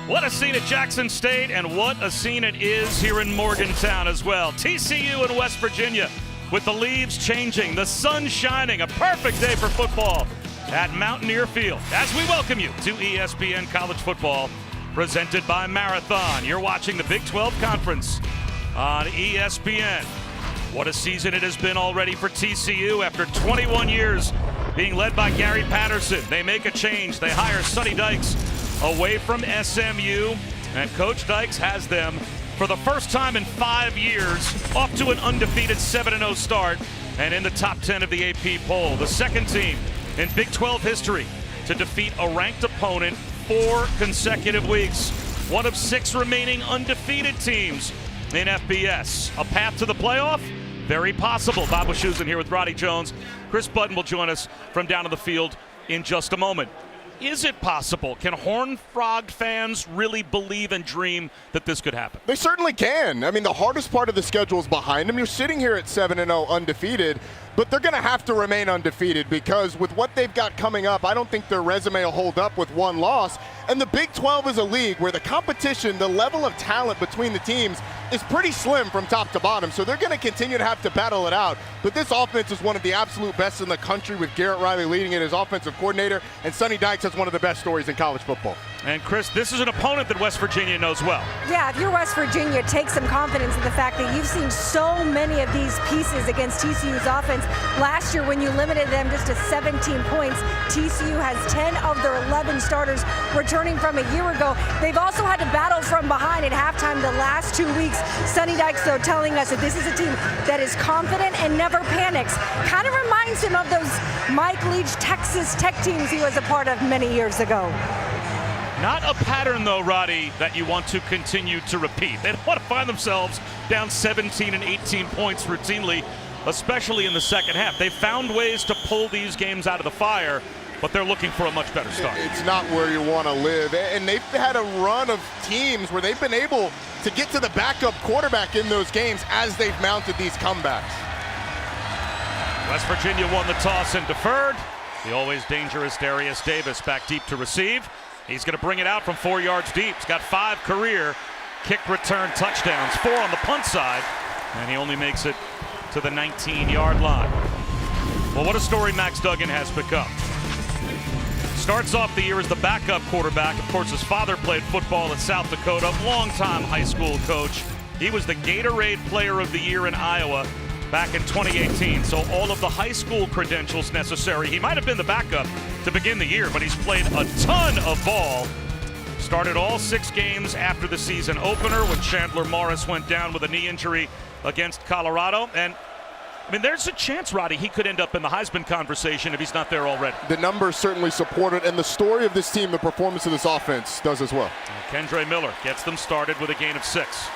What a scene at Jackson State, and what a scene it is here in Morgantown as well. TCU in West Virginia with the leaves changing, the sun shining, a perfect day for football at Mountaineer Field. As we welcome you to ESPN College Football, presented by Marathon. You're watching the Big 12 Conference on ESPN. What a season it has been already for TCU after 21 years being led by Gary Patterson. They make a change. They hire Sonny Dykes away from SMU, and Coach Dykes has them for the first time in 5 years off to an undefeated 7-0 start and in the top 10 of the AP poll. The second team in Big 12 history to defeat a ranked opponent 4 consecutive weeks. One of 6 remaining undefeated teams in FBS. A path to the playoff? Very possible. Bob Wischusen here with Roddy Jones. Chris Budden will join us from down on the field in just a moment. Is it possible? Can Horned Frog fans really believe and dream that this could happen? They certainly can. I mean, the hardest part of the schedule is behind them. You're sitting here at 7-0 undefeated, but they're going to have to remain undefeated because with what they've got coming up, I don't think their resume will hold up with one loss. And the Big 12 is a league where the competition, the level of talent between the teams is pretty slim from top to bottom. So they're going to continue to have to battle it out. But this offense is one of the absolute best in the country with Garrett Riley leading it as offensive coordinator. And Sonny Dykes has one of the best stories in college football. And Chris, this is an opponent that West Virginia knows well. Yeah, if you're West Virginia, take some confidence in the fact that you've seen so many of these pieces against TCU's offense. Last year, when you limited them just to 17 points, TCU has 10 of their 11 starters returning from a year ago. They've also had to battle from behind at halftime the last 2 weeks. Sonny Dykes, though, telling us that this is a team that is confident and never panics. Kind of reminds him of those Mike Leach Texas Tech teams he was a part of many years ago. Not a pattern, though, Roddy, that you want to continue to repeat. They don't want to find themselves down 17 and 18 points routinely, especially in the second half. They've found ways to pull these games out of the fire, but they're looking for a much better start. It's not where you want to live. And they've had a run of teams where they've been able to get to the backup quarterback in those games as they've mounted these comebacks. West Virginia won the toss and deferred. The always dangerous Darius Davis back deep to receive. He's going to bring it out from 4 yards deep. He's got 5 career kick return touchdowns, 4 on the punt side, and he only makes it to the 19-yard line. Well, what a story Max Duggan has become. Starts off the year as the backup quarterback. Of course, his father played football at South Dakota, longtime high school coach. He was the Gatorade Player of the Year in Iowa back in 2018. So all of the high school credentials necessary. He might have been the backup to begin the year, but he's played a ton of ball. Started all 6 games after the season opener when Chandler Morris went down with a knee injury against Colorado. And I mean, there's a chance, Roddy, he could end up in the Heisman conversation if he's not there already. The numbers certainly support it, and the story of this team, the performance of this offense does as well. Kendre Miller gets them started with a gain of 6.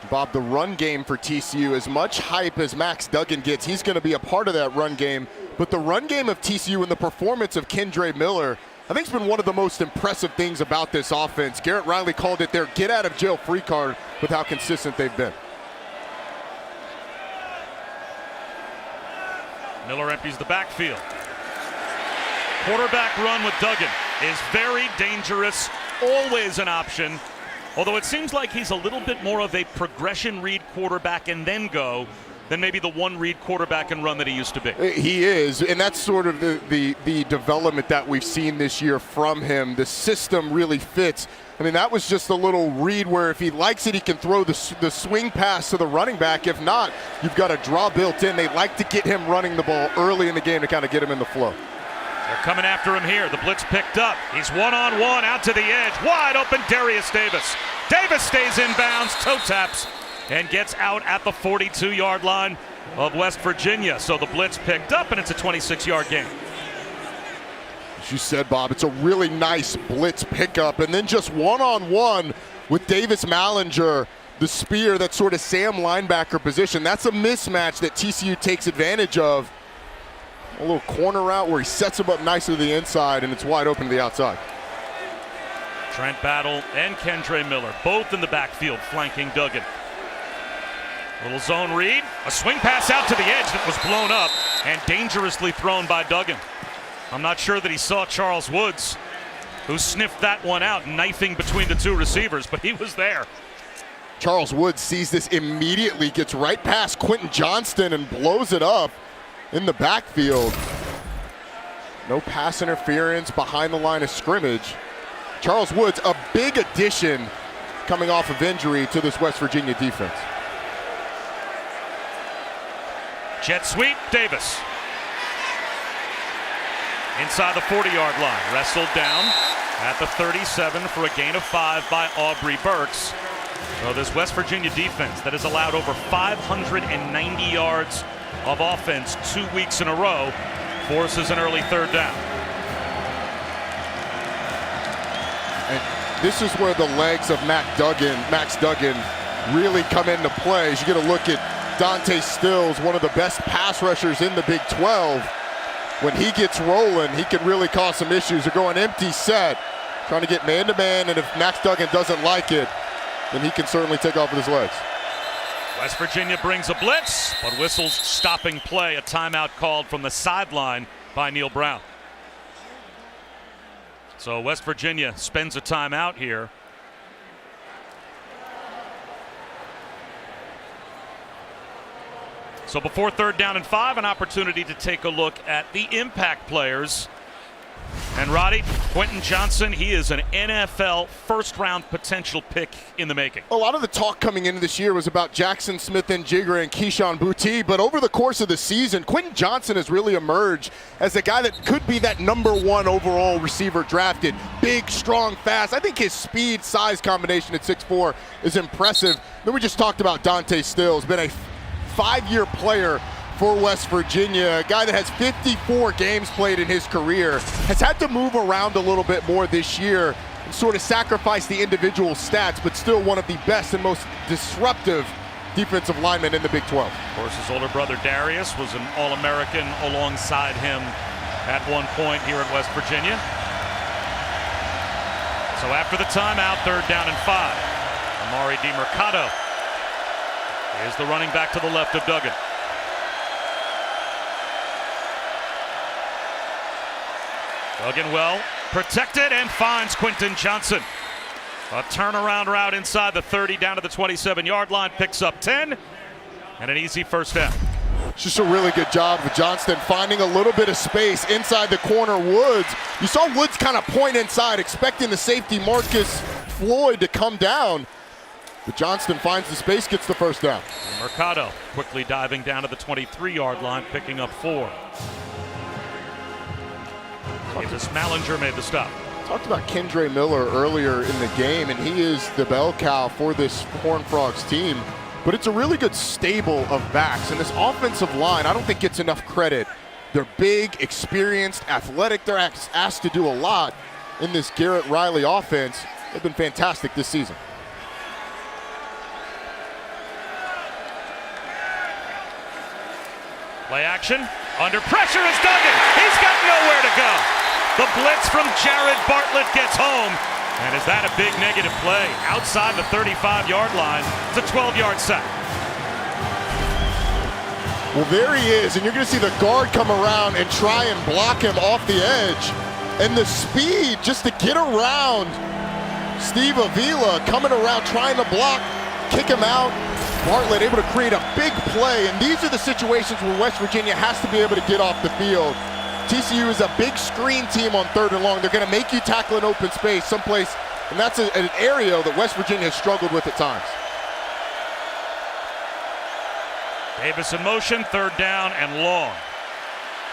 Bob, the run game for TCU, as much hype as Max Duggan gets, he's going to be a part of that run game. But the run game of TCU and the performance of Kendre Miller, I think it's been one of the most impressive things about this offense. Garrett Riley called it their get-out-of-jail-free card with how consistent they've been. Miller empties the backfield. Quarterback run with Duggan is very dangerous, always an option. Although it seems like he's a little bit more of a progression read quarterback and then go than maybe the one read quarterback and run that he used to be. He is, and that's sort of the development that we've seen this year from him. The system really fits. I mean, that was just a little read where if he likes it, he can throw the swing pass to the running back. If not, you've got a draw built in. They like to get him running the ball early in the game to kind of get him in the flow. They're coming after him here. The blitz picked up. He's one-on-one out to the edge. Wide open, Darius Davis. Davis stays inbounds, toe taps, and gets out at the 42-yard line of West Virginia. So the blitz picked up, and it's a 26-yard gain. As you said, Bob, it's a really nice blitz pickup. And then just one-on-one with Davis Mallinger, the spear, that sort of Sam linebacker position. That's a mismatch that TCU takes advantage of. A little corner route where he sets him up nicely to the inside, and it's wide open to the outside. Trent Battle and Kendre Miller, both in the backfield, flanking Duggan. Little zone read, a swing pass out to the edge that was blown up and dangerously thrown by Duggan. I'm not sure that he saw Charles Woods who sniffed that one out, knifing between the two receivers, but he was there. Charles Woods sees this immediately, gets right past Quentin Johnston and blows it up in the backfield. No pass interference behind the line of scrimmage. Charles Woods, a big addition coming off of injury to this West Virginia defense. Jet sweep, Davis. Inside the 40-yard line, wrestled down at the 37 for a gain of 5 by Aubrey Burks. So this West Virginia defense that has allowed over 590 yards of offense 2 weeks in a row forces an early third down. And this is where the legs of Max Duggan really come into play. As you get a look at Dante Stills, one of the best pass rushers in the Big 12. When he gets rolling, he can really cause some issues. They're going empty set, trying to get man-to-man, and if Max Duggan doesn't like it, then he can certainly take off with his legs. West Virginia brings a blitz, but whistles stopping play. A timeout called from the sideline by Neil Brown. So West Virginia spends a timeout here. So before third down and 5, an opportunity to take a look at the impact players. And Roddy, Quentin Johnston, he is an NFL first-round potential pick in the making. A lot of the talk coming into this year was about Jackson Smith-Njigba and Keyshawn Boutte, but over the course of the season, Quentin Johnston has really emerged as a guy that could be that #1 overall receiver drafted. Big, strong, fast. I think his speed-size combination at 6'4" is impressive. Then we just talked about Dante Stills, been a 5-year player for West Virginia, a guy that has 54 games played in his career, has had to move around a little bit more this year and sort of sacrifice the individual stats, but still one of the best and most disruptive defensive linemen in the Big 12. Of course, his older brother Darius was an All-American alongside him at one point here at West Virginia. So after the timeout, third down and 5. Amari DiMercato is the running back to the left of Duggan. Duggan well protected and finds Quentin Johnston. A turnaround route inside the 30 down to the 27-yard line, picks up 10 and an easy first down. It's just a really good job of Johnston finding a little bit of space inside the corner. Woods, you saw Woods kind of point inside, expecting the safety Marcus Floyd to come down. But Johnston finds the space, gets the first down. Mercado quickly diving down to the 23-yard line, picking up 4. Davis Mallinger made the stop. Talked about Kendre Miller earlier in the game, and he is the bell cow for this Horned Frogs team. But it's a really good stable of backs, and this offensive line I don't think gets enough credit. They're big, experienced, athletic. They're asked to do a lot in this Garrett Riley offense. They've been fantastic this season. Play action. Under pressure is Duggan. He's got nowhere to go. The blitz from Jared Bartlett gets home. And is that a big negative play? Outside the 35-yard line. It's a 12-yard sack. Well, there he is, and you're going to see the guard come around and try and block him off the edge. And the speed just to get around Steve Avila, coming around, trying to block, kick him out. Bartlett able to create a big play, and these are the situations where West Virginia has to be able to get off the field. TCU is a big screen team on 3rd and long. They're going to make you tackle an open space someplace, and that's an area that West Virginia has struggled with at times. Davis in motion, 3rd down and long.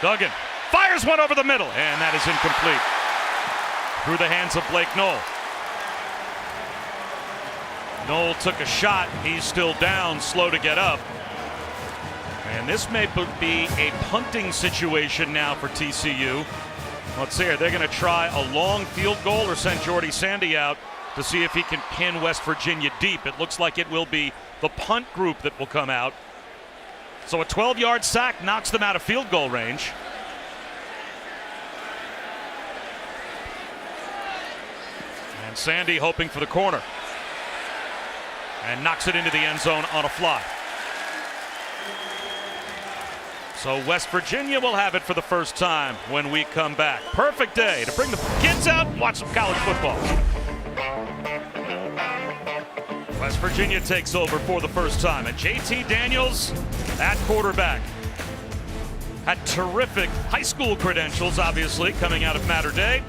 Duggan fires one over the middle, and that is incomplete. Through the hands of Blake Knoll. Knoll took a shot. He's still down, slow to get up. And this may be a punting situation now for TCU. Let's see here. They're going to try a long field goal or send Jordy Sandy out to see if he can pin West Virginia deep. It looks like it will be the punt group that will come out. So a 12-yard sack knocks them out of field goal range. And Sandy hoping for the corner. And knocks it into the end zone on a fly. So West Virginia will have it for the first time when we come back. Perfect day to bring the kids out and watch some college football. West Virginia takes over for the first time, and JT Daniels at quarterback. Had terrific high school credentials, obviously, coming out of Mater Dei.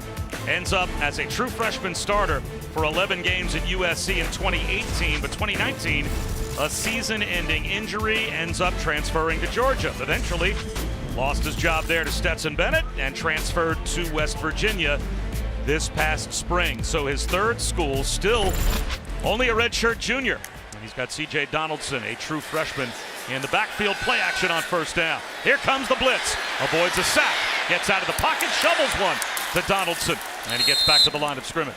Ends up as a true freshman starter for 11 games at USC in 2018, but 2019, a season-ending injury, ends up transferring to Georgia. Eventually, lost his job there to Stetson Bennett and transferred to West Virginia this past spring. So his third school, still only a redshirt junior. And he's got C.J. Donaldson, a true freshman, in the backfield. Play action on first down. Here comes the blitz. Avoids a sack. Gets out of the pocket. Shovels one to Donaldson. And he gets back to the line of scrimmage.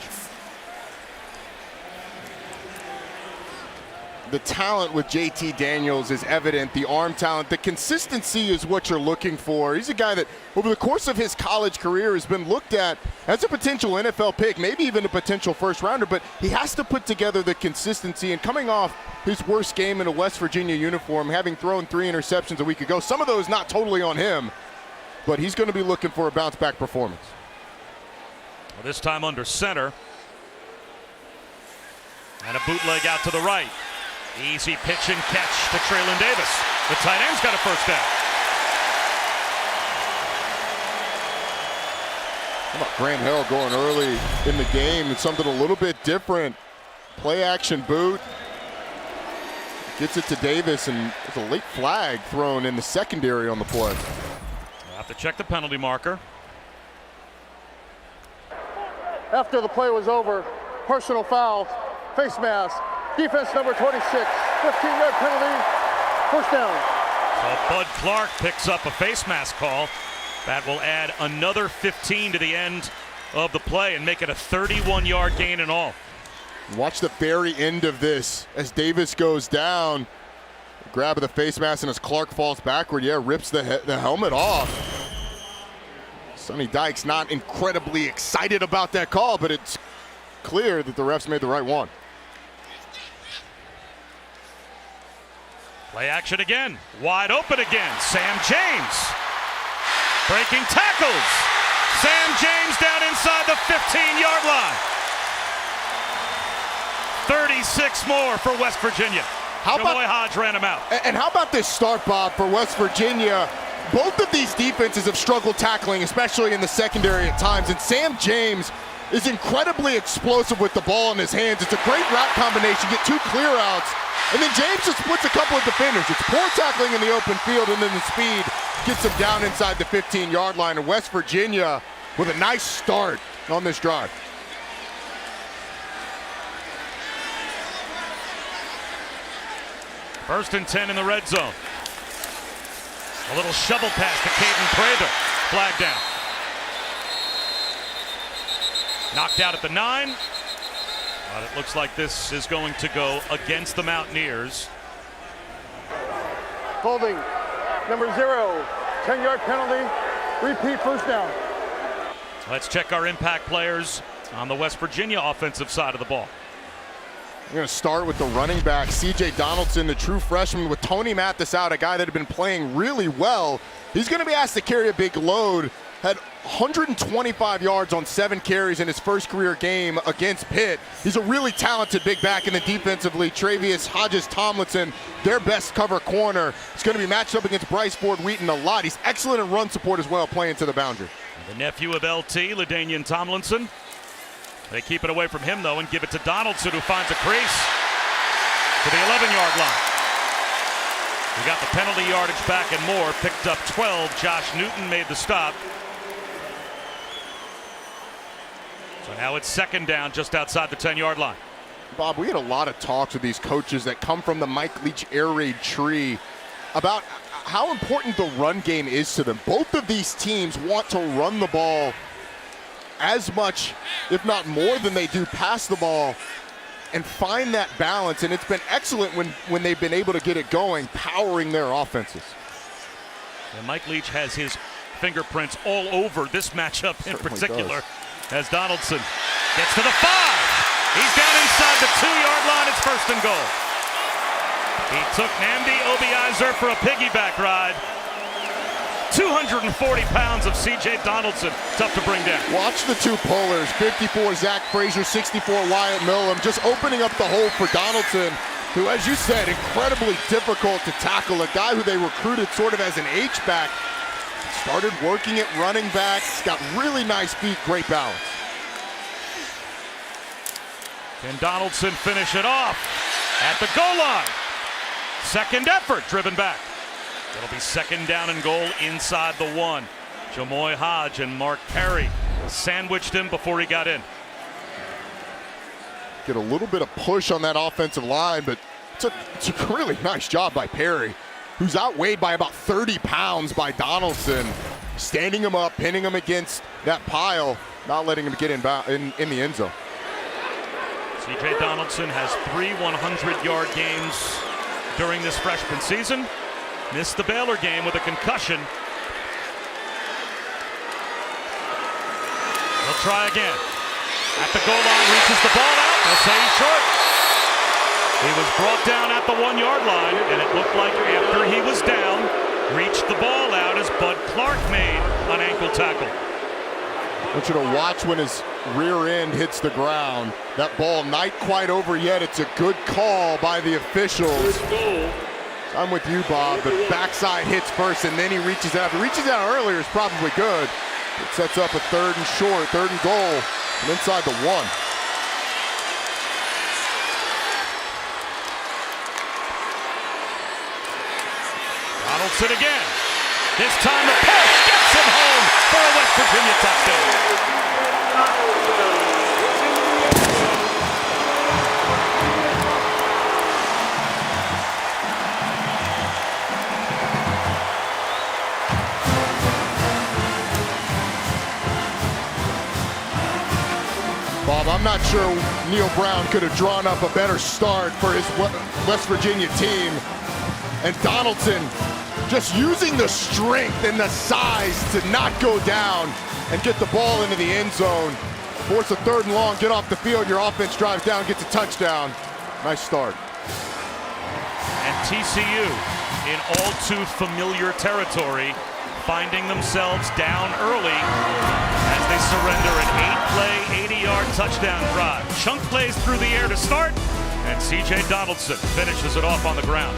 The talent with JT Daniels is evident. The arm talent, the consistency is what you're looking for. He's a guy that over the course of his college career has been looked at as a potential NFL pick, maybe even a potential first rounder, but he has to put together the consistency. And coming off his worst game in a West Virginia uniform, having thrown 3 interceptions a week ago, some of those not totally on him, but he's going to be looking for a bounce back performance. Well, this time under center. And a bootleg out to the right. Easy pitch and catch to Traylon Davis. The tight end's got a first down. How about Grant Hill going early in the game? It's something a little bit different. Play action boot. Gets it to Davis, and there's a late flag thrown in the secondary on the play. We'll have to check the penalty marker. After the play was over, personal foul, face mask, defense number 26, 15-yard penalty, first down. So Bud Clark picks up a face mask call. That will add another 15 to the end of the play and make it a 31-yard gain in all. Watch the very end of this as Davis goes down. Grab of the face mask, and as Clark falls backward, rips the helmet off. Sonny Dykes not incredibly excited about that call, but it's clear that the refs made the right one. Play action again. Wide open again. Sam James breaking tackles. Sam James down inside the 15-yard line. 36 more for West Virginia. Jamoy Hodge ran him out. And how about this start, Bob, for West Virginia? Both of these defenses have struggled tackling, especially in the secondary at times, and Sam James is incredibly explosive with the ball in his hands. It's a great route combination, get 2 clear outs, and then James just splits a couple of defenders. It's poor tackling in the open field, and then the speed gets him down inside the 15-yard line. And West Virginia with a nice start on this drive. First and 10 in the red zone. A little shovel pass to Caden Prather. Flag down. Knocked out at the 9. But it looks like this is going to go against the Mountaineers. Holding, number 0, 10-yard penalty, repeat first down. Let's check our impact players on the West Virginia offensive side of the ball. We're going to start with the running back, C.J. Donaldson, the true freshman, with Tony Mathis out, a guy that had been playing really well. He's going to be asked to carry a big load. Had 125 yards on 7 carries in his first career game against Pitt. He's a really talented big back, in the defensively, Travius Hodges-Tomlinson, their best cover corner. He's going to be matched up against Bryce Ford-Wheaton a lot. He's excellent in run support as well, playing to the boundary. The nephew of LT, LaDainian Tomlinson. They keep it away from him, though, and give it to Donaldson, who finds a crease to the 11-yard line. We got the penalty yardage back and more. Picked up 12. Josh Newton made the stop. So now it's second down just outside the 10-yard line. Bob, we had a lot of talks with these coaches that come from the Mike Leach air raid tree about how important the run game is to them. Both of these teams want to run the ball as much, if not more, than they do pass the ball and find that balance. And it's been excellent when they've been able to get it going, powering their offenses. And Mike Leach has his fingerprints all over this matchup in particular. As Donaldson gets to the 5. He's down inside the 2-yard line. It's first and goal. He took Nnamdi Obiazer for a piggyback ride. 240 pounds of C.J. Donaldson, tough to bring down. Watch the two pullers, 54 Zach Frazier, 64 Wyatt Millam, just opening up the hole for Donaldson, who, as you said, incredibly difficult to tackle. A guy who they recruited sort of as an H-back, started working at running back. He's got really nice feet, great balance. Can Donaldson finish it off at the goal line? Second effort, driven back. It'll be second down and goal inside the 1. Jamoy Hodge and Mark Perry sandwiched him before he got in. Get a little bit of push on that offensive line, but it's a really nice job by Perry, who's outweighed by about 30 pounds by Donaldson, standing him up, pinning him against that pile, not letting him get in the end zone. C.J. Donaldson has 3 100-yard games during this freshman season. Missed the Baylor game with a concussion. He'll try again. At the goal line, reaches the ball out. They'll say he's short. He was brought down at the 1-yard line, and it looked like after he was down, reached the ball out as Bud Clark made an ankle tackle. I want you to watch when his rear end hits the ground. That ball not quite over yet. It's a good call by the officials. I'm with you, Bob. The backside hits first, and then he reaches out. If he reaches out earlier, it's probably good. It sets up a third and short, third and goal, and inside the 1. Donaldson again. This time the push gets him home for a West Virginia touchdown. Bob, I'm not sure Neil Brown could have drawn up a better start for his West Virginia team. And Donaldson just using the strength and the size to not go down and get the ball into the end zone. Force a third and long, get off the field, your offense drives down, gets a touchdown. Nice start. And TCU in all too familiar territory, finding themselves down early as they surrender an 8-play, 80-yard touchdown drive. Chunk plays through the air to start, and C.J. Donaldson finishes it off on the ground.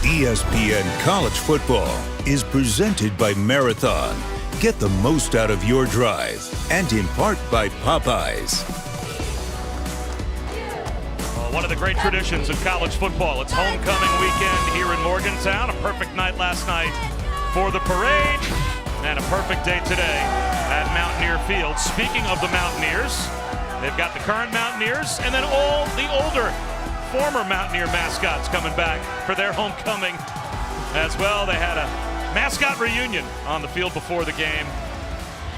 ESPN College Football is presented by Marathon. Get the most out of your drive, and in part by Popeyes. Well, one of the great traditions of college football. It's homecoming weekend here in Morgantown. A perfect night last night for the parade, and a perfect day today at Mountaineer Field. Speaking of the Mountaineers, they've got the current Mountaineers and then all the older former Mountaineer mascots coming back for their homecoming as well. They had a mascot reunion on the field before the game.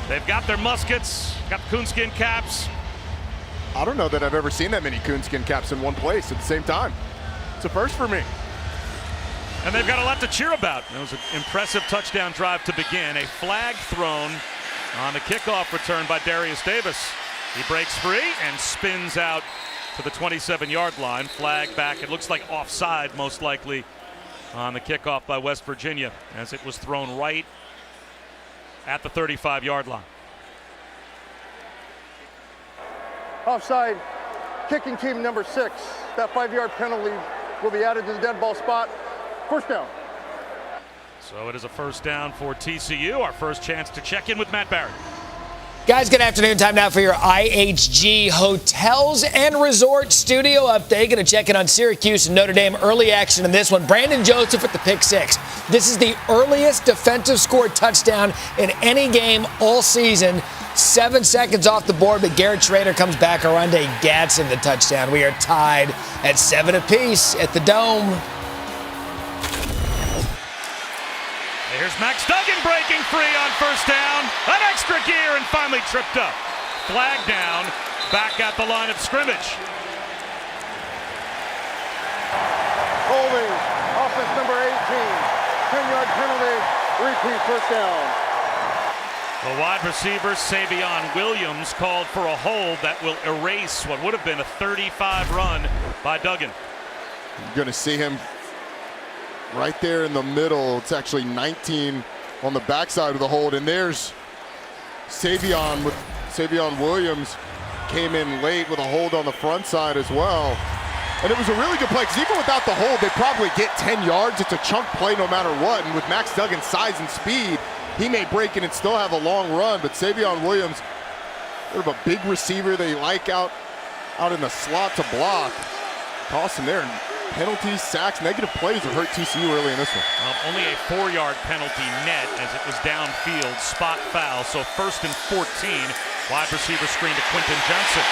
They've got their muskets, got coonskin caps. I don't know that I've ever seen that many coonskin caps in one place at the same time. It's a first for me. And they've got a lot to cheer about. It was an impressive touchdown drive to begin. A flag thrown on the kickoff return by Darius Davis. He breaks free and spins out to the 27-yard line. Flag back. It looks like offside, most likely, on the kickoff by West Virginia, as it was thrown right at the 35-yard line. Offside, kicking team number 6. That 5-yard penalty will be added to the dead ball spot. First down. So it is a first down for TCU. Our first chance to check in with Matt Barrett. Guys, good afternoon. Time now for your IHG Hotels and Resort Studio update. Going to check in on Syracuse and Notre Dame. Early action in this one. Brandon Joseph at the pick 6. This is the earliest defensive scored touchdown in any game all season. 7 seconds off the board, but Garrett Schrader comes back. Arundé Gadsden the touchdown. We are tied at 7 apiece at the Dome. Here's Max Duggan breaking free on first down. An extra gear and finally tripped up. Flag down, back at the line of scrimmage. Holding, offense number 18. 10-yard penalty, repeat first down. The wide receiver, Savion Williams, called for a hold that will erase what would have been a 35 run by Duggan. You're going to see him right there in the middle. It's actually 19 on the backside of the hold, and there's Savion Williams came in late with a hold on the front side as well. And it was a really good play, because even without the hold, they probably get 10 yards. It's a chunk play no matter what, and with Max Duggan's size and speed, he may break it and still have a long run. But Savion Williams, sort of a big receiver they like out in the slot to block. Toss him there. Penalties, sacks, negative plays have hurt TCU early in this one. Well, only a 4-yard penalty net as it was downfield, spot foul. So 1st and 14, wide receiver screen to Quentin Johnson.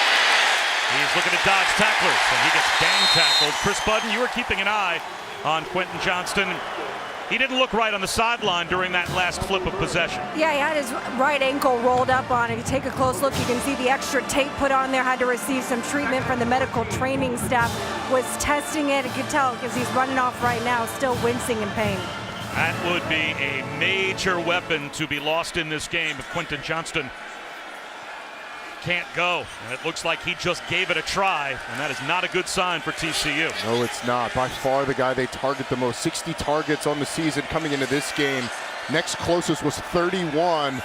He's looking to dodge tacklers, and he gets gang tackled. Chris Budden, you were keeping an eye on Quentin Johnston. He didn't look right on the sideline during that last flip of possession. Yeah, he had his right ankle rolled up on it. If you take a close look, you can see the extra tape put on there. Had to receive some treatment from the medical training staff. Was testing it. You could tell because he's running off right now, still wincing in pain. That would be a major weapon to be lost in this game if Quentin Johnston can't go. And it looks like he just gave it a try, and that is not a good sign for TCU. No, it's not. By far the guy they target the most. 60 targets on the season coming into this game. Next closest was 31,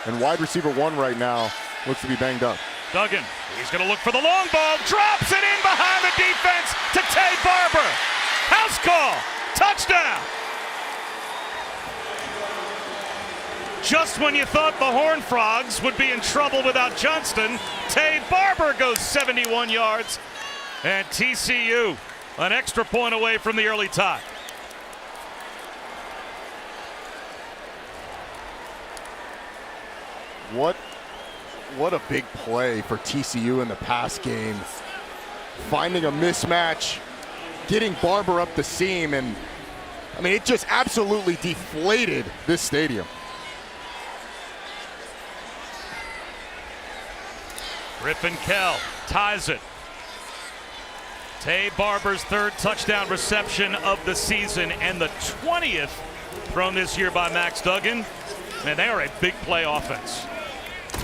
and wide receiver 1 right now looks to be banged up. Duggan, he's going to look for the long ball, drops it in behind the defense to Tay Barber. House call, touchdown. Just when you thought the Horned Frogs would be in trouble without Johnston, Tay Barber goes 71 yards, and TCU an extra point away from the early tie. What a big play for TCU in the pass game. Finding a mismatch, getting Barber up the seam, and I mean, it just absolutely deflated this stadium. Griffin Kell ties it. Tay Barber's 3rd touchdown reception of the season and the 20th thrown this year by Max Duggan. Man, they are a big play offense.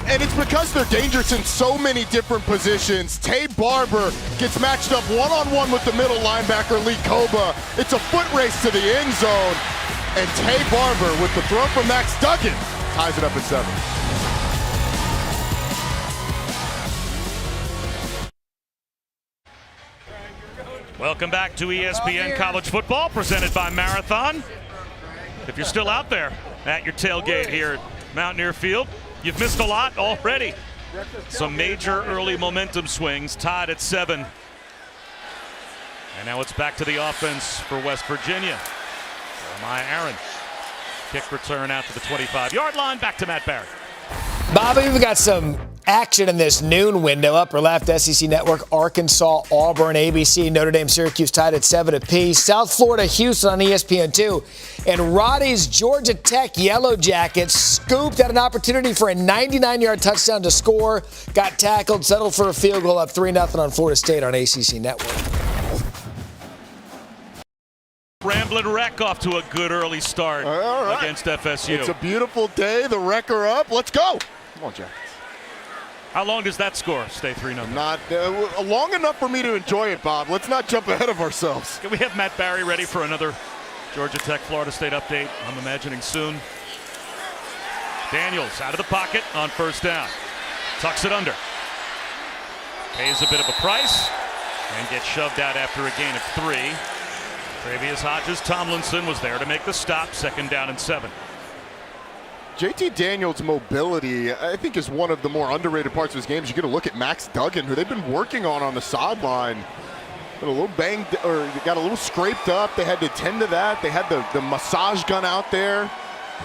And it's because they're dangerous in so many different positions. Tay Barber gets matched up one-on-one with the middle linebacker, Lee Koba. It's a foot race to the end zone. And Tay Barber, with the throw from Max Duggan, ties it up at 7. Welcome back to ESPN College Football, presented by Marathon. If you're still out there at your tailgate here at Mountaineer Field, you've missed a lot already. Some major early momentum swings, tied at 7. And now it's back to the offense for West Virginia. Jeremiah Aaron. Kick return out to the 25-yard line, back to Matt Barry. Bobby, we've got some action in this noon window. Upper left, SEC Network, Arkansas, Auburn, ABC, Notre Dame, Syracuse tied at 7 apiece. South Florida, Houston on ESPN2. And Roddy's Georgia Tech Yellow Jackets scooped at an opportunity for a 99-yard touchdown to score. Got tackled, settled for a field goal, up 3-0 on Florida State on ACC Network. Ramblin' Wreck off to a good early start against FSU. It's a beautiful day. The Wrecker up. Let's go. Come on, Jack. How long does that score stay 3-0? Not long enough for me to enjoy it, Bob. Let's not jump ahead of ourselves. Can we have Matt Barry ready for another Georgia Tech Florida State update? I'm imagining soon. Daniels out of the pocket on 1st down. Tucks it under. Pays a bit of a price and gets shoved out after a gain of 3. Travius Hodges-Tomlinson was there to make the stop. 2nd down and 7. JT Daniels' mobility, I think, is one of the more underrated parts of his game. You get a look at Max Duggan, who they've been working on the sideline. Got a little banged, or got a little scraped up. They had to tend to that. They had the massage gun out there.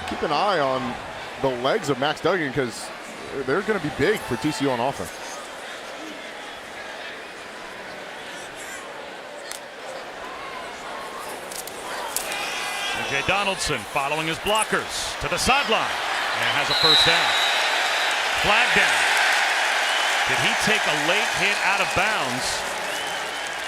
Keep an eye on the legs of Max Duggan, because they're going to be big for TCU on offense. Jay Donaldson following his blockers to the sideline and has a 1st down. Flag down. Did he take a late hit out of bounds?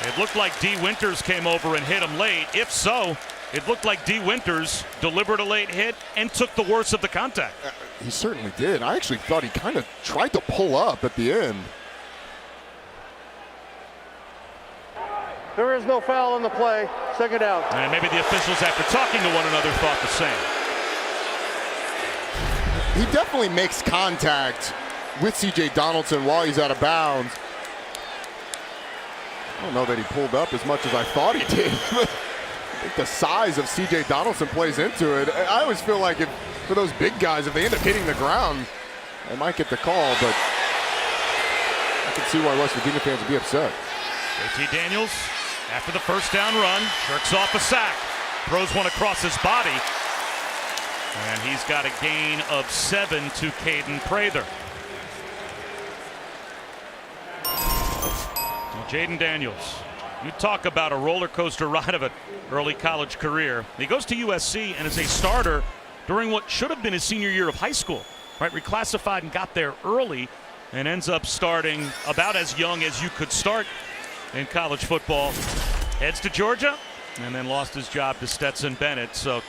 It looked like D. Winters came over and hit him late. If so, it looked like D. Winters delivered a late hit and took the worst of the contact. He certainly did. I actually thought he kind of tried to pull up at the end. There is no foul in the play. Second down. And maybe the officials, after talking to one another, thought the same. He definitely makes contact with C.J. Donaldson while he's out of bounds. I don't know that he pulled up as much as I thought he did. I think the size of C.J. Donaldson plays into it. I always feel like if for those big guys, if they end up hitting the ground, they might get the call, but I can see why West Virginia fans would be upset. JT Daniels, after the first down run, jerks off a sack, throws one across his body, and he's got a gain of 7 to Caden Prather. Jaden Daniels, you talk about a roller coaster ride of an early college career. He goes to USC and is a starter during what should have been his senior year of high school, right? Reclassified and got there early and ends up starting about as young as you could start in college football. Heads to Georgia and then lost his job to Stetson Bennett. So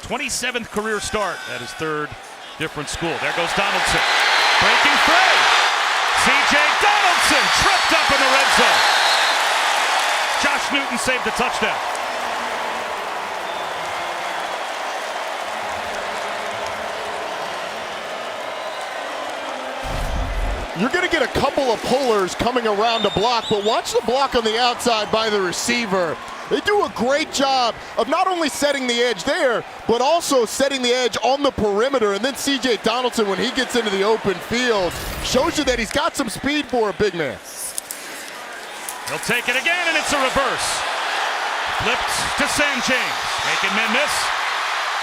27th career start at his third different school. There goes Donaldson, breaking free. C.J. Donaldson tripped up in the red zone. Josh Newton saved the touchdown. You're going to get a couple of pullers coming around the block, but watch the block on the outside by the receiver. They do a great job of not only setting the edge there, but also setting the edge on the perimeter. And then C.J. Donaldson, when he gets into the open field, shows you that he's got some speed for a big man. He'll take it again, and it's a reverse. Flipped to Sam James, making men miss.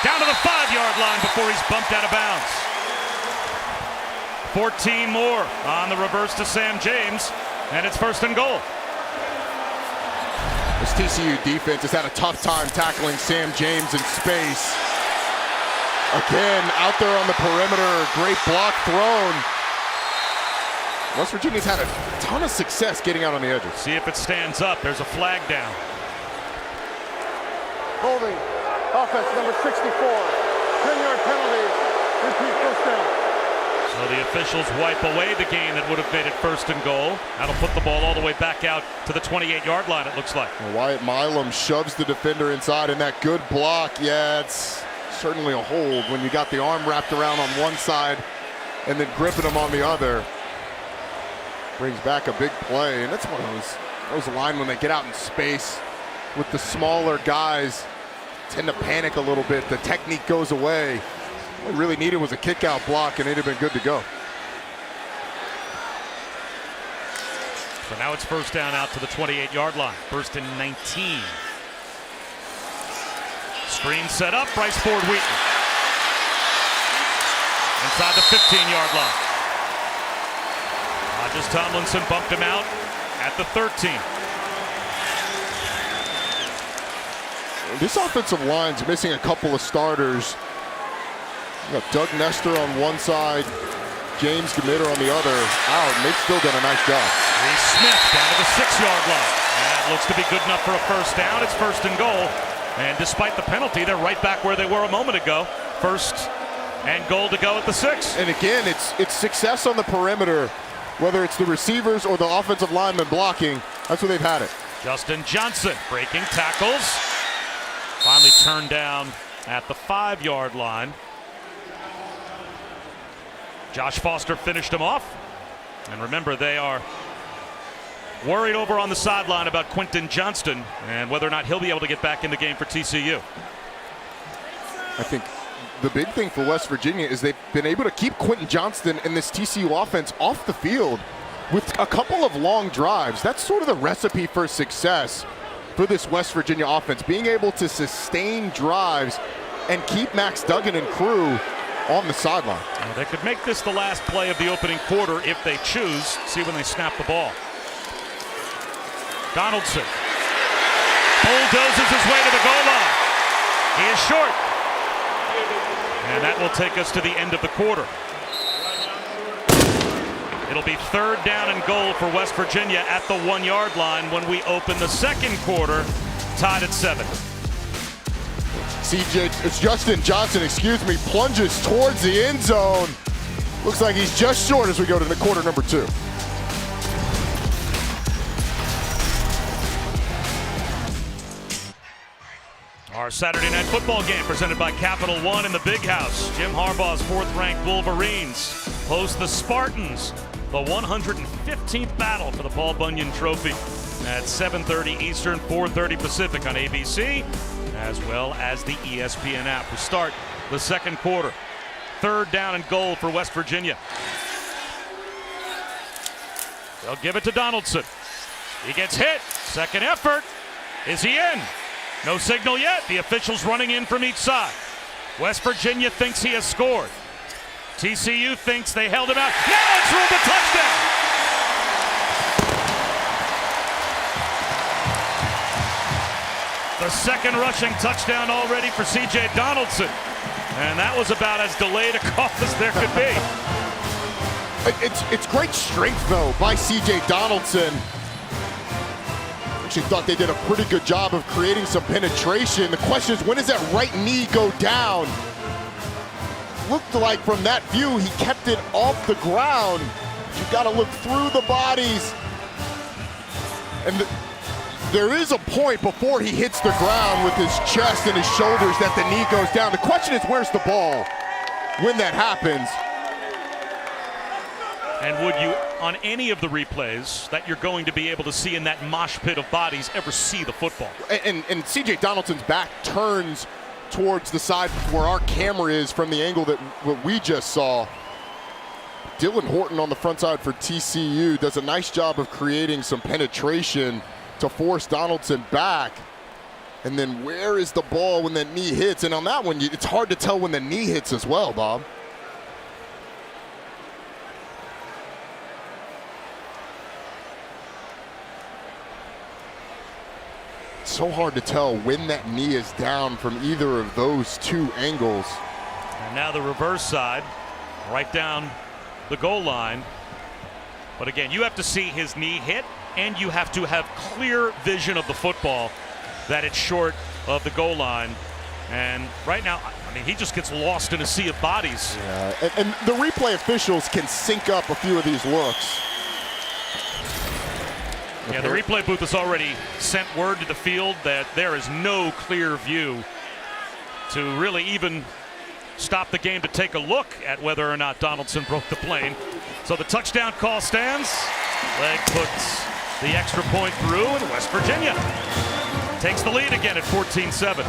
Down to the 5-yard line before he's bumped out of bounds. 14 more on the reverse to Sam James, and it's 1st and goal. This TCU defense has had a tough time tackling Sam James in space. Again, out there on the perimeter, great block thrown. West Virginia's had a ton of success getting out on the edges. See if it stands up. There's a flag down. Holding. Offense number 64. 10-yard penalty. Repeat first down. So the officials wipe away the gain that would have made it 1st and goal. That'll put the ball all the way back out to the 28-yard line, it looks like. Well, Wyatt Milam shoves the defender inside, and that good block, yeah, it's certainly a hold when you got the arm wrapped around on one side and then gripping him on the other. Brings back a big play, and that's one of those linemen that get out in space with the smaller guys tend to panic a little bit. The technique goes away. What we really needed was a kick-out block, and it'd have been good to go. So now it's 1st down out to the 28-yard line. 1st and 19. Screen set up. Bryce Ford Wheaton. Inside the 15-yard line. Hodges Tomlinson bumped him out at the 13. This offensive line's missing a couple of starters. You got Doug Nestor on one side, James Demitter on the other. Out, and they've still done a nice job. Reese Smith down to the 6-yard line. That looks to be good enough for a 1st down. It's 1st and goal. And despite the penalty, they're right back where they were a moment ago. 1st and goal to go at the 6. And again, it's success on the perimeter, whether it's the receivers or the offensive linemen blocking. That's where they've had it. Justin Johnson breaking tackles. Finally turned down at the 5-yard line. Josh Foster finished him off. And remember, they are worried over on the sideline about Quentin Johnston and whether or not he'll be able to get back in the game for TCU. I think the big thing for West Virginia is they've been able to keep Quentin Johnston and this TCU offense off the field with a couple of long drives. That's sort of the recipe for success for this West Virginia offense, being able to sustain drives and keep Max Duggan and crew on the sideline. Well, they could make this the last play of the opening quarter if they choose. See when they snap the ball. Donaldson bulldozes his way to the goal line. He is short. And that will take us to the end of the quarter. It'll be 3rd down and goal for West Virginia at the 1-yard line when we open the 2nd quarter, tied at 7. It's Justin Johnson, plunges towards the end zone. Looks like he's just short as we go to the quarter number 2. Our Saturday night football game presented by Capital One in the Big House. Jim Harbaugh's 4th-ranked Wolverines host the Spartans, the 115th battle for the Paul Bunyan Trophy at 7:30 Eastern, 4:30 Pacific on ABC, as well as the ESPN app. We start the second quarter. 3rd down and goal for West Virginia. They'll give it to Donaldson. He gets hit. Second effort. Is he in? No signal yet. The officials running in from each side. West Virginia thinks he has scored. TCU thinks they held him out. Now it's ruled a touchdown. The second rushing touchdown already for C.J. Donaldson. And that was about as delayed a call as there could be. It's great strength, though, by C.J. Donaldson. Actually thought they did a pretty good job of creating some penetration. The question is, when does that right knee go down? Looked like from that view, he kept it off the ground. You got to look through the bodies. And there is a point before he hits the ground with his chest and his shoulders that the knee goes down. The question is, where's the ball when that happens? And would you, on any of the replays that you're going to be able to see in that mosh pit of bodies, ever see the football? And C.J. Donaldson's back turns towards the side where our camera is from the angle that what we just saw. Dylan Horton on the front side for TCU does a nice job of creating some penetration to force Donaldson back. And then where is the ball when that knee hits? And on that one, it's hard to tell when the knee hits as well, Bob. So hard to tell when that knee is down from either of those two angles. And now the reverse side, right down the goal line. But again, you have to see his knee hit, and you have to have clear vision of the football that it's short of the goal line. And right now, I mean, he just gets lost in a sea of bodies. Yeah, and the replay officials can sync up a few of these looks. Yeah, the replay booth has already sent word to the field that there is no clear view to really even stop the game to take a look at whether or not Donaldson broke the plane. So the touchdown call stands. Leg puts the extra point through, and West Virginia takes the lead again at 14-7.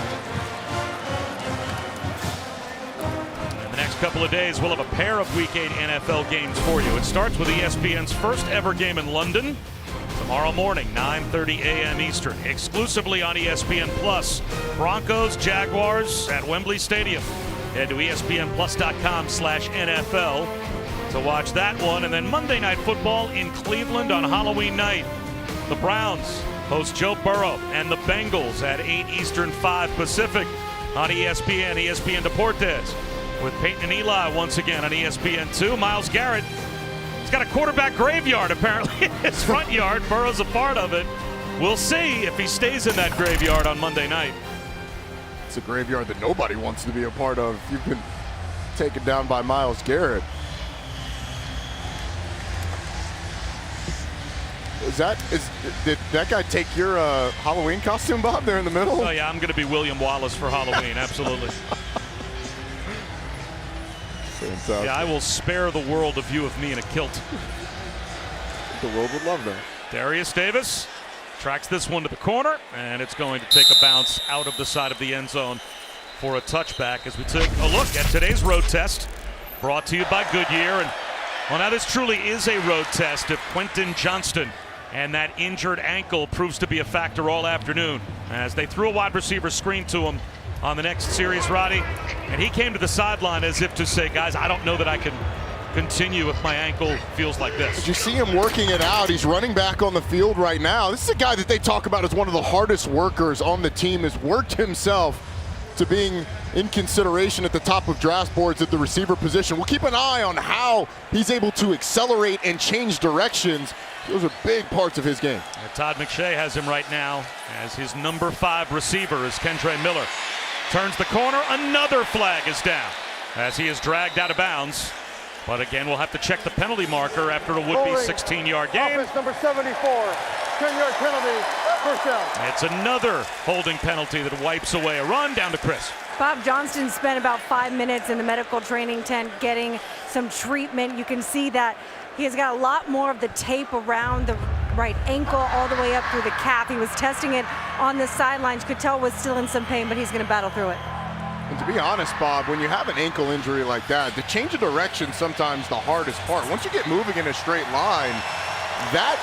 In the next couple of days, we'll have a pair of Week 8 NFL games for you. It starts with ESPN's first ever game in London. Tomorrow morning, 9:30 a.m. Eastern, exclusively on ESPN Plus. Broncos, Jaguars at Wembley Stadium. Head to ESPNplus.com/NFL to watch that one. And then Monday Night Football in Cleveland on Halloween night. The Browns host Joe Burrow and the Bengals at 8 Eastern, 5 Pacific on ESPN, ESPN Deportes. With Peyton and Eli once again on ESPN2. Myles Garrett. Got a quarterback graveyard apparently in his front yard. Burrow's a part of it. We'll see if he stays in that graveyard on Monday night. It's a graveyard that nobody wants to be a part of. You've been taken down by Myles Garrett. Did that guy take your Halloween costume, Bob, there in the middle? Oh yeah, I'm going to be William Wallace for Halloween, absolutely. Fantastic. Yeah, I will spare the world a view of me in a kilt. The world would love that. Darius Davis tracks this one to the corner, and it's going to take a bounce out of the side of the end zone for a touchback as we take a look at today's road test, brought to you by Goodyear. And well, now this truly is a road test if Quentin Johnston and that injured ankle proves to be a factor all afternoon, as they threw a wide receiver screen to him on the next series, Roddy, and he came to the sideline as if to say, guys, I don't know that I can continue if my ankle feels like this. Did you see him working it out? He's running back on the field right now. This is a guy that they talk about as one of the hardest workers on the team, has worked himself to being in consideration at the top of draft boards at the receiver position. We'll keep an eye on how he's able to accelerate and change directions. Those are big parts of his game. Todd McShay has him right now as his number 5 receiver is Kendre Miller. turns the corner. Another flag is down as he is dragged out of bounds. But again, we'll have to check the penalty marker after a would-be 16-yard game. Offense number 74, 10-yard penalty, first down. It's another holding penalty that wipes away a run. Down to Chris. Bob Johnston spent about 5 minutes in the medical training tent getting some treatment. You can see that he has got a lot more of the tape around the right ankle all the way up through the calf. He was testing it on the sidelines. Could tell was still in some pain, but he's going to battle through it. And to be honest, Bob, when you have an ankle injury like that, the change of direction is sometimes the hardest part. Once you get moving in a straight line, that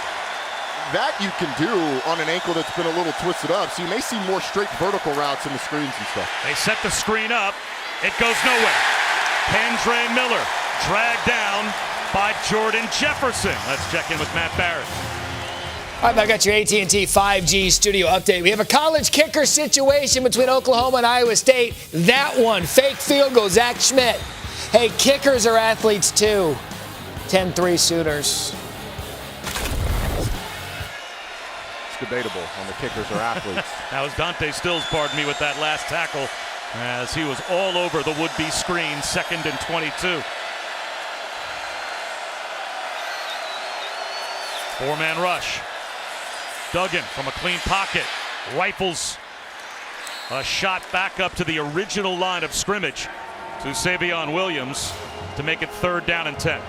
you can do on an ankle that's been a little twisted up. So you may see more straight vertical routes in the screens and stuff. They set the screen up. It goes nowhere. Kendre Miller dragged down by Jordan Jefferson. Let's check in with Matt Barrett. All right, I got your AT&T 5G studio update. We have a college kicker situation between Oklahoma and Iowa State. That one, fake field goal, Zach Schmidt. Hey, kickers are athletes too. 10-3 Sooners. It's debatable on the kickers are athletes. That was Dante Stills, pardon me, with that last tackle as he was all over the would-be screen, 2nd and 22. Four-man rush. Duggan from a clean pocket rifles a shot back up to the original line of scrimmage to Savion Williams to make it 3rd down and 10.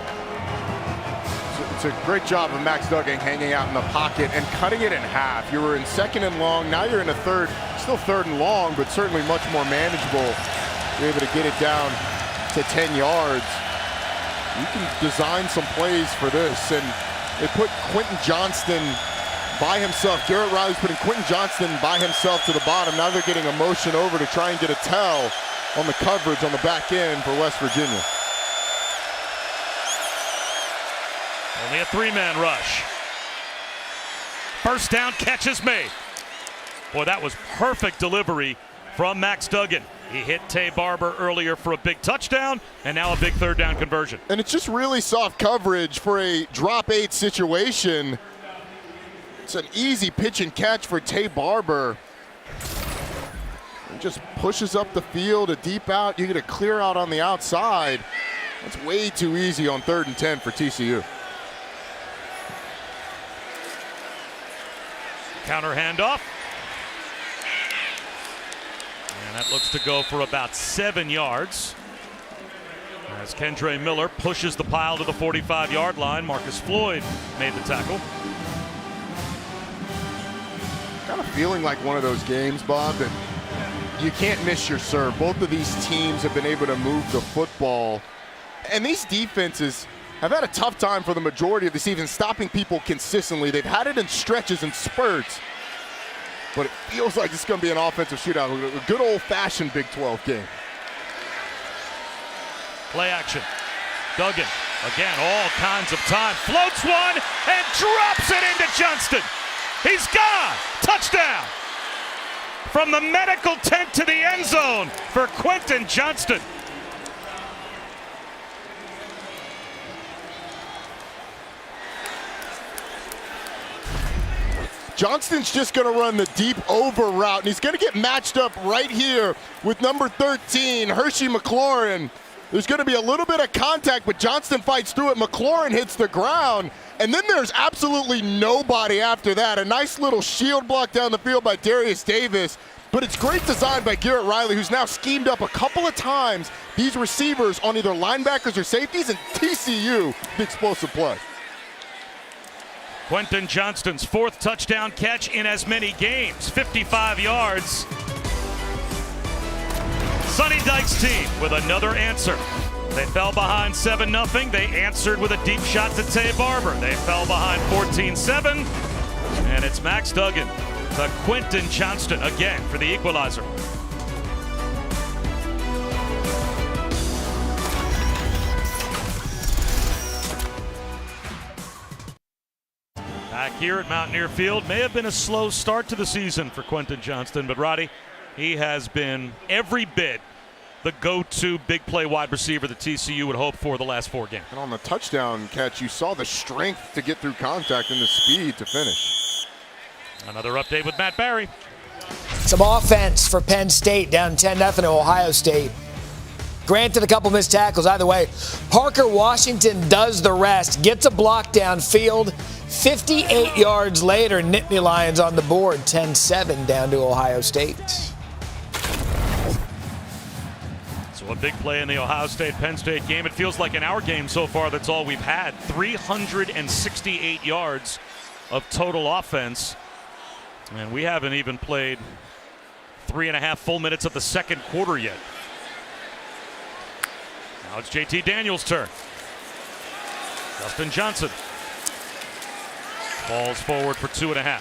It's a great job of Max Duggan hanging out in the pocket and cutting it in half. You were in 2nd and long, now you're in a 3rd, still 3rd and long, but certainly much more manageable. You're able to get it down to 10 yards. You can design some plays for this, and they put Quentin Johnston by himself. Garrett Riley's putting Quentin Johnston by himself to the bottom. Now they're getting a motion over to try and get a tell on the coverage on the back end for West Virginia. Only a 3-man rush. First down catch is made. Boy, that was perfect delivery from Max Duggan. He hit Tay Barber earlier for a big touchdown, and now a big 3rd down conversion. And it's just really soft coverage for a drop 8 situation. It's an easy pitch and catch for Tay Barber. He just pushes up the field, a deep out. You get a clear out on the outside. That's way too easy on 3rd and 10 for TCU. Counter handoff. And that looks to go for about 7 yards. As Kendre Miller pushes the pile to the 45-yard line. Marcus Floyd made the tackle. Kind of feeling like one of those games, Bob, that you can't miss your serve. Both of these teams have been able to move the football. And these defenses have had a tough time for the majority of the season stopping people consistently. They've had it in stretches and spurts. But it feels like it's going to be an offensive shootout. A good old-fashioned Big 12 game. Play action. Duggan, again, all kinds of time. Floats one and drops it into Johnston. He's gone. Touchdown. From the medical tent to the end zone for Quentin Johnston. Johnston's just going to run the deep over route, and he's going to get matched up right here with number 13, Hershey McLaurin. There's going to be a little bit of contact, but Johnston fights through it. McLaurin hits the ground, and then there's absolutely nobody after that. A nice little shield block down the field by Darius Davis, but it's great design by Garrett Riley, who's now schemed up a couple of times these receivers on either linebackers or safeties, and TCU, the explosive play. Quentin Johnston's 4th touchdown catch in as many games, 55 yards. Sonny Dykes' team with another answer. They fell behind 7-0. They answered with a deep shot to Tay Barber. They fell behind 14-7. And it's Max Duggan to Quentin Johnston again for the equalizer. Back here at Mountaineer Field, may have been a slow start to the season for Quentin Johnston, but Roddy, he has been every bit the go-to big play wide receiver that TCU would hope for the last 4 games. And on the touchdown catch, you saw the strength to get through contact and the speed to finish. Another update with Matt Barry. Some offense for Penn State, down 10-0 to Ohio State. Granted, a couple missed tackles. Either way, Parker Washington does the rest. Gets a block downfield. 58 yards later, Nittany Lions on the board. 10-7 down to Ohio State. So a big play in the Ohio State-Penn State game. It feels like in our game so far, that's all we've had. 368 yards of total offense. And we haven't even played 3.5 full minutes of the second quarter yet. Now it's JT Daniels' turn. Justin Johnson falls forward for 2.5.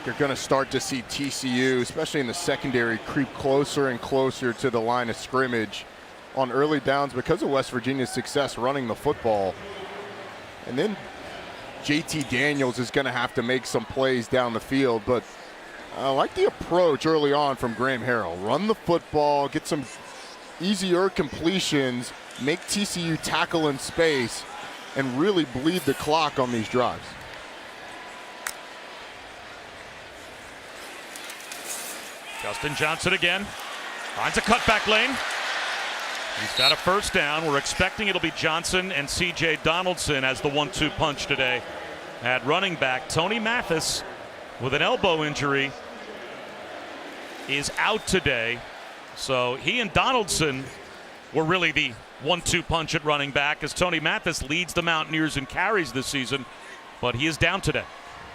You're going to start to see TCU, especially in the secondary, creep closer and closer to the line of scrimmage on early downs because of West Virginia's success running the football. And then JT Daniels is going to have to make some plays down the field, but I like the approach early on from Graham Harrell. Run the football, get some easier completions, make TCU tackle in space, and really bleed the clock on these drives. Justin Johnson again. Finds a cutback lane. He's got a first down. We're expecting it'll be Johnson and C.J. Donaldson as the 1-2 punch today at running back. Tony Mathis with an elbow injury is out today. So he and Donaldson were really the 1-2 punch at running back as Tony Mathis leads the Mountaineers in carries this season, but he is down today.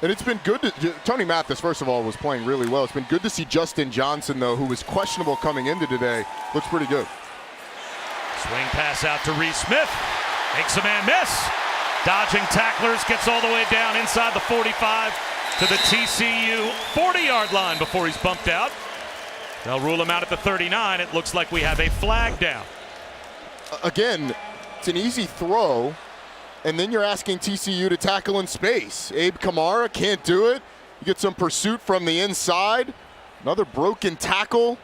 And it's been good to, Tony Mathis, first of all, was playing really well. It's been good to see Justin Johnson, though, who was questionable coming into today. Looks pretty good. Swing pass out to Reese Smith. Makes a man miss. Dodging tacklers, gets all the way down inside the 45 to the TCU 40-yard line before he's bumped out. They'll rule him out at the 39. It looks like we have a flag down. Again, it's an easy throw, and then you're asking TCU to tackle in space. Abe Kamara can't do it. You get some pursuit from the inside. Another broken tackle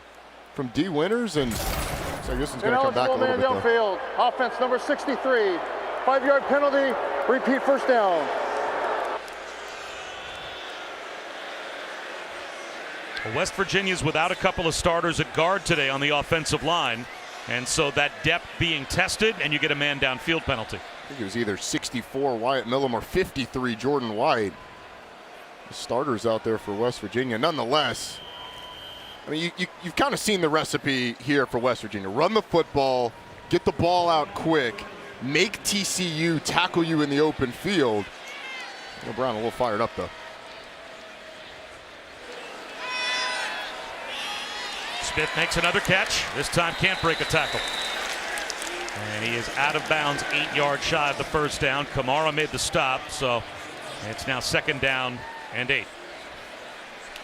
from D. Winters, and so this is going to come back a little bit. Downfield. Offense number 63. 5-yard penalty. Repeat first down. Well, West Virginia's without a couple of starters at guard today on the offensive line, and so that depth being tested, and you get a man downfield penalty. I think it was either 64 Wyatt Millum or 53 Jordan White. The starters out there for West Virginia. Nonetheless, I mean, you've kind of seen the recipe here for West Virginia. Run the football, get the ball out quick, make TCU tackle you in the open field. Brown a little fired up, though. Smith makes another catch. This time can't break a tackle. And he is out of bounds, 8 yards shy of the first down. Kamara made the stop, so it's now 2nd down and 8.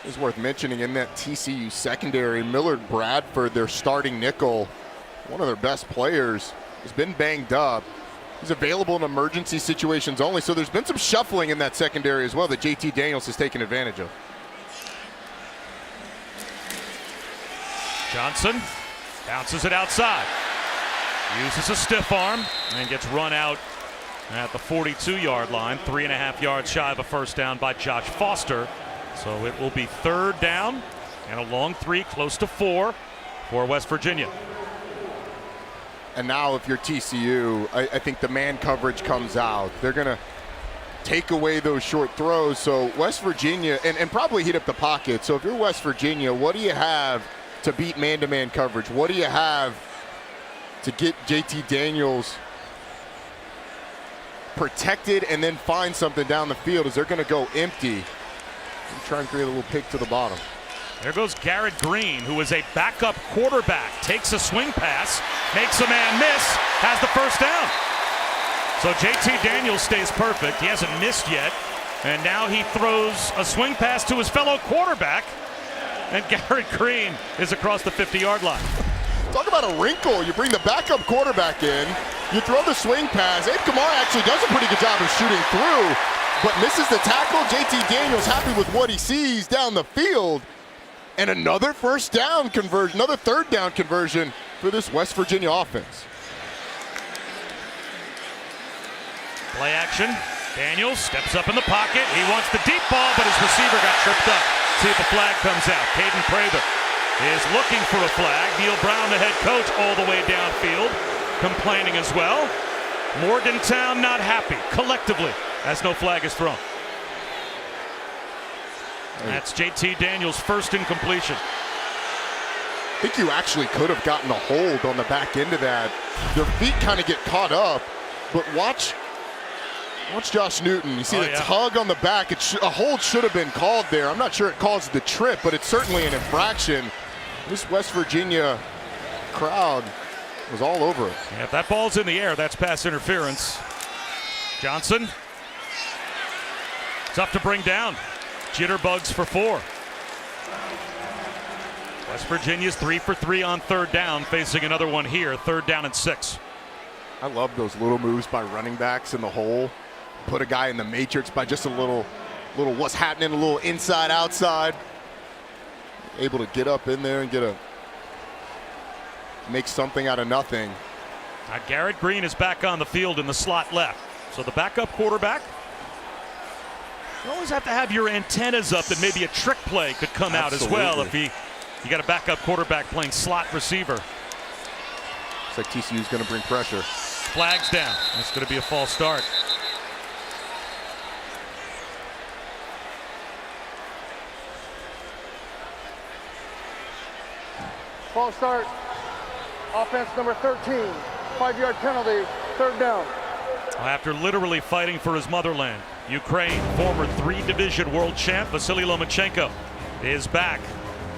It's worth mentioning in that TCU secondary, Millard Bradford, their starting nickel, one of their best players, has been banged up. He's available in emergency situations only, so there's been some shuffling in that secondary as well that JT Daniels has taken advantage of. Johnson bounces it outside. Uses a stiff arm and gets run out at the 42-yard line. 3.5 yards shy of a first down by Josh Foster. So it will be 3rd down and a long 3, close to 4 for West Virginia. And now if you're TCU, I think the man coverage comes out. They're going to take away those short throws. So West Virginia, and probably heat up the pocket. So if you're West Virginia, what do you have to beat man-to-man coverage? What do you have to get JT Daniels protected and then find something down the field? As they're going to go empty and try and create a little pick to the bottom. There goes Garrett Green, who is a backup quarterback. Takes a swing pass, makes a man miss, has the first down. So JT Daniels stays perfect. He hasn't missed yet. And now he throws a swing pass to his fellow quarterback. And Garrett Green is across the 50-yard line. Talk about a wrinkle. You bring the backup quarterback in, you throw the swing pass. Abe Kamara actually does a pretty good job of shooting through, but misses the tackle. JT Daniels happy with what he sees down the field. And another first down conversion, another 3rd down conversion for this West Virginia offense. Play action. Daniels steps up in the pocket. He wants the deep ball, but his receiver got tripped up. See if a flag comes out. Caden Prather is looking for a flag. Neil Brown, the head coach, all the way downfield, complaining as well. Morgantown not happy collectively as no flag is thrown. That's JT Daniels' first incompletion. I think you actually could have gotten a hold on the back end of that. Their feet kind of get caught up, but watch Josh Newton. You see the tug on the back. A hold should have been called there. I'm not sure it caused the trip, but it's certainly an infraction. This West Virginia crowd was all over it. Yeah, if that ball's in the air, that's pass interference. Johnson. Tough to bring down. Jitterbugs for 4. West Virginia's 3 for 3 on third down, facing another one here, 3rd down and 6. I love those little moves by running backs in the hole. Put a guy in the matrix by just a little what's happening, a little inside, outside. Able to get up in there and make something out of nothing. Garrett Green is back on the field in the slot left. So the backup quarterback. You always have to have your antennas up that maybe a trick play could come out as well if you got a backup quarterback playing slot receiver. Looks like TCU's going to bring pressure. Flags down. It's going to be a false start. False start. Offense number 13. 5-yard penalty. 3rd down. After literally fighting for his motherland, Ukraine, former 3-division world champ Vasily Lomachenko is back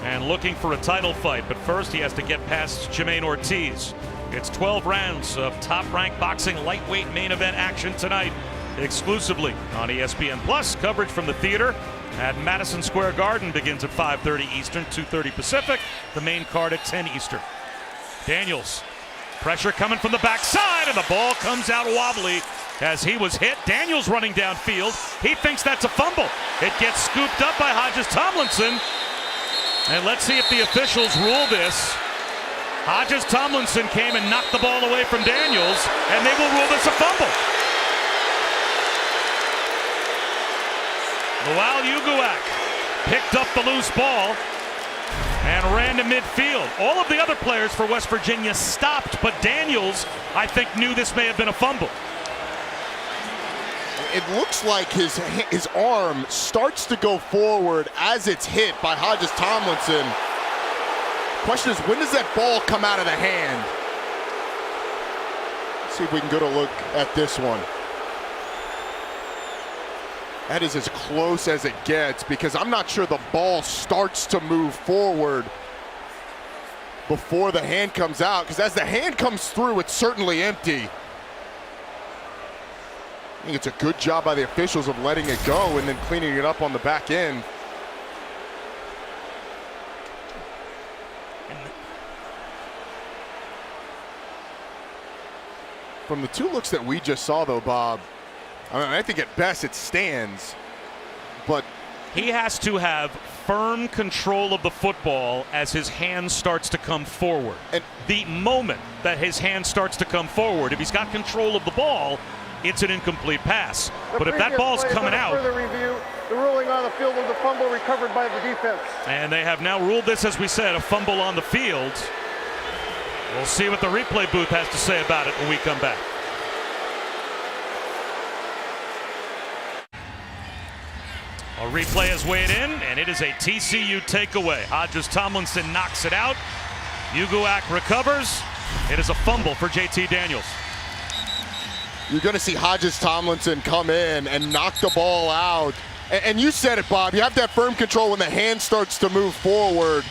and looking for a title fight. But first he has to get past Jermaine Ortiz. It's 12 rounds of top-ranked boxing lightweight main event action tonight, exclusively on ESPN Plus. Coverage from the theater at Madison Square Garden begins at 5:30 Eastern, 2:30 Pacific. The main card at 10 Eastern. Daniels, pressure coming from the backside, and the ball comes out wobbly as he was hit. Daniels running downfield. He thinks that's a fumble. It gets scooped up by Hodges Tomlinson. And let's see if the officials rule this. Hodges Tomlinson came and knocked the ball away from Daniels, and they will rule this a fumble. Noel Uguak picked up the loose ball and ran to midfield. All of the other players for West Virginia stopped, but Daniels, I think, knew this may have been a fumble. It looks like his arm starts to go forward as it's hit by Hodges Tomlinson. Question is, when does that ball come out of the hand? Let's see if we can get a look at this one. That is as close as it gets, because I'm not sure the ball starts to move forward before the hand comes out, because as the hand comes through, it's certainly empty. I think it's a good job by the officials of letting it go and then cleaning it up on the back end. From the 2 looks that we just saw, though, Bob, I think at best it stands, but he has to have firm control of the football as his hand starts to come forward. And the moment that his hand starts to come forward, if he's got control of the ball, it's an incomplete pass. But if that ball's coming out, further review, the ruling on the field was a fumble recovered by the defense. And they have now ruled this, as we said, a fumble on the field. We'll see what the replay booth has to say about it when we come back. A replay is weighed in, and it is a TCU takeaway. Hodges Tomlinson knocks it out. Uguak recovers. It is a fumble for JT Daniels. You're going to see Hodges Tomlinson come in and knock the ball out. And you said it, Bob. You have to have firm control when the hand starts to move forward.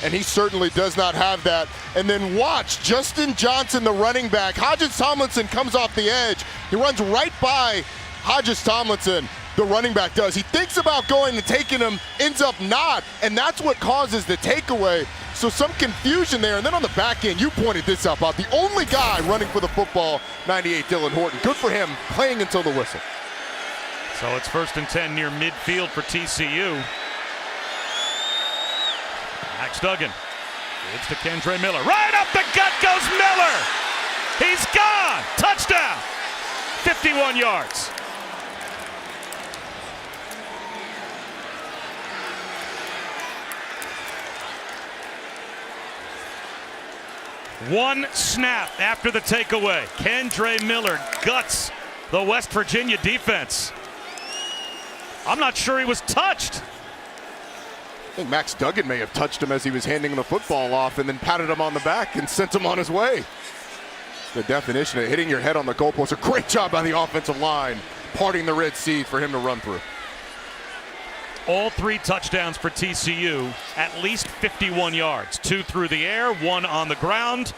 And he certainly does not have that. And then watch Justin Johnson, the running back. Hodges Tomlinson comes off the edge. He runs right by Hodges Tomlinson. The running back does. He thinks about going and taking him, ends up not, and that's what causes the takeaway. So some confusion there, and then on the back end, you pointed this out, Bob. The only guy running for the football, 98, Dylan Horton. Good for him, playing until the whistle. So it's 1st and 10 near midfield for TCU. Max Duggan gives to Kendre Miller. Right up the gut goes Miller. He's gone. Touchdown. 51 yards. One snap after the takeaway. Kendre Miller guts the West Virginia defense. I'm not sure he was touched. I think Max Duggan may have touched him as he was handing the football off and then patted him on the back and sent him on his way. The definition of hitting your head on the goalpost. A great job by the offensive line, parting the Red Sea for him to run through. All 3 touchdowns for TCU, at least 51 yards. 2 through the air, 1 on the ground.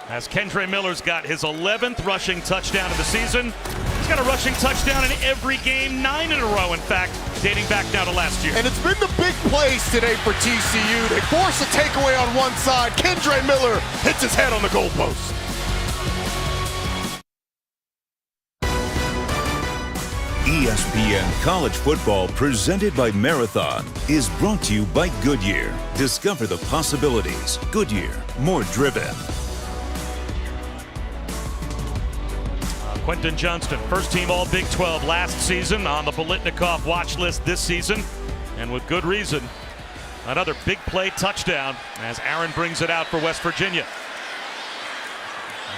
As Kendre Miller's got his 11th rushing touchdown of the season. He's got a rushing touchdown in every game, 9 in a row, in fact, dating back now to last year. And it's been the big plays today for TCU. They force a takeaway on one side. Kendre Miller hits his head on the goalpost. ESPN College Football, presented by Marathon, is brought to you by Goodyear. Discover the possibilities. Goodyear, more driven. Quentin Johnston, first team All Big 12 last season, on the Bolitnikoff watch list this season, and with good reason. Another big play touchdown as Aaron brings it out for West Virginia.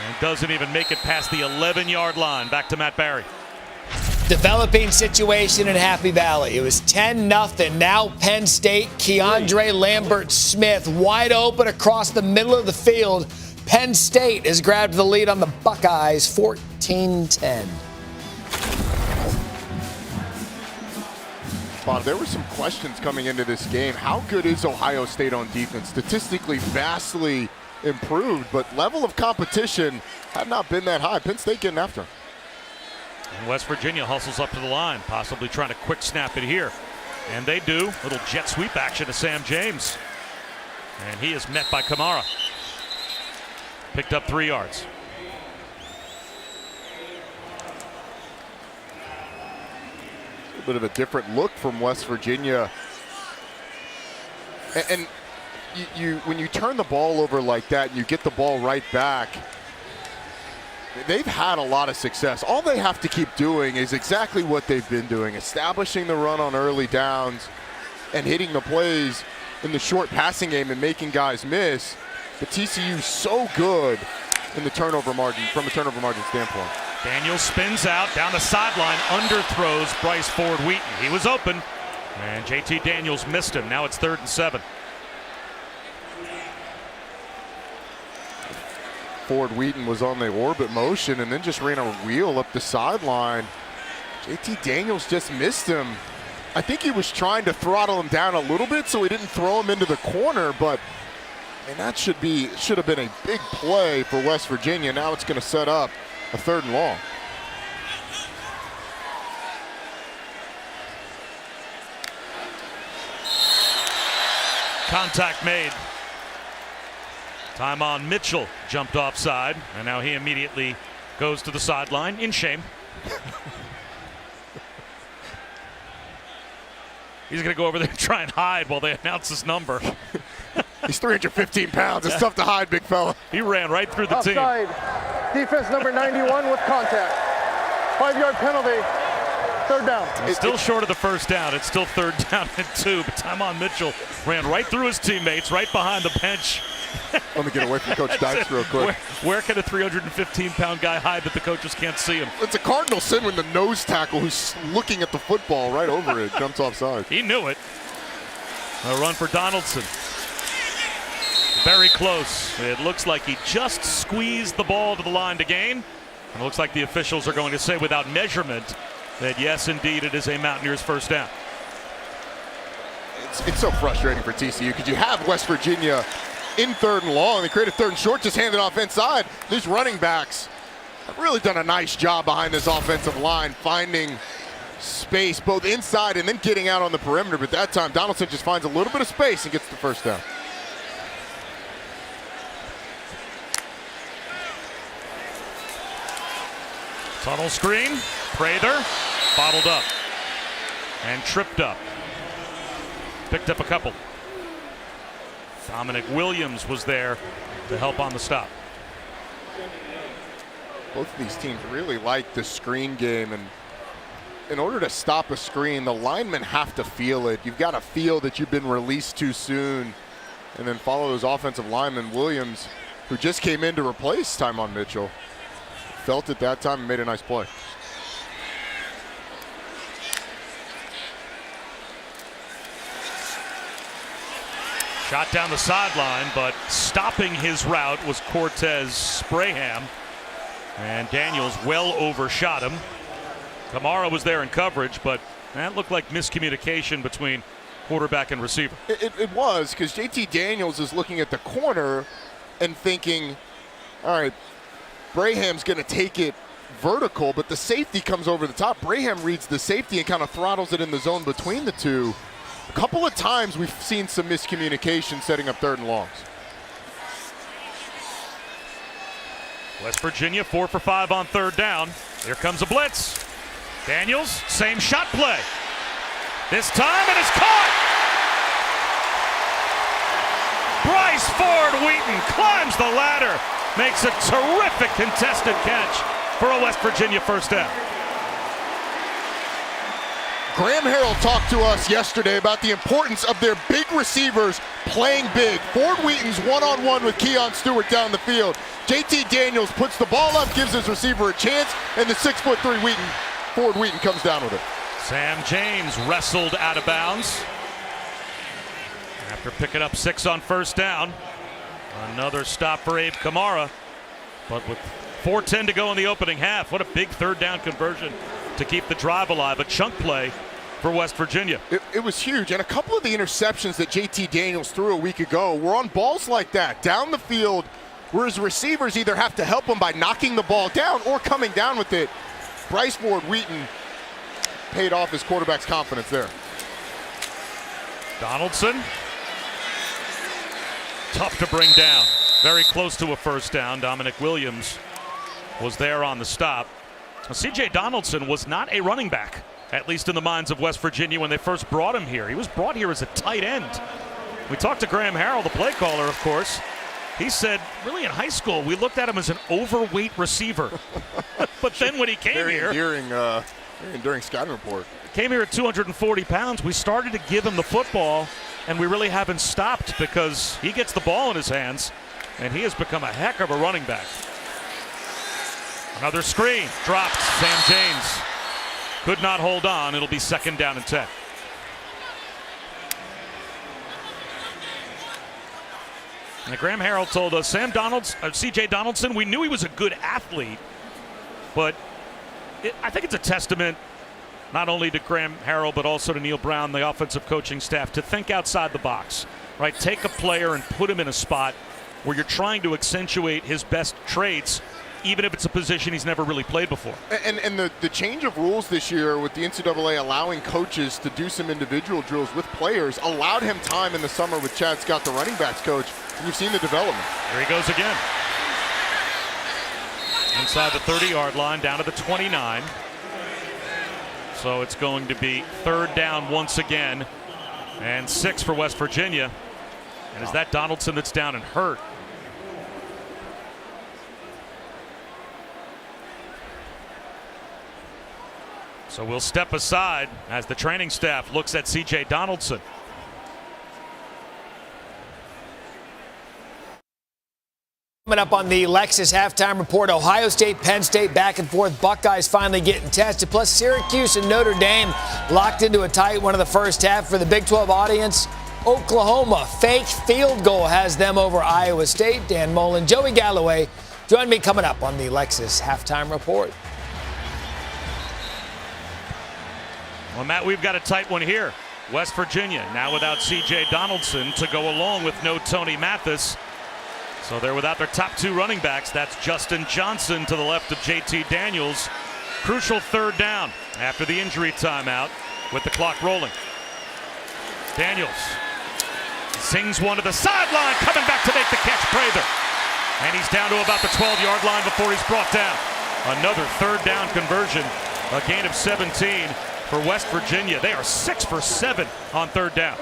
And doesn't even make it past the 11-yard line. Back to Matt Barry. Developing situation in Happy Valley. It was 10-0. Now Penn State, Keandre Lambert-Smith wide open across the middle of the field. Penn State has grabbed the lead on the Buckeyes, 14-10. Bob, there were some questions coming into this game. How good is Ohio State on defense? Statistically vastly improved, but level of competition had not been that high. Penn State getting after him. And West Virginia hustles up to the line, possibly trying to quick snap it here. And they do. Little jet sweep action to Sam James. And he is met by Kamara. Picked up 3 yards. A bit of a different look from West Virginia. And you when you turn the ball over like that and you get the ball right back, they've had a lot of success. All they have to keep doing is exactly what they've been doing, establishing the run on early downs and hitting the plays in the short passing game and making guys miss. But TCU's so good in the turnover margin, from a turnover margin standpoint. Daniels spins out down the sideline, underthrows Bryce Ford Wheaton. He was open, and JT Daniels missed him. Now it's 3rd and 7. Ford Wheaton was on the orbit motion and then just ran a wheel up the sideline. JT Daniels just missed him. I think he was trying to throttle him down a little bit so he didn't throw him into the corner, but and that should have been a big play for West Virginia. Now it's going to set up a 3rd and long. Contact made. Time on Mitchell jumped offside, and now he immediately goes to the sideline in shame. He's going to go over there and try and hide while they announce his number. He's 315 pounds. It's tough to hide, big fella. He ran right through the team. Offside. Defense number 91 with contact. 5-yard penalty. 3rd down. It's still short of the 1st down. It's still 3rd down and 2. But Tymon Mitchell ran right through his teammates, right behind the bench. Let me get away from Coach Dykes real quick. Where can a 315-pound guy hide that the coaches can't see him? It's a cardinal sin when the nose tackle who's looking at the football right over it jumps offside. He knew it. A run for Donaldson. Very close. It looks like he just squeezed the ball to the line to gain. And it looks like the officials are going to say without measurement that yes, indeed, it is a Mountaineers 1st down. It's so frustrating for TCU because you have West Virginia in 3rd and long. They created 3rd and short, just hand it off inside. These running backs have really done a nice job behind this offensive line, finding space both inside and then getting out on the perimeter. But that time, Donaldson just finds a little bit of space and gets the 1st down. Tunnel screen. Prather bottled up and tripped up. Picked up a couple. Dominic Williams was there to help on the stop. Both of these teams really like the screen game, and in order to stop a screen, the linemen have to feel it. You've got to feel that you've been released too soon and then follow those offensive linemen. Williams who just came in to replace Tymon Mitchell, felt it that time and made a nice play. Shot down the sideline, but stopping his route was Cortez Sprayham. And Daniels well overshot him. Kamara was there in coverage, but that looked like miscommunication between quarterback and receiver. It was, because JT Daniels is looking at the corner and thinking, all right, Braham's going to take it vertical, but the safety comes over the top. Braham reads the safety and kind of throttles it in the zone between the two. A couple of times we've seen some miscommunication setting up 3rd and longs. West Virginia 4 for 5 on 3rd down. Here comes a blitz. Daniels, same shot play. This time it is caught. Bryce Ford Wheaton climbs the ladder, makes a terrific contested catch for a West Virginia 1st down. Graham Harrell talked to us yesterday about the importance of their big receivers playing big. Ford Wheaton's one-on-one with Keon Stewart down the field. JT Daniels puts the ball up, gives his receiver a chance, and the 6'3" Ford Wheaton comes down with it. Sam James wrestled out of bounds after picking up 6 on 1st down. Another stop for Abe Kamara, but with 4:10 to go in the opening half, what a big 3rd down conversion to keep the drive alive. A chunk play for West Virginia. It was huge, and a couple of the interceptions that JT Daniels threw a week ago were on balls like that, down the field, where his receivers either have to help him by knocking the ball down or coming down with it. Bryce Ford Wheaton paid off his quarterback's confidence there. Donaldson, tough to bring down. Very close to a 1st down. Dominic Williams was there on the stop. C.J. Donaldson was not a running back, at least in the minds of West Virginia when they first brought him here. He was brought here as a tight end. We talked to Graham Harrell, the play caller, of course. He said, really in high school, we looked at him as an overweight receiver. But then when he came here, enduring scouting report. Came here at 240 pounds, we started to give him the football, and we really haven't stopped because he gets the ball in his hands, and he has become a heck of a running back. Another screen, dropped. Sam James could not hold on. It'll be 2nd down and 10. And Graham Harrell told us, C.J. Donaldson, we knew he was a good athlete, but I think it's a testament not only to Graham Harrell but also to Neil Brown, the offensive coaching staff, to think outside the box, right? Take a player and put him in a spot where you're trying to accentuate his best traits, even if it's a position he's never really played before. And the change of rules this year with the NCAA allowing coaches to do some individual drills with players allowed him time in the summer with Chad Scott, the running backs coach, and you've seen the development. Here he goes again. Inside the 30-yard line, down to the 29. So it's going to be 3rd down once again, and 6 for West Virginia. And is that Donaldson that's down and hurt? So we'll step aside as the training staff looks at C.J. Donaldson. Coming up on the Lexus halftime report, Ohio State, Penn State, back and forth. Buckeyes finally getting tested. Plus Syracuse and Notre Dame locked into a tight one in the first half. For the Big 12 audience, Oklahoma, fake field goal has them over Iowa State. Dan Mullen, Joey Galloway, join me coming up on the Lexus halftime report. Well, Matt, we've got a tight one here. West Virginia now without C.J. Donaldson to go along with no Tony Mathis. So they're without their top 2 running backs. That's Justin Johnson to the left of JT Daniels. Crucial 3rd down after the injury timeout with the clock rolling. Daniels sings one to the sideline, coming back to make the catch, Prather. And he's down to about the 12-yard line before he's brought down. Another 3rd down conversion, a gain of 17 for West Virginia. They are 6 for 7 on 3rd down.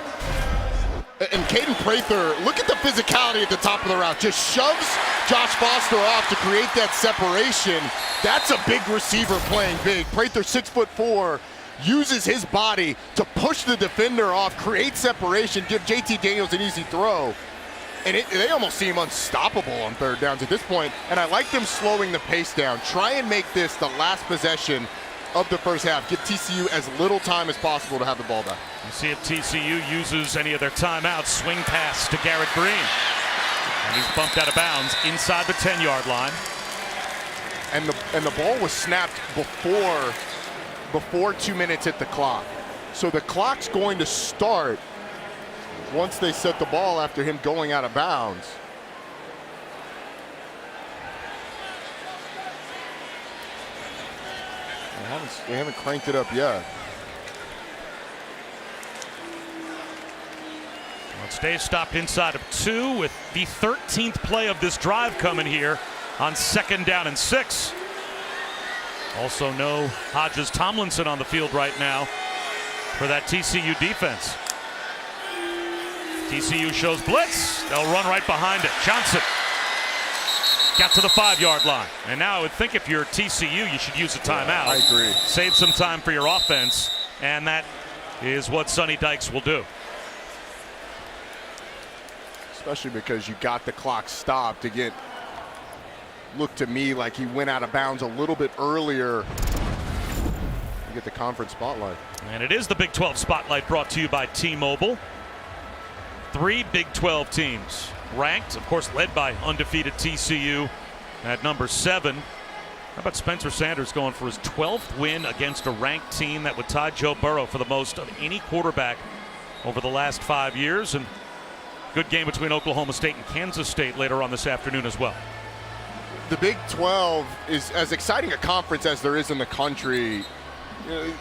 And Caden Prather, look at the physicality at the top of the route. Just shoves Josh Foster off to create that separation. That's a big receiver playing big. Prather, 6'4", uses his body to push the defender off, create separation, give JT Daniels an easy throw. And they almost seem unstoppable on third downs at this point. And I like them slowing the pace down. Try and make this the last possession of the first half. Give TCU as little time as possible to have the ball back. We'll see if TCU uses any of their timeouts. Swing pass to Garrett Green. And he's bumped out of bounds inside the 10-yard line. And the ball was snapped before 2 minutes hit the clock. So the clock's going to start once they set the ball after him going out of bounds. They haven't cranked it up yet. Well, it stays stopped inside of 2 with the 13th play of this drive coming here on 2nd down and 6. Also no Hodges Tomlinson on the field right now for that TCU defense. TCU shows blitz. They'll run right behind it. Johnson got to the 5-yard line. And now I would think if you're TCU, you should use a timeout. Yeah, I agree. Save some time for your offense. And that is what Sonny Dykes will do. Especially because you got the clock stopped. Again, looked to me like he went out of bounds a little bit earlier to get the conference spotlight. And it is the Big 12 Spotlight brought to you by T-Mobile. 3 Big 12 teams ranked, of course, led by undefeated TCU at number 7. How about Spencer Sanders going for his 12th win against a ranked team that would tie Joe Burrow for the most of any quarterback over the last 5 years? And good game between Oklahoma State and Kansas State later on this afternoon as well. The Big 12 is as exciting a conference as there is in the country.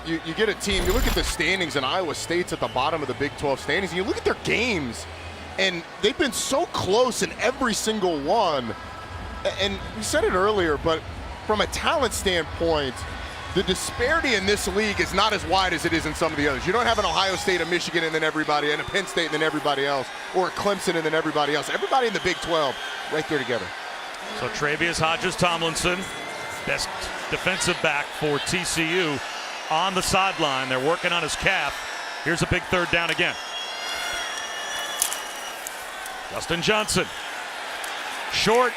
You get a team, you look at the standings, and Iowa State's at the bottom of the Big 12 standings, and you look at their games, and they've been so close in every single one. And we said it earlier, but from a talent standpoint, the disparity in this league is not as wide as it is in some of the others. You don't have an Ohio State, a Michigan, and then everybody, and a Penn State, and then everybody else, or a Clemson, and then everybody else. Everybody in the Big 12 right there together. So Travius Hodges Tomlinson, best defensive back for TCU, on the sideline. They're working on his calf. Here's a big 3rd down again. Justin Johnson. Short.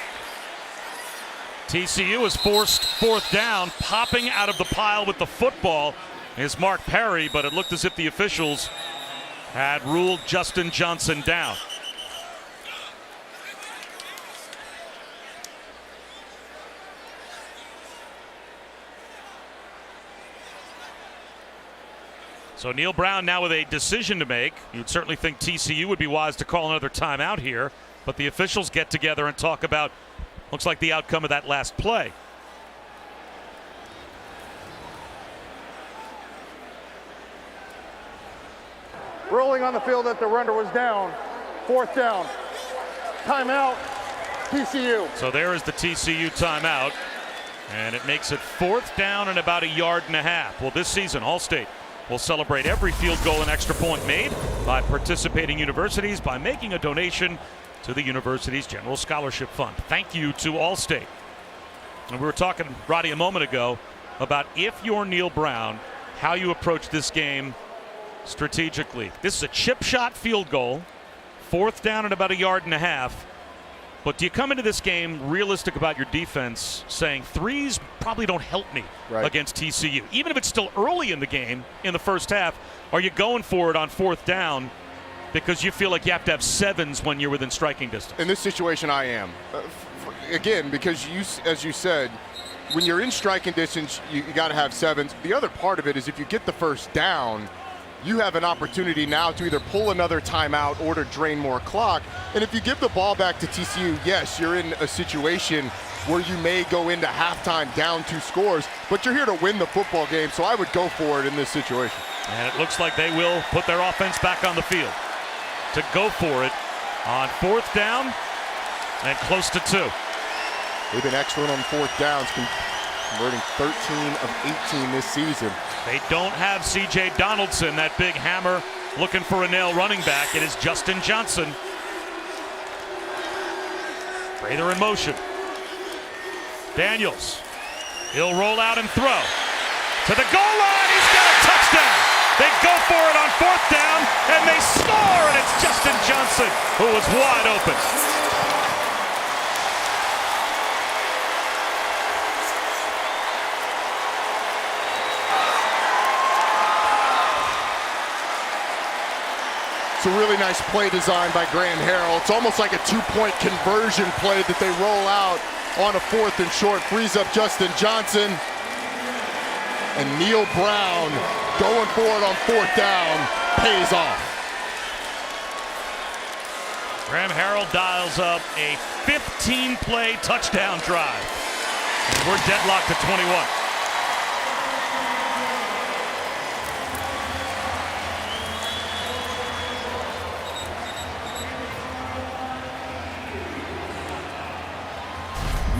TCU is forced 4th down. Popping out of the pile with the football is Mark Perry, but it looked as if the officials had ruled Justin Johnson down. So Neil Brown now with a decision to make. You'd certainly think TCU would be wise to call another timeout here, but the officials get together and talk about, looks like, the outcome of that last play. Rolling on the field that the runner was down. 4th down. Timeout, TCU. So there is the TCU timeout, and it makes it 4th down and about 1.5 yards. Well, this season, All-State will celebrate every field goal and extra point made by participating universities by making a donation to the university's General Scholarship Fund. Thank you to All-State. And we were talking, Roddy, a moment ago about if you're Neil Brown, how you approach this game strategically. This is a chip shot field goal, 4th down and about 1.5 yards. But do you come into this game realistic about your defense, saying threes probably don't help me against TCU? Even if it's still early in the game, in the first half, are you going for it on 4th down because you feel like you have to have 7s when you're within striking distance? In this situation, I am. Again, because as you said, when you're in striking distance, you got to have 7s. The other part of it is if you get the first down, you have an opportunity now to either pull another timeout or to drain more clock. And if you give the ball back to TCU, yes, you're in a situation where you may go into halftime down 2 scores, but you're here to win the football game, so I would go for it in this situation. And it looks like they will put their offense back on the field to go for it on 4th down and close to 2. They've been excellent on 4th downs, converting 13 of 18 this season. They don't have C.J. Donaldson, that big hammer looking for a nail running back. It is Justin Johnson. Raider in motion. Daniels. He'll roll out and throw. To the goal line, he's got a touchdown. They go for it on 4th down, and they score, and it's Justin Johnson who was wide open. It's a really nice play design by Graham Harrell. It's almost like a two-point conversion play that they roll out on a 4th and short. Frees up Justin Johnson. And Neil Brown going for it on 4th down pays off. Graham Harrell dials up a 15-play touchdown drive. And we're deadlocked at 21.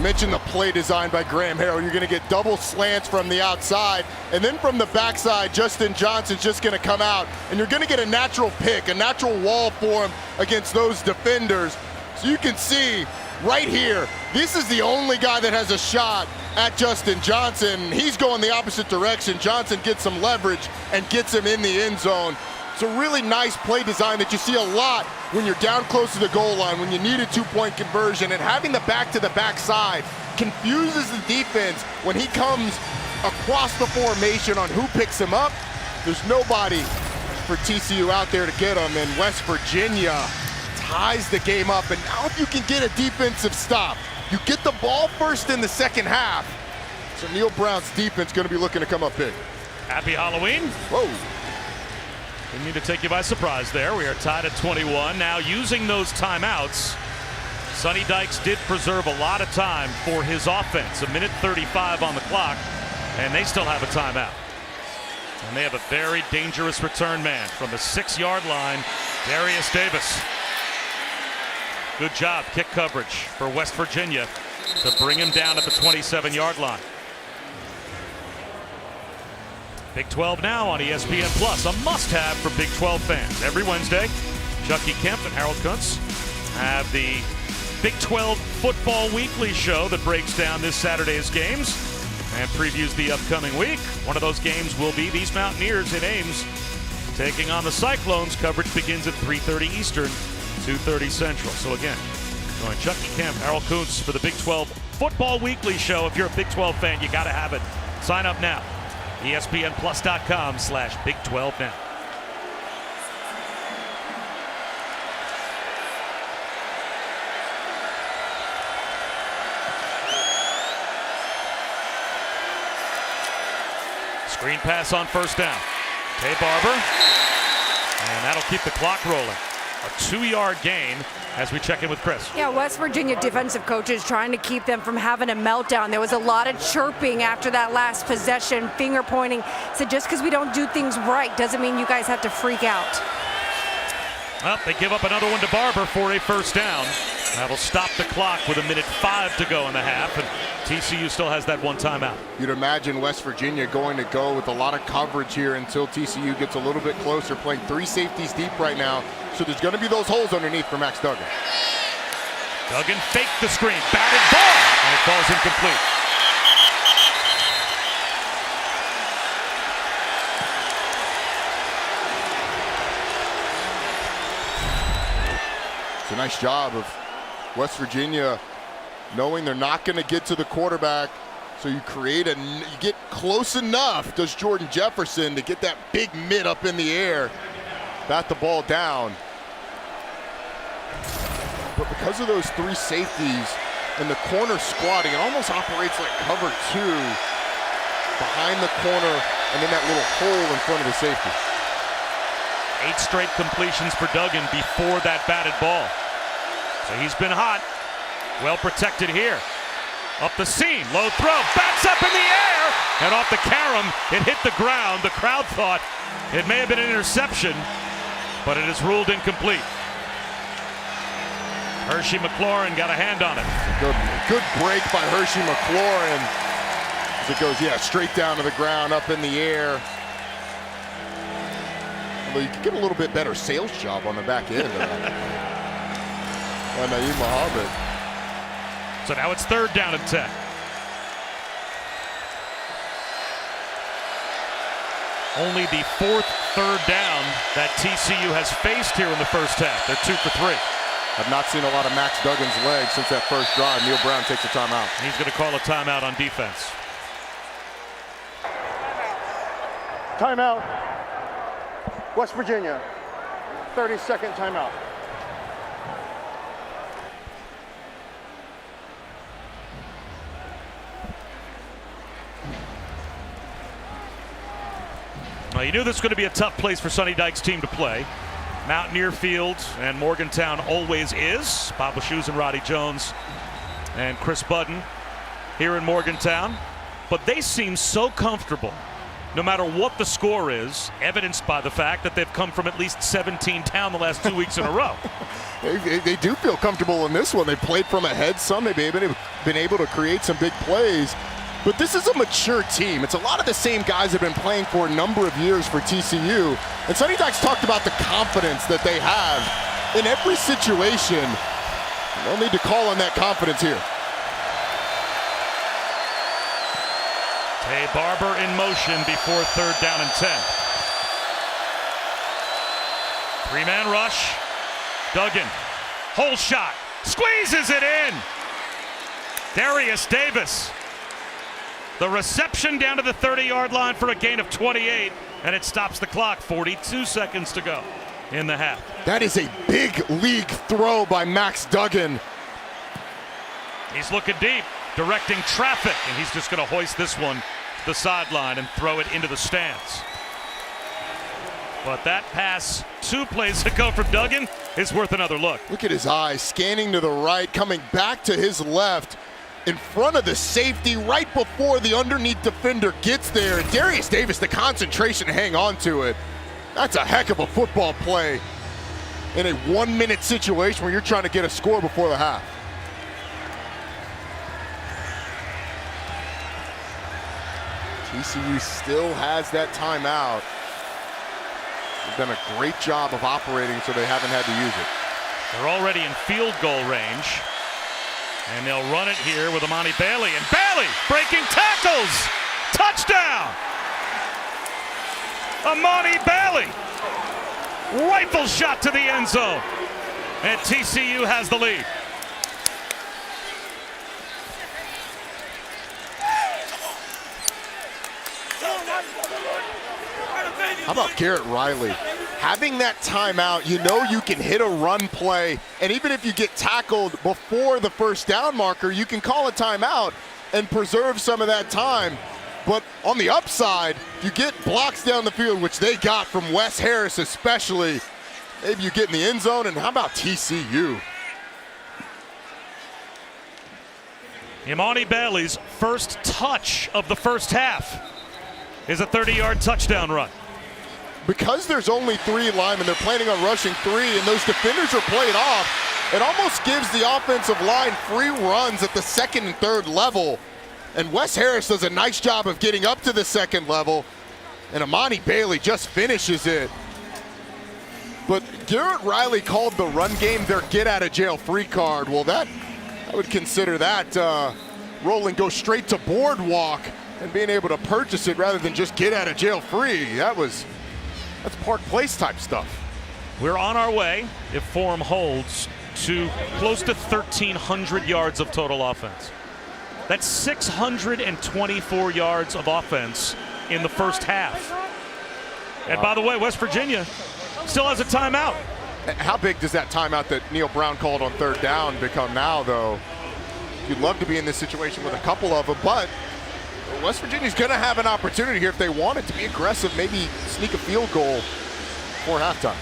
Mentioned the play design by Graham Harrell. You're going to get double slants from the outside, and then from the backside, Justin Johnson's just going to come out, and you're going to get a natural pick, a natural wall for him against those defenders. So you can see right here, this is the only guy that has a shot at Justin Johnson. He's going the opposite direction. Johnson gets some leverage and gets him in the end zone. It's a really nice play design that you see a lot when you're down close to the goal line, when you need a two-point conversion, and having the back-to-the-back side confuses the defense when he comes across the formation on who picks him up. There's nobody for TCU out there to get him, and West Virginia ties the game up. And now if you can get a defensive stop, you get the ball first in the second half. So Neil Brown's defense going to be looking to come up big. Happy Halloween. Whoa. Didn't mean to take you by surprise there. We are tied at 21. Now using those timeouts, Sonny Dykes did preserve a lot of time for his offense. 1:35 on the clock, and they still have a timeout. And they have a very dangerous return man from the 6-yard line, Darius Davis. Good job, kick coverage for West Virginia to bring him down at the 27-yard line. Big 12 now on ESPN Plus, a must-have for Big 12 fans. Every Wednesday, Chucky Kemp and Harold Kuntz have the Big 12 Football Weekly show that breaks down this Saturday's games and previews the upcoming week. One of those games will be these Mountaineers in Ames taking on the Cyclones. Coverage begins at 3:30 Eastern, 2:30 Central. So again, join Chucky Kemp, Harold Kuntz for the Big 12 Football Weekly show. If you're a Big 12 fan, you got to have it. Sign up now. ESPNplus.com/Big 12 now. Screen pass on 1st down. Tay Barber. And that'll keep the clock rolling. A 2-yard gain as we check in with Chris. Yeah, West Virginia defensive coaches trying to keep them from having a meltdown. There was a lot of chirping after that last possession, finger pointing. So just because we don't do things right doesn't mean you guys have to freak out. Well, they give up another one to Barber for a 1st down. That'll stop the clock with 1:05 to go in the half, and TCU still has that one timeout. You'd imagine West Virginia going to go with a lot of coverage here until TCU gets a little bit closer, playing 3 safeties deep right now. So there's going to be those holes underneath for Max Duggan. Duggan faked the screen, batted ball, and it falls incomplete. It's a nice job of West Virginia knowing they're not going to get to the quarterback. So you get close enough, does Jordan Jefferson, to get that big mid up in the air, bat the ball down. But because of those 3 safeties and the corner squatting, it almost operates like cover 2 behind the corner and in that little hole in front of the safety. 8 straight completions for Duggan before that batted ball. So he's been hot. Well protected here. Up the seam, low throw, bats up in the air, and off the carom, it hit the ground. The crowd thought it may have been an interception, but it is ruled incomplete. Hershey McLaurin got a hand on it. Good break by Hershey McLaurin. As it goes, straight down to the ground, up in the air. Although you could get a little bit better sales job on the back end of that. Naeem Muhammad. So now it's 3rd down and 10. Only the 4th 3rd down that TCU has faced here in the first half. They're 2 for 3. I've not seen a lot of Max Duggan's legs since that first drive. Neil Brown takes a timeout. He's going to call a timeout on defense. Timeout. West Virginia. 30-second timeout. Well, you knew this was going to be a tough place for Sonny Dykes' team to play. Mountaineer Field, and Morgantown always is. Bob Shoes and Roddy Jones and Chris Budden here in Morgantown. But they seem so comfortable, no matter what the score is, evidenced by the fact that they've come from at least 17 down the last 2 weeks in a row. They do feel comfortable in this one. They played from ahead some. They've been able to create some big plays. But this is a mature team. It's a lot of the same guys that have been playing for a number of years for TCU. And Sonny Dykes talked about the confidence that they have in every situation. No need to call on that confidence here. Tay Barber in motion before 3rd down and 10. 3-man rush. Duggan, hole shot, squeezes it in. Darius Davis. The reception down to the 30-yard line for a gain of 28, and it stops the clock. 42 seconds to go in the half. That is a big league throw by Max Duggan. He's looking deep, directing traffic, and he's just going to hoist this one to the sideline and throw it into the stands. But that pass 2 plays ago from Duggan is worth another look. Look at his eyes, scanning to the right, coming back to his left, in front of the safety right before the underneath defender gets there. And Darius Davis, the concentration to hang on to it. That's a heck of a football play in a 1-minute situation where you're trying to get a score before the half. TCU still has that timeout. They've done a great job of operating, so they haven't had to use it. They're already in field goal range. And they'll run it here with Amani Bailey. And Bailey breaking tackles. Touchdown. Amani Bailey. Rifle shot to the end zone. And TCU has the lead. How about Garrett Riley? Having that timeout, you know you can hit a run play, and even if you get tackled before the 1st down marker, you can call a timeout and preserve some of that time. But on the upside, you get blocks down the field, which they got from Wes Harris especially. Maybe you get in the end zone, and how about TCU? Imani Bailey's first touch of the first half is a 30-yard touchdown run. Because there's only 3 linemen, they're planning on rushing 3, and those defenders are played off, it almost gives the offensive line free runs at the 2nd and 3rd level. And Wes Harris does a nice job of getting up to the 2nd level, and Amani Bailey just finishes it. But Garrett Riley called the run game their get-out-of-jail-free card. Well, I would consider that rolling go straight to boardwalk and being able to purchase it rather than just get-out-of-jail-free. That's Park Place type stuff. We're on our way, if form holds, to close to 1,300 yards of total offense. That's 624 yards of offense in the first half. And by the way, West Virginia still has a timeout. How big does that timeout that Neil Brown called on 3rd down become now, though? You'd love to be in this situation with a couple of them, but West Virginia's going to have an opportunity here if they want it to be aggressive, maybe sneak a field goal before halftime.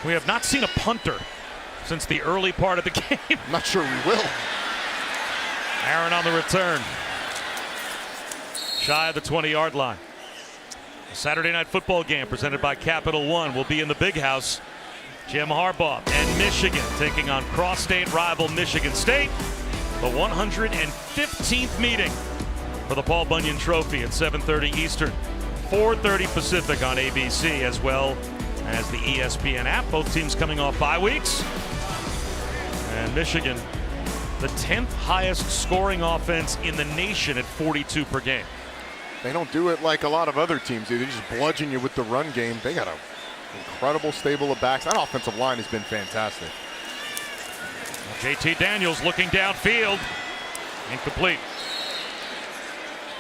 We have not seen a punter since the early part of the game. I'm not sure we will. Aaron on the return. Shy of the 20-yard line. The Saturday night football game presented by Capital One will be in the Big House. Jim Harbaugh and Michigan taking on cross-state rival Michigan State. The 115th meeting for the Paul Bunyan Trophy at 7:30 Eastern, 4:30 Pacific on ABC, as well as the ESPN app. Both teams coming off bye weeks. And Michigan, the 10th highest scoring offense in the nation at 42 per game. They don't do it like a lot of other teams do. They just bludgeon you with the run game. They got an incredible stable of backs. That offensive line has been fantastic. JT Daniels looking downfield. Incomplete.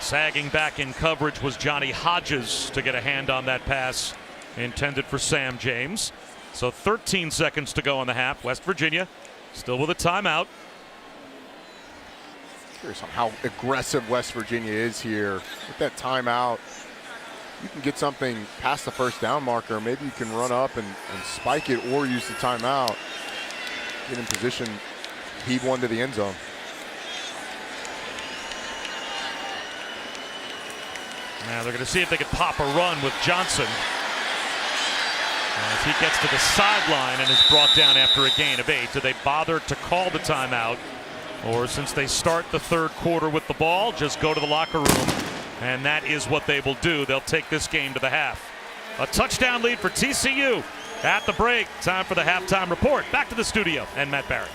Sagging back in coverage was Johnny Hodges to get a hand on that pass intended for Sam James. So 13 seconds to go in the half. West Virginia still with a timeout. Curious on how aggressive West Virginia is here. With that timeout, you can get something past the first down marker. Maybe you can run up and spike it or use the timeout. Get in position, heave one to the end zone. Now they're going to see if they can pop a run with Johnson. As he gets to the sideline and is brought down after a gain of 8. Do they bother to call the timeout? Or since they start the third quarter with the ball, just go to the locker room. And that is what they will do. They'll take this game to the half. A touchdown lead for TCU at the break. Time for the halftime report. Back to the studio and Matt Barrett.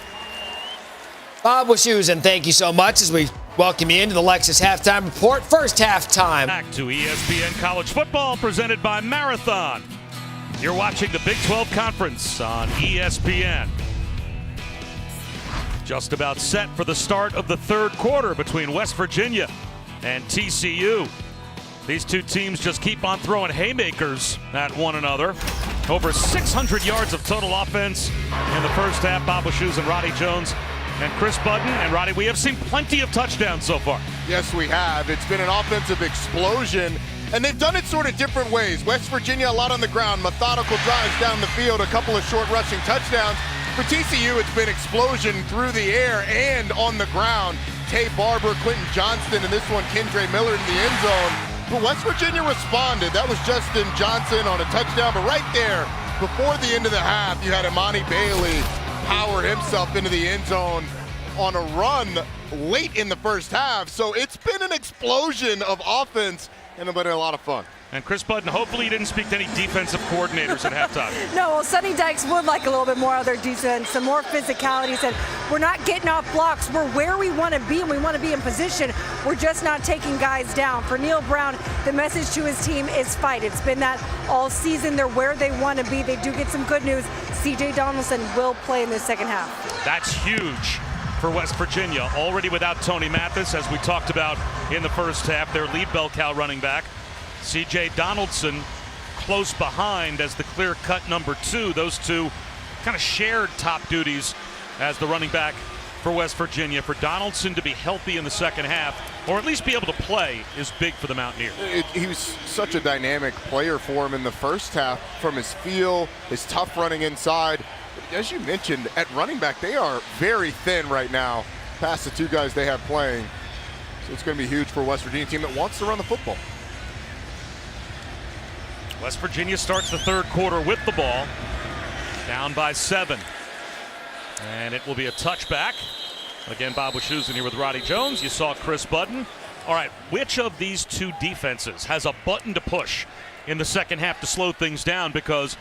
Bob Wischusen, thank you so much as we welcome you into the Lexus Halftime Report. First halftime. Back to ESPN College Football presented by Marathon. You're watching the Big 12 Conference on ESPN. Just about set for the start of the third quarter between West Virginia and TCU. These two teams just keep on throwing haymakers at one another. Over 600 yards of total offense in the first half. Bob Wischusen, Roddy Jones, and Chris Budden. And Roddy, we have seen plenty of touchdowns so far. Yes, we have. It's been an offensive explosion, and they've done it sort of different ways. West Virginia, a lot on the ground, methodical drives down the field, a couple of short rushing touchdowns. For TCU, it's been explosion through the air and on the ground. Tay Barber, Quentin Johnston, and this one, Kendre Miller in the end zone. But West Virginia responded. That was Justin Johnson on a touchdown. But right there, before the end of the half, you had Imani Bailey power himself into the end zone on a run late in the first half. So it's been an explosion of offense, and it's been a lot of fun. And Chris Budden, hopefully you didn't speak to any defensive coordinators at halftime. No, well, Sonny Dykes would like a little bit more of their defense, some more physicality. He said, we're not getting off blocks. We're where we want to be, and we want to be in position. We're just not taking guys down. For Neil Brown, the message to his team is fight. It's been that all season. They're where they want to be. They do get some good news. C.J. Donaldson will play in the second half. That's huge for West Virginia. Already without Tony Mathis, as we talked about in the first half, their lead bell cow running back. C.J. Donaldson close behind as the clear-cut number 2. Those two kind of shared top duties as the running back for West Virginia. For Donaldson to be healthy in the second half, or at least be able to play, is big for the Mountaineers. He was such a dynamic player for him in the first half, from his feel, his tough running inside. As you mentioned, at running back, they are very thin right now past the two guys they have playing. So it's going to be huge for a West Virginia team that wants to run the football. West Virginia starts the third quarter with the ball, down by 7. And it will be a touchback. Again, Bob Wischusen here with Roddy Jones. You saw Chris Budden. All right, which of these two defenses has a button to push in the second half to slow things down? Because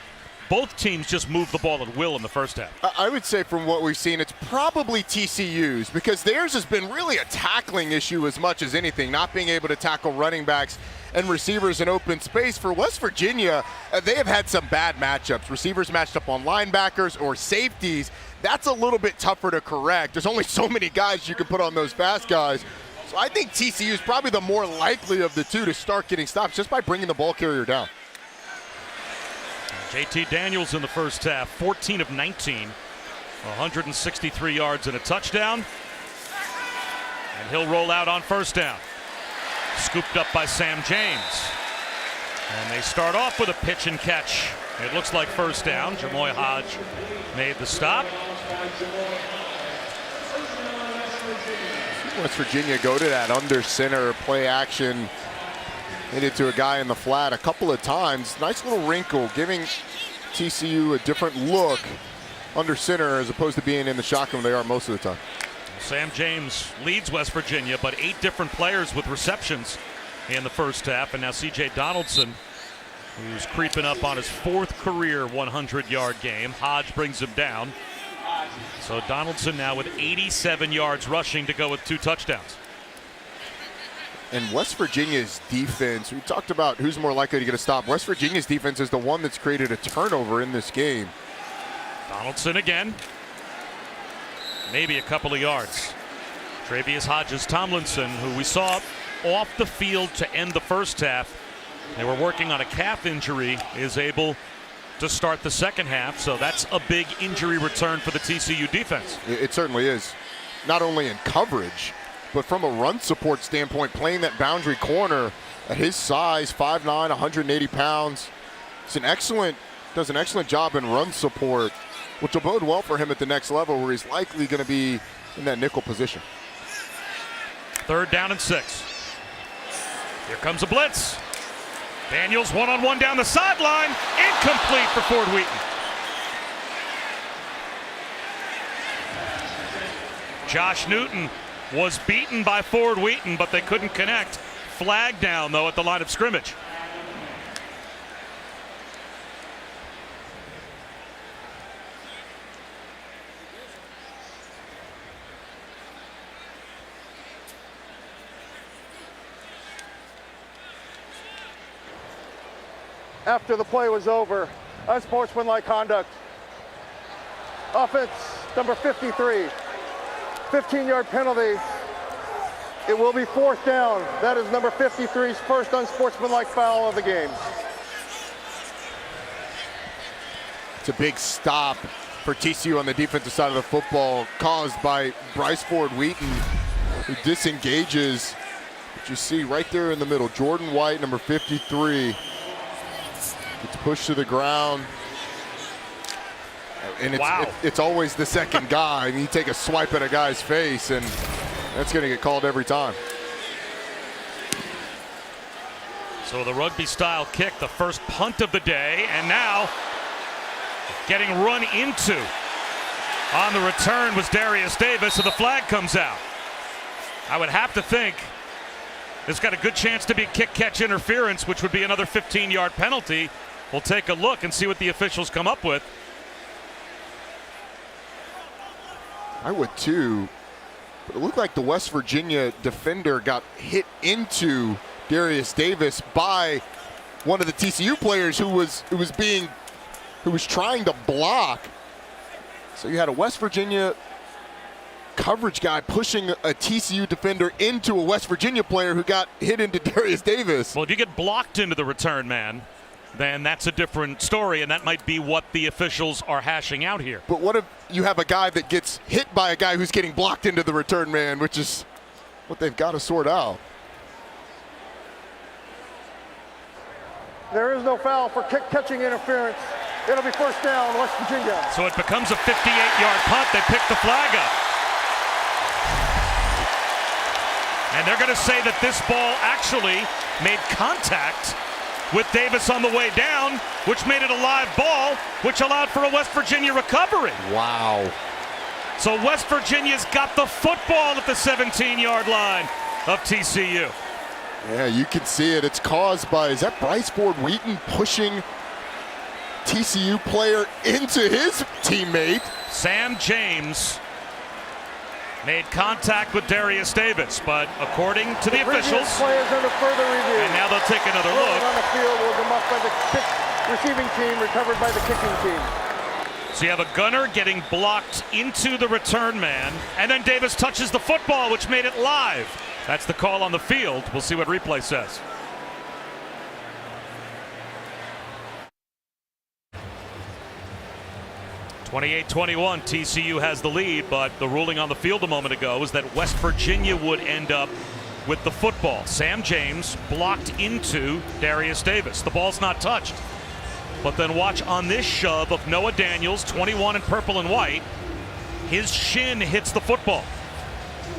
both teams just moved the ball at will in the first half. I would say from what we've seen, it's probably TCU's, because theirs has been really a tackling issue as much as anything, not being able to tackle running backs and receivers in open space. For West Virginia, they have had some bad matchups. Receivers matched up on linebackers or safeties. That's a little bit tougher to correct. There's only so many guys you can put on those fast guys. So I think TCU is probably the more likely of the two to start getting stops just by bringing the ball carrier down. JT Daniels in the first half, 14 of 19, 163 yards and a touchdown. And he'll roll out on first down. Scooped up by Sam James. And they start off with a pitch and catch. It looks like first down. Jamoy Hodge made the stop. West Virginia go to that under center play action. Hit it to a guy in the flat a couple of times. Nice little wrinkle, giving TCU a different look under center as opposed to being in the shotgun they are most of the time. Sam James leads West Virginia, but 8 different players with receptions in the first half. And now C.J. Donaldson, who's creeping up on his 4th career 100-yard game. Hodge brings him down. So Donaldson now with 87 yards rushing to go with 2 touchdowns. And West Virginia's defense, we talked about who's more likely to get a stop. West Virginia's defense is the one that's created a turnover in this game. Donaldson again. maybe a couple of yards. Travius Hodges-Tomlinson, who we saw off the field to end the first half, they were working on a calf injury, is able to start the second half. So that's a big injury return for the TCU defense. It certainly is. Not only in coverage, but from a run support standpoint, playing that boundary corner at his size, 5'9", 180 pounds. Does an excellent job in run support, which will bode well for him at the next level, where he's likely going to be in that nickel position. 3rd down and 6. Here comes a blitz. Daniels one-on-one down the sideline. Incomplete for Ford Wheaton. Josh Newton was beaten by Ford Wheaton, but they couldn't connect. Flag down, though, at the line of scrimmage. After the play was over, unsportsmanlike conduct. Offense number 53, 15-yard penalty. It will be 4th down. That is number 53's first unsportsmanlike foul of the game. It's a big stop for TCU on the defensive side of the football, caused by Bryce Ford Wheaton, who disengages. But you see right there in the middle, Jordan White, number 53. Gets pushed to the ground. And it's always the second guy. I mean, you take a swipe at a guy's face, and that's going to get called every time. So the rugby-style kick, the first punt of the day, and now getting run into on the return was Darius Davis, so the flag comes out. I would have to think it's got a good chance to be kick-catch interference, which would be another 15-yard penalty. We'll take a look and see what the officials come up with. I would too, but it looked like the West Virginia defender got hit into Darius Davis by one of the TCU players who was trying to block. So you had a West Virginia coverage guy pushing a TCU defender into a West Virginia player who got hit into Darius Davis. Well, if you get blocked into the return man, then that's a different story, and that might be what the officials are hashing out here. But what if you have a guy that gets hit by a guy who's getting blocked into the return man, which is what they've got to sort out. There is no foul for catching interference. It'll be 1st down, West Virginia. So it becomes a 58-yard punt. They pick the flag up. And they're going to say that this ball actually made contact with Davis on the way down, which made it a live ball, which allowed for a West Virginia recovery. Wow. So West Virginia's got the football at the 17-yard line of TCU. Yeah, you can see it. It's caused by, is that Bryce Ford Wheaton pushing TCU player into his teammate? Sam James made contact with Darius Davis, but according to the officials, play is under further review. And now they'll take another look. On the field was muffed by the receiving team, recovered by the kicking team. So you have a gunner getting blocked into the return man, and then Davis touches the football, which made it live. That's the call on the field. We'll see what replay says. (28-21), TCU has the lead, but the ruling on the field a moment ago was that West Virginia would end up with the football. Sam James blocked into Darius Davis. The ball's not touched. But then watch on this shove of Noah Daniels, 21 in purple and white. His shin hits the football.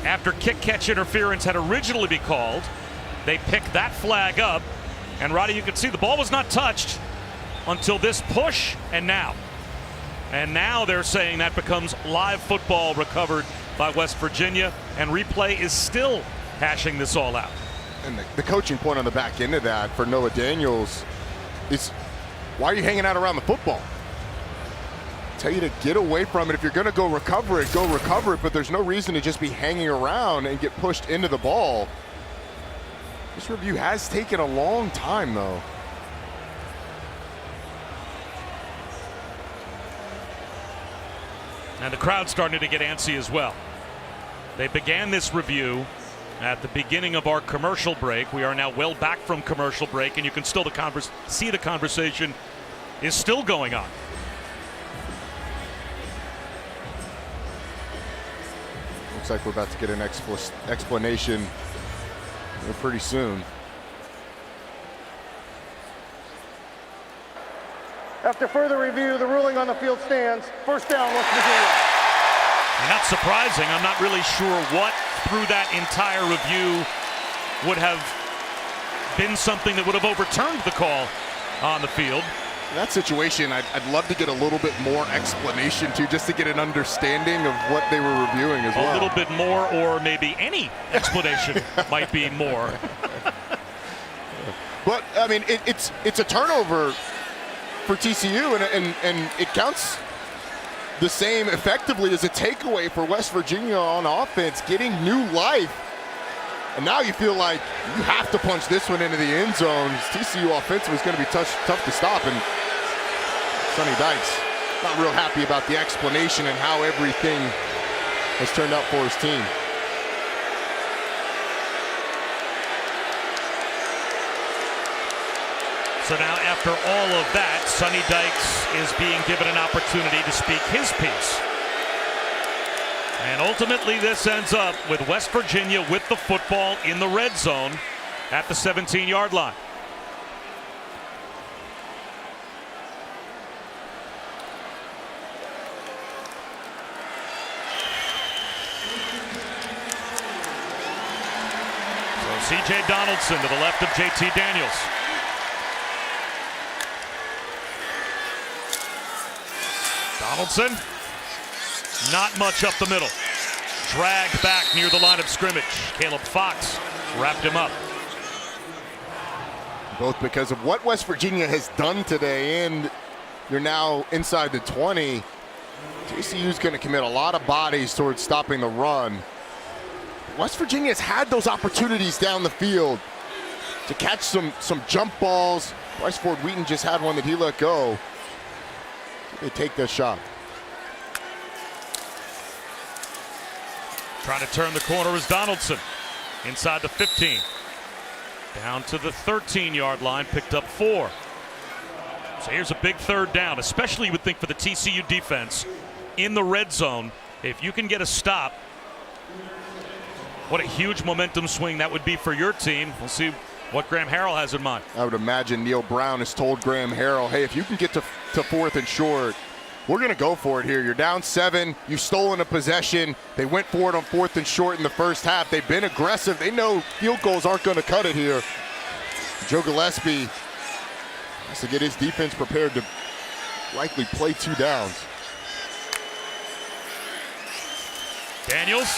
After kick-catch interference had originally been called, they picked that flag up. And Roddy, you can see the ball was not touched until this push and now. And now they're saying that becomes live football recovered by West Virginia, and replay is still hashing this all out. And the coaching point on the back end of that for Noah Daniels is, why are you hanging out around the football? Tell you to get away from it. If you're going to go recover it, but there's no reason to just be hanging around and get pushed into the ball. This review has taken a long time, though. And the crowd's starting to get antsy as well. They began this review at the beginning of our commercial break. We are now well back from commercial break, and you can still see the conversation is still going on. Looks like we're about to get an explanation pretty soon. After further review, the ruling on the field stands. First down, West Virginia. And that's surprising. I'm not really sure what through that entire review would have been something that would have overturned the call on the field. In that situation, I'd love to get a little bit more explanation too, just to get an understanding of what they were reviewing as well. A little bit more, or maybe any explanation might be more. But I mean, it's a turnover for TCU, and it counts the same effectively as a takeaway for West Virginia on offense, getting new life. And now you feel like you have to punch this one into the end zone. TCU offensive is going to be tough to stop. And Sonny Dykes not real happy about the explanation and how everything has turned out for his team. So now after all of that, Sonny Dykes is being given an opportunity to speak his piece. And ultimately this ends up with West Virginia with the football in the red zone at the 17-yard line. So C.J. Donaldson to the left of J.T. Daniels. Donaldson, not much up the middle. Dragged back near the line of scrimmage. Caleb Fox wrapped him up. Both because of what West Virginia has done today, and you're now inside the 20. TCU's going to commit a lot of bodies towards stopping the run. West Virginia's had those opportunities down the field to catch some jump balls. Bryce Ford Wheaton just had one that he let go. They take that shot. Trying to turn the corner is Donaldson. Inside the 15. Down to the 13-yard line, picked up 4. So here's a big third down, especially you would think for the TCU defense in the red zone. If you can get a stop, what a huge momentum swing that would be for your team. We'll see what Graham Harrell has in mind. I would imagine Neil Brown has told Graham Harrell, hey, if you can get to fourth and short, we're going to go for it here. You're down 7. You've stolen a possession. They went for it on 4th and short in the first half. They've been aggressive. They know field goals aren't going to cut it here. Joe Gillespie has to get his defense prepared to likely play 2 downs. Daniels.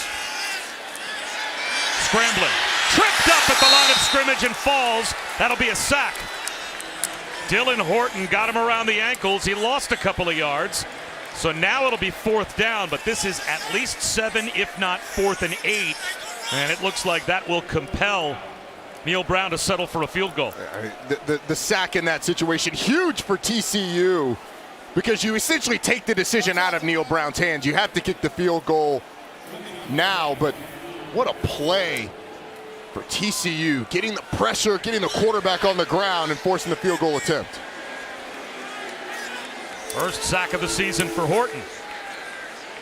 Scrambling. Tripped up at the line of scrimmage and falls. That'll be a sack. Dylan Horton got him around the ankles. He lost a couple of yards. So now it'll be 4th down, but this is at least 7, if not 4th and 8. And it looks like that will compel Neil Brown to settle for a field goal. The sack in that situation, huge for TCU, because you essentially take the decision out of Neil Brown's hands. You have to kick the field goal now, but what a play for TCU, getting the pressure, getting the quarterback on the ground, and forcing the field goal attempt. First sack of the season for Horton.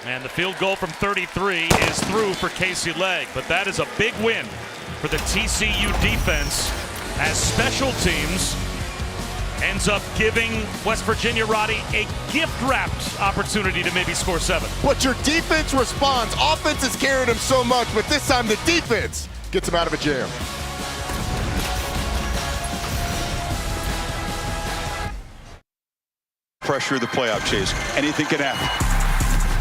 And the field goal from 33 is through for Casey Legg. But that is a big win for the TCU defense as special teams ends up giving West Virginia, Roddy, a gift-wrapped opportunity to maybe score 7. But your defense responds. Offense has carried them so much, but this time the defense gets him out of a jam. Pressure of the playoff chase. Anything can happen.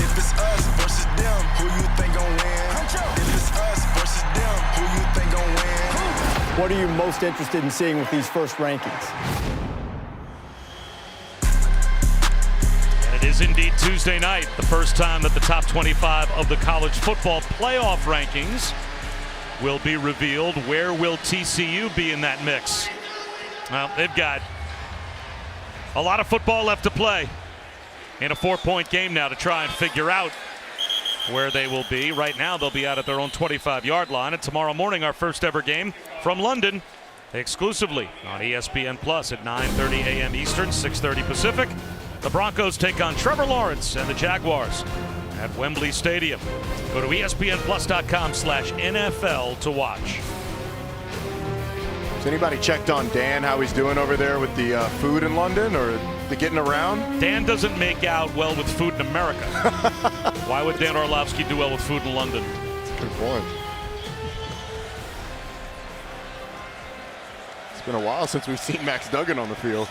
If it's us versus them, who you think gon' win? If it's us versus them, who you think gon' win? What are you most interested in seeing with these first rankings? And it is indeed Tuesday night, the first time that the top 25 of the college football playoff rankings will be revealed. Where will TCU be in that mix? Well, they've got a lot of football left to play. in a 4-point game now to try and figure out where they will be. Right now, they'll be out at their own 25-yard line. And tomorrow morning, our first ever game from London, exclusively on ESPN Plus at 9:30 a.m. Eastern, 6:30 Pacific. The Broncos take on Trevor Lawrence and the Jaguars at Wembley Stadium. Go to ESPNplus.com/NFL to watch. Has anybody checked on Dan, how he's doing over there with the food in London or the getting around? Dan doesn't make out well with food in America. Why would Dan Orlovsky do well with food in London? Good point. It's been a while since we've seen Max Duggan on the field.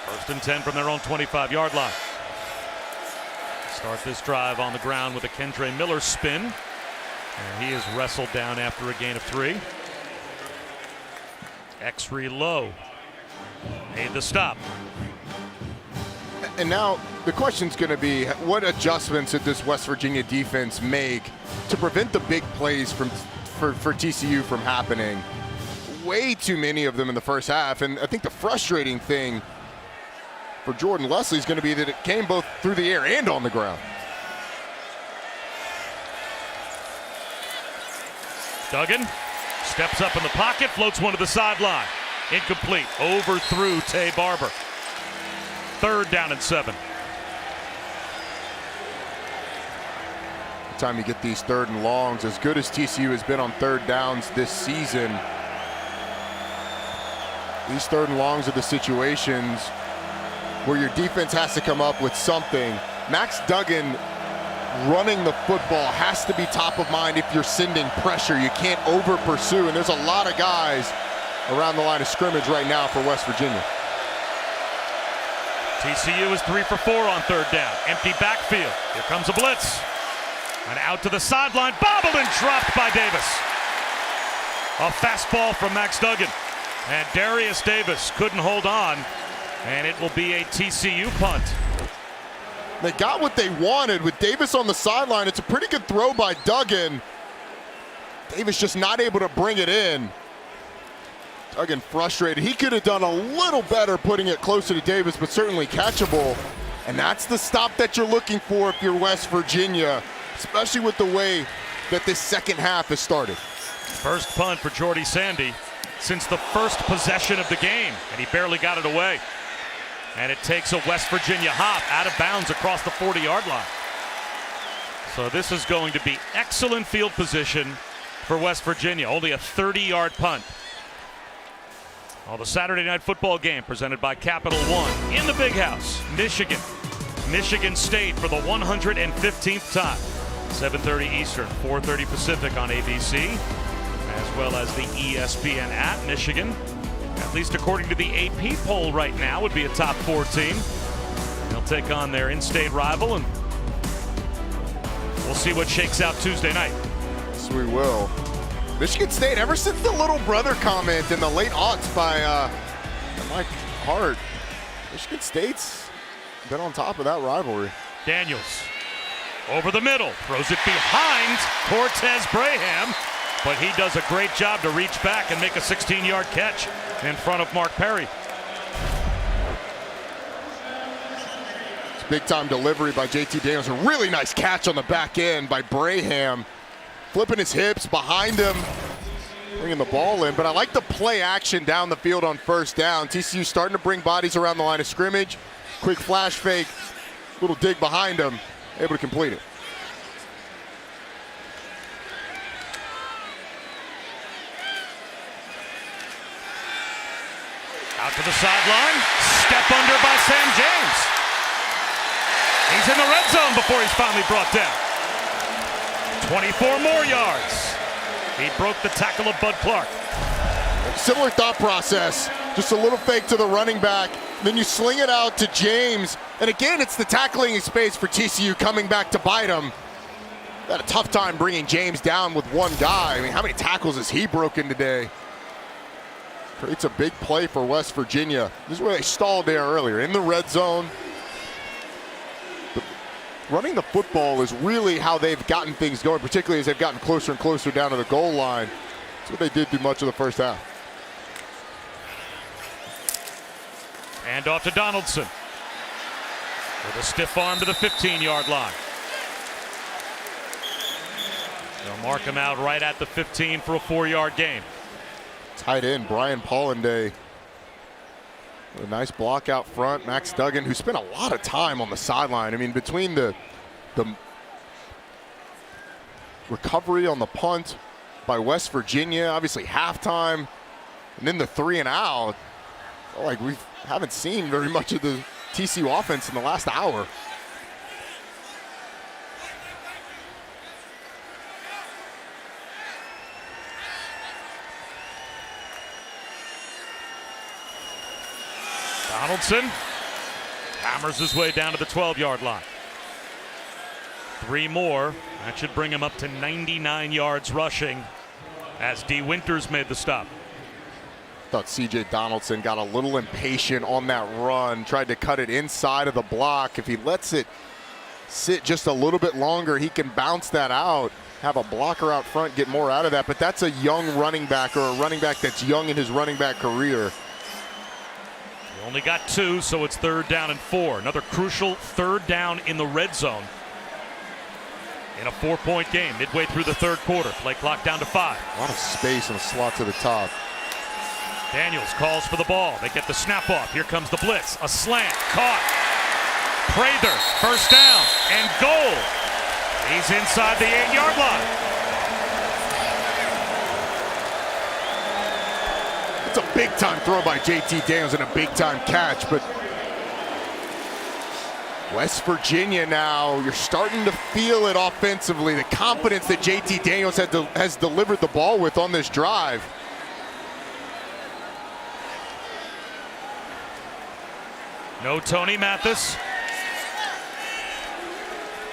1st and 10 from their own 25-yard line. Start this drive on the ground with a Kendre Miller spin. And he is wrestled down after a gain of 3. X-ray low. Made the stop. And now the question's going to be, what adjustments did this West Virginia defense make to prevent the big plays for TCU from happening? Way too many of them in the first half. And I think the frustrating thing for Jordan Leslie is going to be that it came both through the air and on the ground. Duggan steps up in the pocket, floats one to the sideline. Incomplete. Overthrew Tay Barber. 3rd down and 7. The time you get these 3rd and longs, as good as TCU has been on 3rd downs this season, these 3rd and longs are the situations where your defense has to come up with something. Max Duggan running the football has to be top of mind if you're sending pressure. You can't over pursue, and there's a lot of guys around the line of scrimmage right now for West Virginia. TCU is 3 for 4 on 3rd down. Empty backfield. Here comes a blitz. And out to the sideline. Bobbled and dropped by Davis. A fastball from Max Duggan. And Darius Davis couldn't hold on. And it will be a TCU punt. They got what they wanted with Davis on the sideline. It's a pretty good throw by Duggan. Davis just not able to bring it in. Duggan frustrated. He could have done a little better putting it closer to Davis, but certainly catchable. And that's the stop that you're looking for if you're West Virginia, especially with the way that this second half has started. First punt for Jordy Sandy since the first possession of the game, and he barely got it away. And it takes a West Virginia hop out of bounds across the 40-yard line. So this is going to be excellent field position for West Virginia. Only a 30-yard punt. Well, the Saturday night football game presented by Capital One in the Big House, Michigan. Michigan State for the 115th time. 7:30 Eastern, 4:30 Pacific on ABC, as well as the ESPN app. Michigan, at least according to the AP poll right now, would be a top 4 team. They'll take on their in-state rival, and we'll see what shakes out Tuesday night. Yes, we will. Michigan State, ever since the little brother comment in the late aughts by Mike Hart, Michigan State's been on top of that rivalry. Daniels over the middle, throws it behind Cortez Braham, but he does a great job to reach back and make a 16-yard catch in front of Mark Perry. It's a big-time delivery by JT Daniels. A really nice catch on the back end by Braham. Flipping his hips behind him, bringing the ball in. But I like the play action down the field on 1st down. TCU starting to bring bodies around the line of scrimmage. Quick flash fake, little dig behind him, able to complete it. Out to the sideline, step under by Sam James. He's in the red zone before he's finally brought down. 24 more yards. He broke the tackle of Bud Clark. Similar thought process, just a little fake to the running back, then you sling it out to James, and again, it's the tackling space for TCU coming back to bite him. Had a tough time bringing James down with one guy. I mean, how many tackles has he broken today? Creates a big play for West Virginia. This is where they stalled there earlier, in the red zone. Running the football is really how they've gotten things going, particularly as they've gotten closer and closer down to the goal line. That's what they did through much of the first half. And off to Donaldson. with a stiff arm to the 15-yard line. They'll mark him out right at the 15 for a 4-yard gain. Tight end Brian Pollanday. A nice block out front. Max Duggan, who spent a lot of time on the sideline. I mean, between the recovery on the punt by West Virginia, obviously halftime, and then the 3 and out. Like, we haven't seen very much of the TCU offense in the last hour. Donaldson hammers his way down to the 12-yard line. 3 more. That should bring him up to 99 yards rushing as D. Winters made the stop. Thought C.J. Donaldson got a little impatient on that run, tried to cut it inside of the block. If he lets it sit just a little bit longer, he can bounce that out, have a blocker out front, get more out of that. But that's a young running back, or a running back that's young in his running back career. He only got 2, so it's 3rd down and 4. Another crucial 3rd down in the red zone in a 4-point game midway through the 3rd quarter. Play clock down to 5. A lot of space and a slot to the top. Daniels calls for the ball. They get the snap off. Here comes the blitz. A slant. Caught. Prather. First down and goal. He's inside the 8-yard line. It's a big-time throw by J.T. Daniels and a big-time catch, but West Virginia now, you're starting to feel it offensively, the confidence that J.T. Daniels has delivered the ball with on this drive. No Tony Mathis.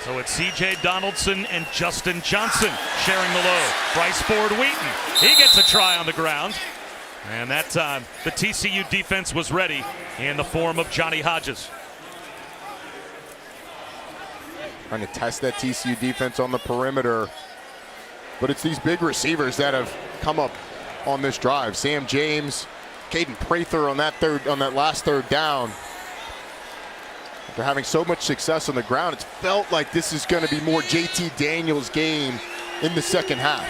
So it's C.J. Donaldson and Justin Johnson sharing the load. Bryce Ford Wheaton, he gets a try on the ground. And that time, the TCU defense was ready in the form of Johnny Hodges. Trying to test that TCU defense on the perimeter. But it's these big receivers that have come up on this drive. Sam James, Caden Prather on that last 3rd down. After having so much success on the ground, it's felt like this is going to be more J.T. Daniels' game in the second half.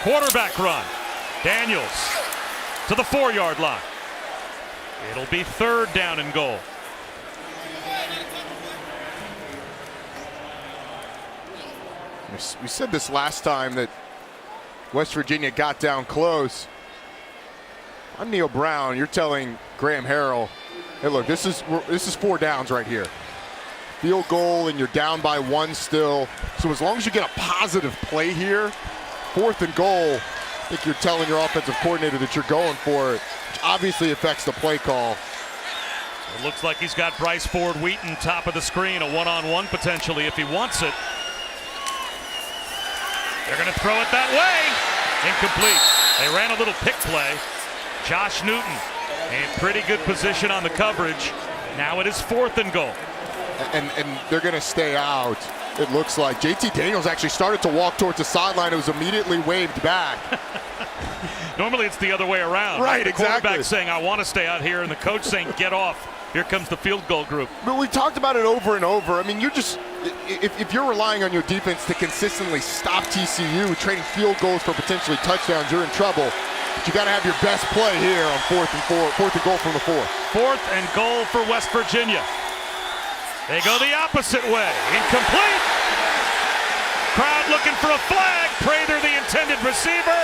Quarterback run. Daniels to the 4-yard line. It'll be 3rd down and goal. We said this last time that West Virginia got down close. I'm Neil Brown. You're telling Graham Harrell, hey, look, this is 4 downs right here. Field goal, and you're down by 1 still. So as long as you get a positive play here, 4th and goal, I think you're telling your offensive coordinator that you're going for it, which obviously affects the play call. It looks like he's got Bryce Ford Wheaton top of the screen, a one-on-one potentially if he wants it. They're going to throw it that way. Incomplete. They ran a little pick play. Josh Newton in pretty good position on the coverage. Now it is 4th and goal. And they're going to stay out. It looks like J.T. Daniels actually started to walk towards the sideline. It was immediately waved back. Normally it's the other way around. Right, the exactly. quarterback saying, I want to stay out here, and the coach saying, get off. Here comes the field goal group. But we talked about it over and over. I mean, if you're relying on your defense to consistently stop TCU, trading field goals for potentially touchdowns, you're in trouble. But you got to have your best play here on 4th and goal from the 4. 4th and goal for West Virginia. They go the opposite way. Incomplete. Crowd looking for a flag. Prather, the intended receiver.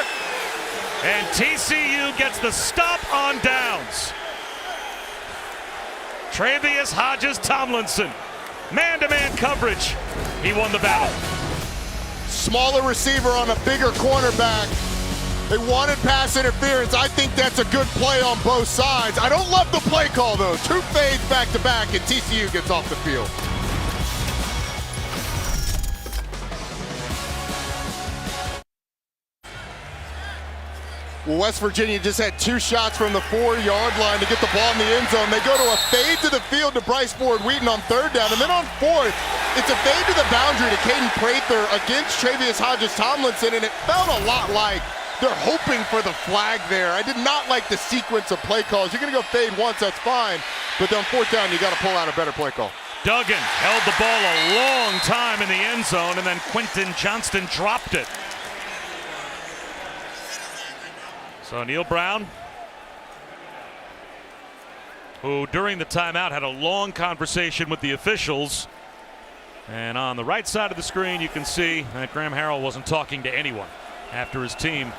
And TCU gets the stop on downs. Travius Hodges Tomlinson. Man-to-man coverage. He won the battle. Smaller receiver on a bigger cornerback. They wanted pass interference. I think that's a good play on both sides. I don't love the play call, though. 2 fades back-to-back, and TCU gets off the field. Well, West Virginia just had 2 shots from the 4-yard line to get the ball in the end zone. They go to a fade to the field to Bryce Ford Wheaton on 3rd down, and then on 4th, It's a fade to the boundary to Caden Prather against Travius Hodges-Tomlinson, and it felt a lot like they're hoping for the flag there. I did not like the sequence of play calls. You're going to go fade once, that's fine. But on fourth down, you got to pull out a better play call. Duggan held the ball a long time in the end zone, and then Quentin Johnston dropped it. So Neil Brown, who during the timeout had a long conversation with the officials. And on the right side of the screen, you can see that Graham Harrell wasn't talking to anyone after his team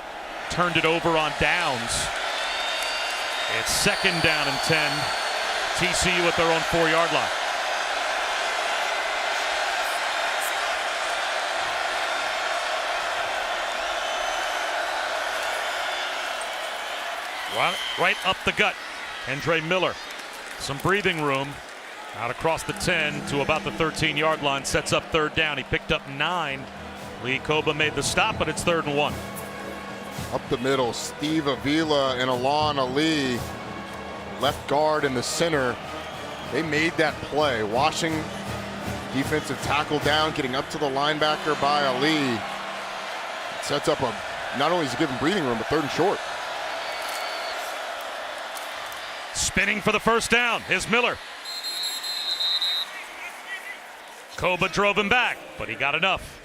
turned it over on downs. It's second down and 10. TCU at their own 4-yard line. Right up the gut. Andre Miller. Some breathing room. Out across the 10 to about the 13-yard line. Sets up third down. He picked up 9. Lee Koba made the stop, but it's 3rd and 1. Up the middle, Steve Avila and Alon Ali. Left guard in the center. They made that play. Washing defensive tackle down, getting up to the linebacker by Ali. It sets up not only is he given breathing room, but 3rd and short. Spinning for the first down. Here's Miller. Koba drove him back, but he got enough.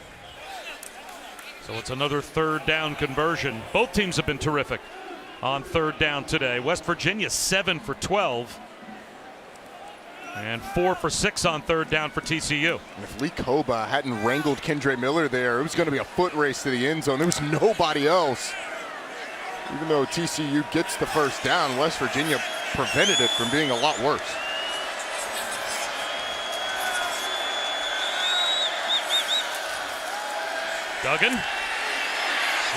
So it's another 3rd down conversion. Both teams have been terrific on 3rd down today. West Virginia 7 for 12 and 4 for 6 on 3rd down for TCU. And if Lee Koba hadn't wrangled Kendre Miller there, it was going to be a foot race to the end zone. There was nobody else. Even though TCU gets the first down, West Virginia prevented it from being a lot worse. Duggan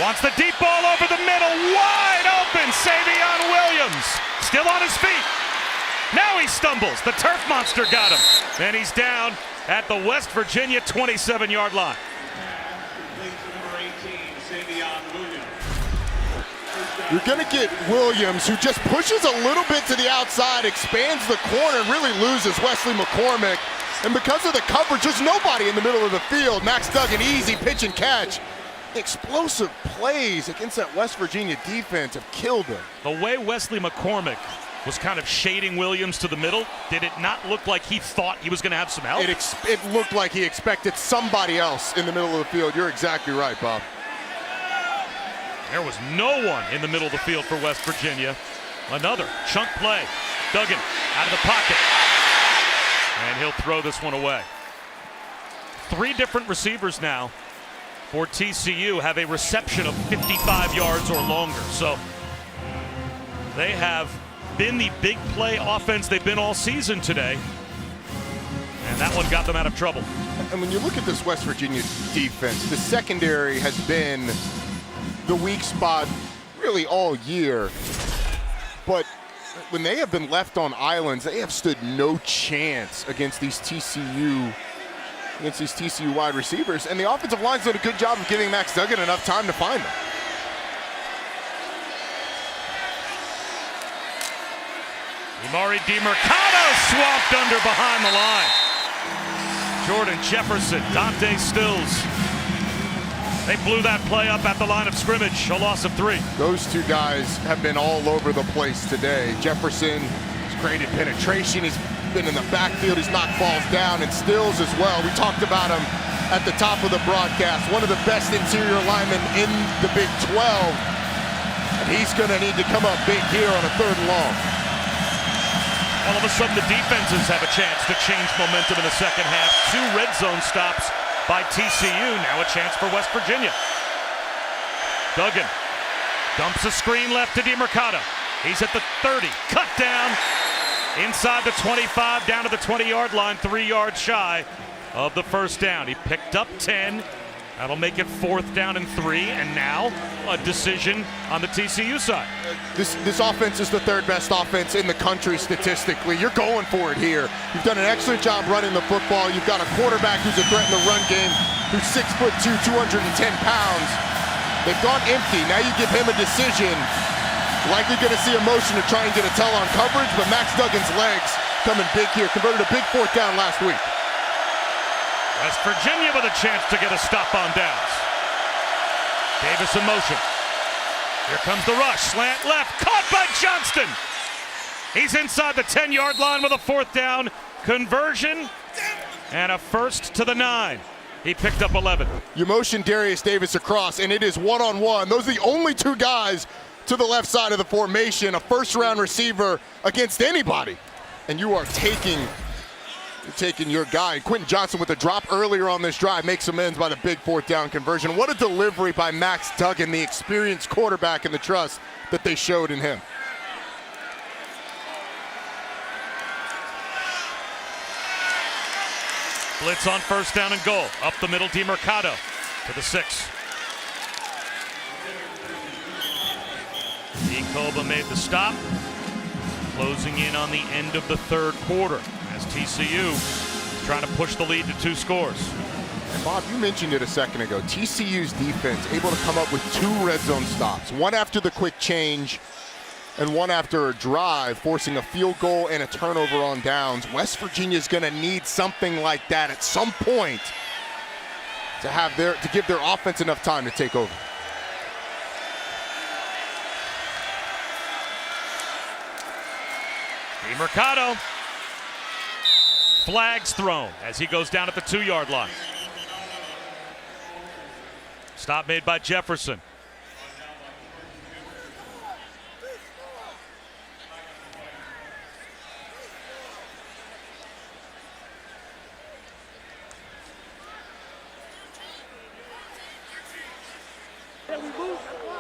wants the deep ball over the middle, wide open. Savion Williams still on his feet. Now he stumbles. The turf monster got him. And he's down at the West Virginia 27-yard line. You're going to get Williams, who just pushes a little bit to the outside, expands the corner, and really loses Wesley McCormick. And because of the coverage, there's nobody in the middle of the field. Max Duggan, easy pitch and catch. Explosive plays against that West Virginia defense have killed him. The way Wesley McCormick was kind of shading Williams to the middle, did it not look like he thought he was going to have some help? It looked like he expected somebody else in the middle of the field. You're exactly right, Bob. There was no one in the middle of the field for West Virginia. Another chunk play. Duggan out of the pocket. And he'll throw this one away. 3 different receivers now for TCU have a reception of 55 yards or longer. So they have been the big play offense they've been all season today. And that one got them out of trouble. And when you look at this West Virginia defense, the secondary has been the weak spot really all year. But when they have been left on islands, they have stood no chance against these TCU wide receivers. And the offensive line's done a good job of giving Max Duggan enough time to find them. Imari DiMercado swamped under behind the line. Jordan Jefferson, Dante Stills. They blew that play up at the line of scrimmage, a loss of 3. Those 2 guys have been all over the place today. Jefferson has created penetration. He's been in the backfield. He's knocked balls down, and Stills as well. We talked about him at the top of the broadcast. One of the best interior linemen in the Big 12. And he's going to need to come up big here on a 3rd and long. All of a sudden, the defenses have a chance to change momentum in the second half. 2 red zone stops by TCU. Now a chance for West Virginia. Duggan dumps a screen left to DiMercado. He's at the 30. Cut down inside the 25, down to the 20-yard line, 3 yards shy of the first down. He picked up 10. That'll make it 4th down and 3, and now a decision on the TCU side. This offense is the 3rd best offense in the country statistically. You're going for it here. You've done an excellent job running the football. You've got a quarterback who's a threat in the run game, who's 6'2", 210 pounds. They've gone empty. Now you give him a decision. Likely going to see a motion to try and get a tell on coverage, but Max Duggan's legs coming big here. Converted a big 4th down last week. West Virginia with a chance to get a stop on downs. Davis in motion. Here comes the rush. Slant left. Caught by Johnston. He's inside the 10-yard line with a 4th down conversion and a first to the 9. He picked up 11. You motion Darius Davis across, and it is one-on-one. Those are the only 2 guys to the left side of the formation. A first-round receiver against anybody. And you are taking your guy. Quentin Johnston with a drop earlier on this drive makes amends by the big 4th down conversion. What a delivery by Max Duggan, the experienced quarterback, and the trust that they showed in him. Blitz on 1st down and goal. Up the middle, DiMercato to the 6. Koba made the stop. Closing in on the end of the 3rd quarter as TCU is trying to push the lead to 2 scores. And Bob, you mentioned it a second ago. TCU's defense able to come up with 2 red zone stops. One after the quick change and one after a drive, forcing a field goal and a turnover on downs. West Virginia's going to need something like that at some point to give their offense enough time to take over. DiMercato. Flags thrown as he goes down at the 2-yard line. Stop made by Jefferson.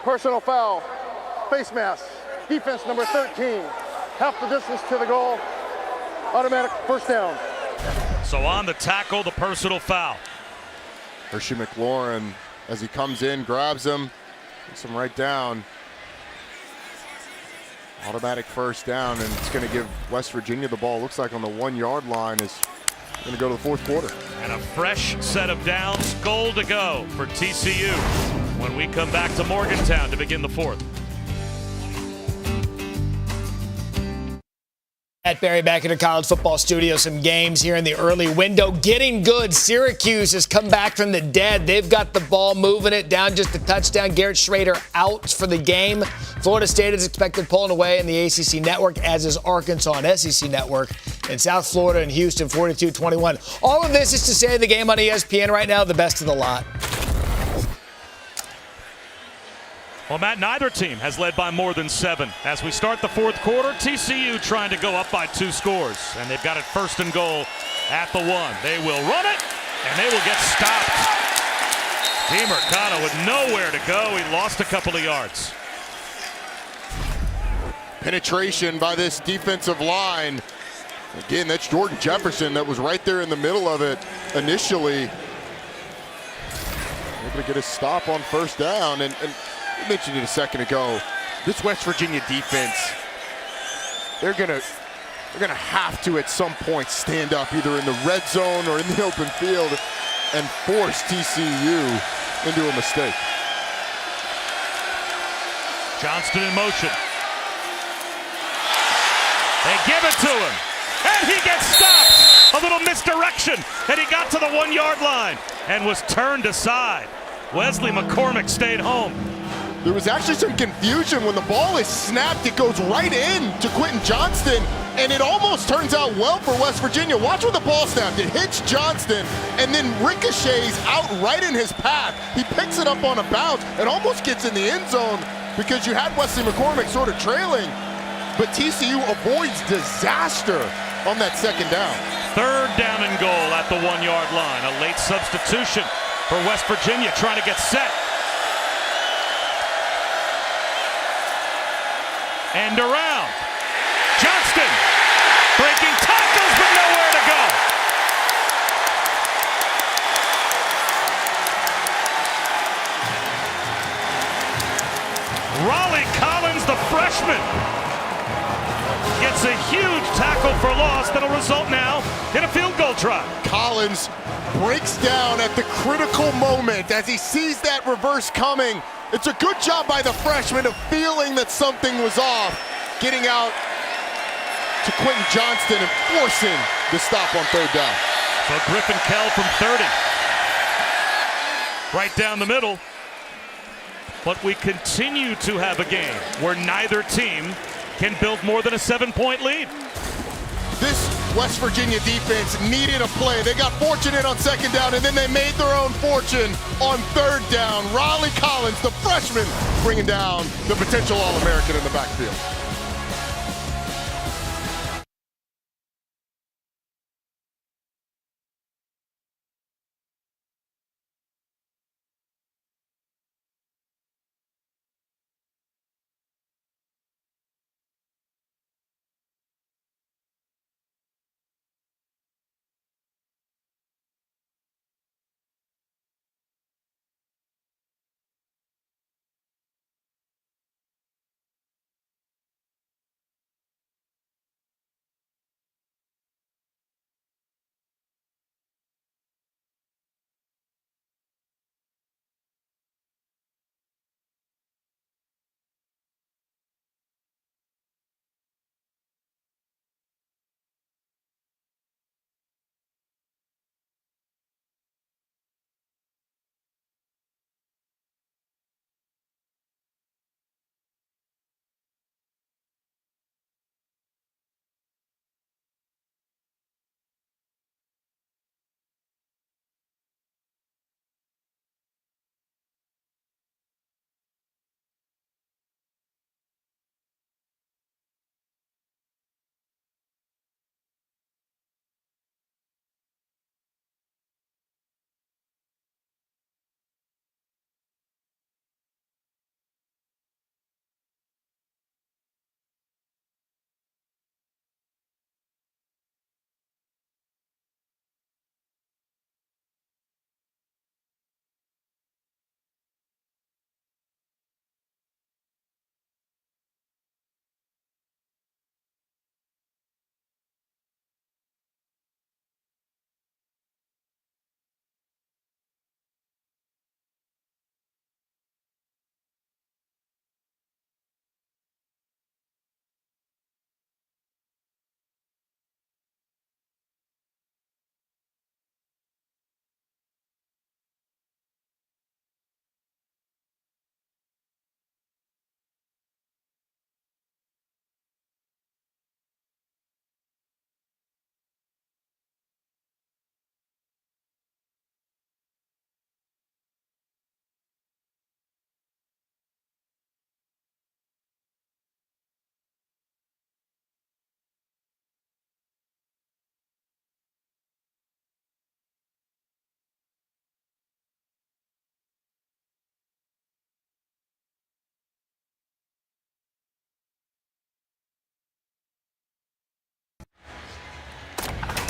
Personal foul, face mask, defense number 13. Half the distance to the goal, automatic 1st down. So on the tackle, the personal foul. Hershey McLaurin, as he comes in, grabs him, puts him right down. Automatic 1st down, and it's going to give West Virginia the ball. Looks like on the 1-yard line is going to go to the 4th quarter. And a fresh set of downs, goal to go for TCU when we come back to Morgantown to begin the 4th. Matt Berry back in the college football studio. Some games here in the early window. Getting good. Syracuse has come back from the dead. They've got the ball moving it down just a touchdown. Garrett Schrader out for the game. Florida State is expected pulling away in the ACC network, as is Arkansas on SEC network. In South Florida and Houston, 42-21. All of this is to say the game on ESPN right now, the best of the lot. Well, Matt, neither team has led by more than 7. As we start the 4th quarter, TCU trying to go up by 2 scores. And they've got it 1st and goal at the 1. They will run it, and they will get stopped. DiMercato with nowhere to go. He lost a couple of yards. Penetration by this defensive line. Again, that's Jordan Jefferson that was right there in the middle of it initially. Able to get a stop on 1st down. And I mentioned it a second ago, this West Virginia defense, they're gonna have to at some point stand up either in the red zone or in the open field and force TCU into a mistake. Johnston in motion. They give it to him, and he gets stopped. A little misdirection, and he got to the 1-yard line and was turned aside. Wesley McCormick stayed home. There was actually some confusion when the ball is snapped. It goes right in to Quentin Johnston, and it almost turns out well for West Virginia. Watch when the ball snapped. It hits Johnston and then ricochets out right in his path. He picks it up on a bounce and almost gets in the end zone because you had Wesley McCormick sort of trailing, but TCU avoids disaster on that 2nd down. 3rd down and goal at the 1-yard line. A late substitution for West Virginia trying to get set. And around. Johnston breaking tackles, but nowhere to go. Raleigh Collins, the freshman, gets a huge tackle for loss that'll result now in a field goal try. Collins breaks down at the critical moment as he sees that reverse coming. It's a good job by the freshman of feeling that something was off, getting out to Quentin Johnston and forcing the stop on 3rd down. So Griffin Kell from 30. Right down the middle. But we continue to have a game where neither team can build more than a 7-point lead. This West Virginia defense needed a play. They got fortunate on second down, and then they made their own fortune on third down. Raleigh Collins, the freshman, bringing down the potential All-American in the backfield.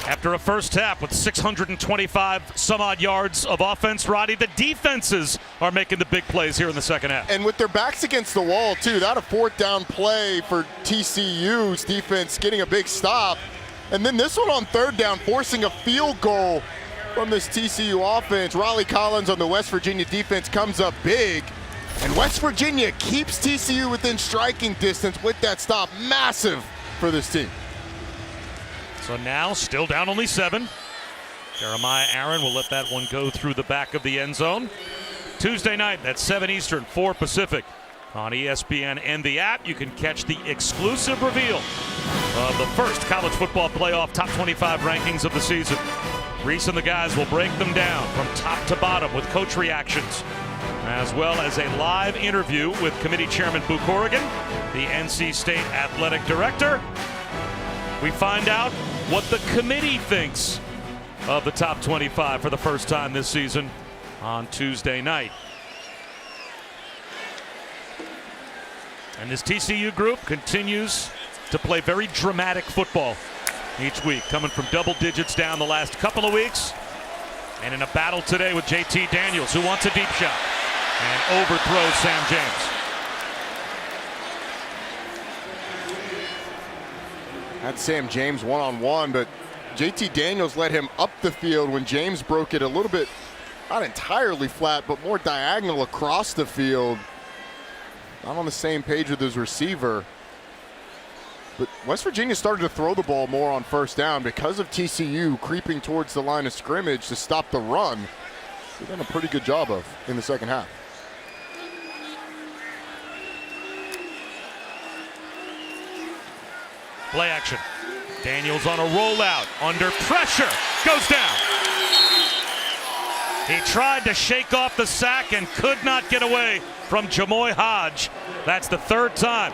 After a first half with 625 some odd yards of offense, Roddy, the defenses are making the big plays here in the second half. And with their backs against the wall, too, that a fourth down play for TCU's defense getting a big stop. And then this one on third down, forcing a field goal from this TCU offense. Raleigh Collins on the West Virginia defense comes up big. And West Virginia keeps TCU within striking distance with that stop. Massive for this team. So now still down only 7. Jeremiah Aaron will let that one go through the back of the end zone. Tuesday night at 7 Eastern, 4 Pacific on ESPN and the app. You can catch the exclusive reveal of the first college football playoff top 25 rankings of the season. Reese and the guys will break them down from top to bottom with coach reactions, as well as a live interview with committee chairman Boo Corrigan, the NC State athletic director. We find out what the committee thinks of the top 25 for the first time this season on Tuesday night. And this TCU group continues to play very dramatic football each week, coming from double digits down the last couple of weeks, and in a battle today with JT Daniels, who wants a deep shot and overthrows Sam James. Had Sam James one-on-one, but JT Daniels led him up the field when James broke it a little bit, not entirely flat, but more diagonal across the field. Not on the same page with his receiver. But West Virginia started to throw the ball more on first down because of TCU creeping towards the line of scrimmage to stop the run. They've done a pretty good job of in the second half. Play action. Daniels on a rollout, under pressure, goes down. He tried to shake off the sack and could not get away from Jamoy Hodge. That's the third time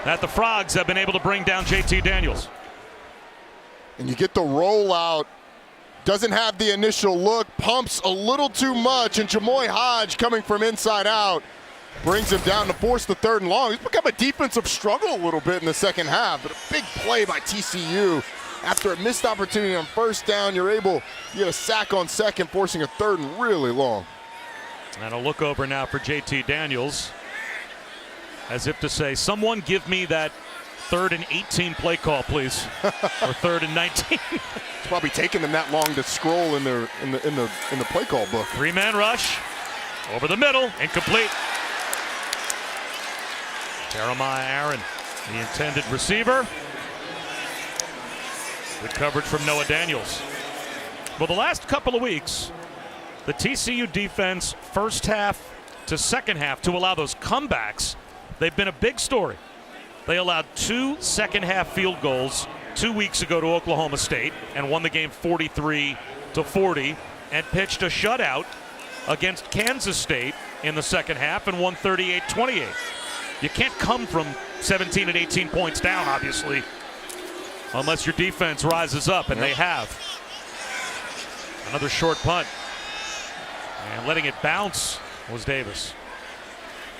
that the Frogs have been able to bring down JT Daniels. And you get the rollout, doesn't have the initial look, pumps a little too much, and Jamoy Hodge coming from inside out brings him down to force the 3rd and long. He's become a defensive struggle a little bit in the second half, but a big play by TCU. After a missed opportunity on first down, you get a sack on second, forcing a 3rd and really long. And a look over now for JT Daniels, as if to say, someone give me that 3rd and 18 play call, please, or 3rd and 19. It's probably taking them that long to scroll in the play call book. 3-man rush over the middle, incomplete. Jeremiah Aaron, the intended receiver. Good coverage from Noah Daniels. Well, the last couple of weeks, the TCU defense, first half to second half, to allow those comebacks, they've been a big story. They allowed 2 second-half field goals 2 weeks ago to Oklahoma State and won the game 43-40, and pitched a shutout against Kansas State in the second half and won 38-28. You can't come from 17 and 18 points down, obviously, unless your defense rises up, and they have. Another short punt. And letting it bounce was Davis.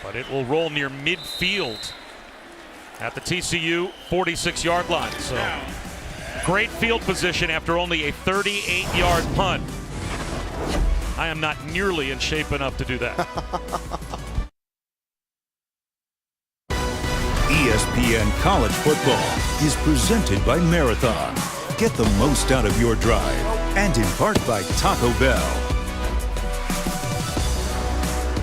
But it will roll near midfield at the TCU 46-yard line. So great field position after only a 38-yard punt. I am not nearly in shape enough to do that. ESPN College Football is presented by Marathon. Get the most out of your drive, and in part by Taco Bell.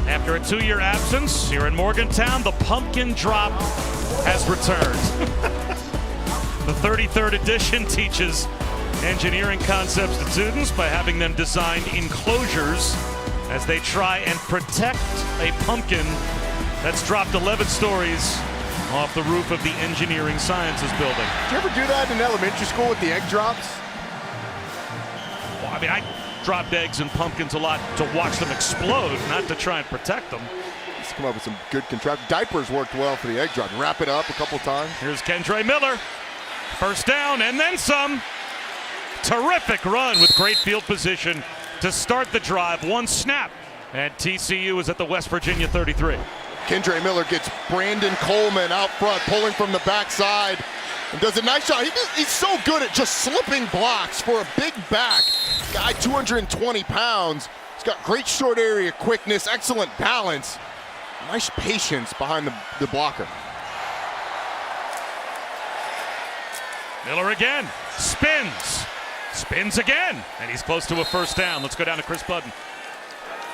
After a 2-year absence here in Morgantown, the pumpkin drop has returned. The 33rd edition teaches engineering concepts to students by having them design enclosures as they try and protect a pumpkin that's dropped 11 stories off the roof of the Engineering Sciences building. Did you ever do that in elementary school with the egg drops? Well, I mean, I dropped eggs and pumpkins a lot to watch them explode, not to try and protect them. Let's come up with some good contract. Diapers worked well for the egg drop. Wrap it up a couple times. Here's Kendre Miller. First down and then some. Terrific run with great field position to start the drive. One snap, and TCU is at the West Virginia 33. Kendre Miller gets Brandon Coleman out front, pulling from the backside, and does a nice job. He's so good at just slipping blocks for a big back. Guy 220 pounds. He's got great short area quickness, excellent balance, nice patience behind the blocker. Miller again, spins again, and he's close to a first down. Let's go down to Chris Budden.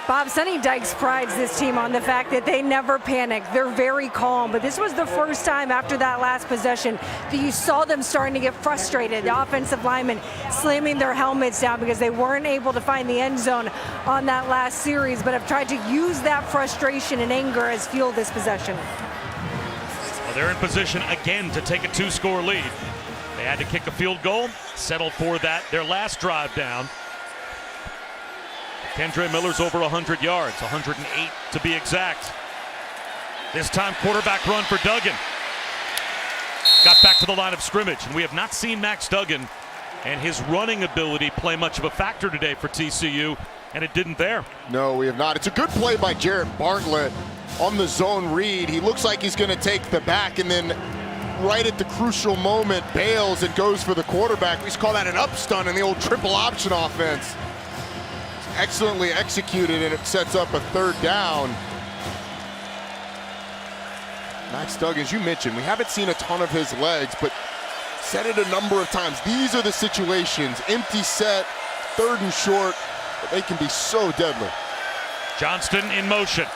Bob, Sonny Dykes prides this team on the fact that they never panic. They're very calm, but this was the first time after that last possession that you saw them starting to get frustrated. The offensive linemen slamming their helmets down because they weren't able to find the end zone on that last series, but have tried to use that frustration and anger as fuel this possession. Well, they're in position again to take a 2-score lead. They had to kick a field goal, settled for that their last drive down. Kendre Miller's over 100 yards, 108 to be exact. This time, quarterback run for Duggan. Got back to the line of scrimmage, and we have not seen Max Duggan and his running ability play much of a factor today for TCU, and it didn't there. No, we have not. It's a good play by Jarrett Bartlett on the zone read. He looks like he's going to take the back, and then right at the crucial moment, bails and goes for the quarterback. We used to call that an up stun in the old triple option offense. Excellently executed, and it sets up a third down. Max Duggan, as you mentioned, we haven't seen a ton of his legs, but said it a number of times. These are the situations, empty set, third and short, but they can be so deadly. Johnston in motion.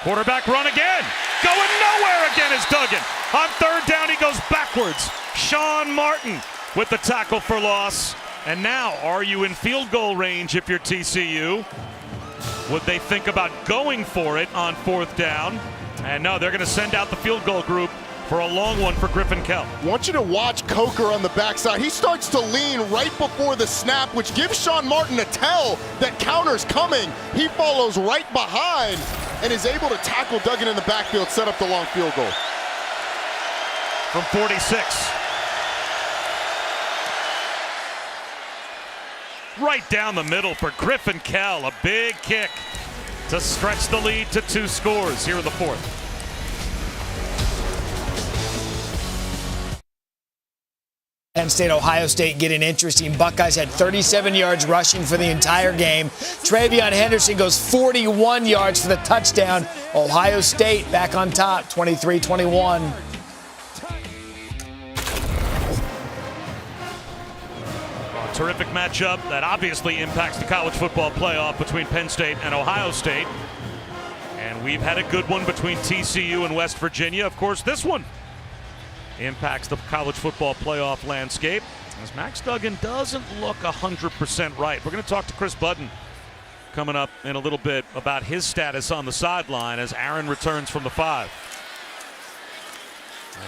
Quarterback run again. Going nowhere again is Duggan. On third down, he goes backwards. Sean Martin with the tackle for loss. And now, are you in field goal range if you're TCU? Would they think about going for it on 4th down? And no, they're going to send out the field goal group for a long one for Griffin Kell. I want you to watch Coker on the backside. He starts to lean right before the snap, which gives Sean Martin a tell that counter's coming. He follows right behind and is able to tackle Duggan in the backfield, set up the long field goal. From 46. Right down the middle for Griffin Kell. A big kick to stretch the lead to 2 scores here in the 4th. Penn State, Ohio State getting interesting. Buckeyes had 37 yards rushing for the entire game. Travion Henderson goes 41 yards for the touchdown. Ohio State back on top, 23-21. Terrific matchup that obviously impacts the college football playoff between Penn State and Ohio State. And we've had a good one between TCU and West Virginia. Of course, this one impacts the college football playoff landscape as Max Duggan doesn't look 100% right. We're going to talk to Chris Budden coming up in a little bit about his status on the sideline as Aaron returns from the 5.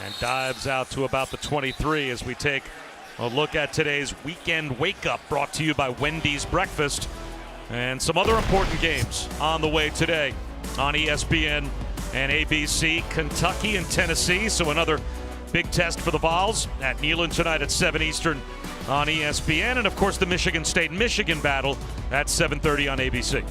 And dives out to about the 23 as we take a look at today's weekend wake-up brought to you by Wendy's Breakfast and some other important games on the way today on ESPN and ABC. Kentucky and Tennessee, so another big test for the Vols at Neyland tonight at 7 Eastern on ESPN. And, of course, the Michigan State-Michigan battle at 7:30 on ABC.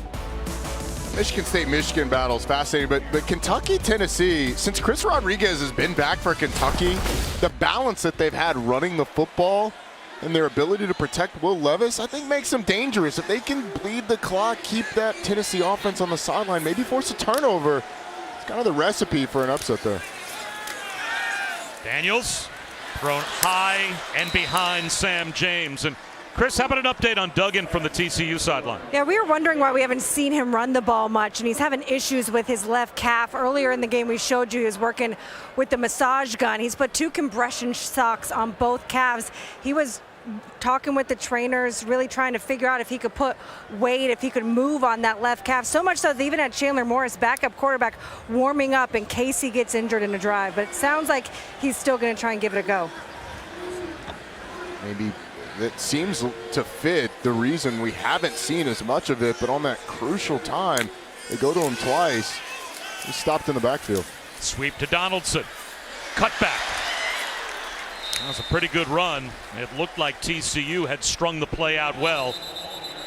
Michigan State-Michigan battle is fascinating, but Kentucky-Tennessee, since Chris Rodriguez has been back for Kentucky, the balance that they've had running the football and their ability to protect Will Levis, I think makes them dangerous. If they can bleed the clock, keep that Tennessee offense on the sideline, maybe force a turnover, it's kind of the recipe for an upset there. Daniels thrown high and behind Sam James. And Chris, how about an update on Duggan from the TCU sideline? Yeah, we were wondering why we haven't seen him run the ball much, and he's having issues with his left calf. Earlier in the game, we showed you he was working with the massage gun. He's put 2 compression socks on both calves. He was talking with the trainers, really trying to figure out if he could put weight, if he could move on that left calf. So much so they even had Chandler Morris, backup quarterback, warming up in case he gets injured in a drive. But it sounds like he's still going to try and give it a go. Maybe that seems to fit the reason we haven't seen as much of it, but on that crucial time, they go to him twice. He stopped in the backfield. Sweep to Donaldson. Cut back. That was a pretty good run. It looked like TCU had strung the play out well.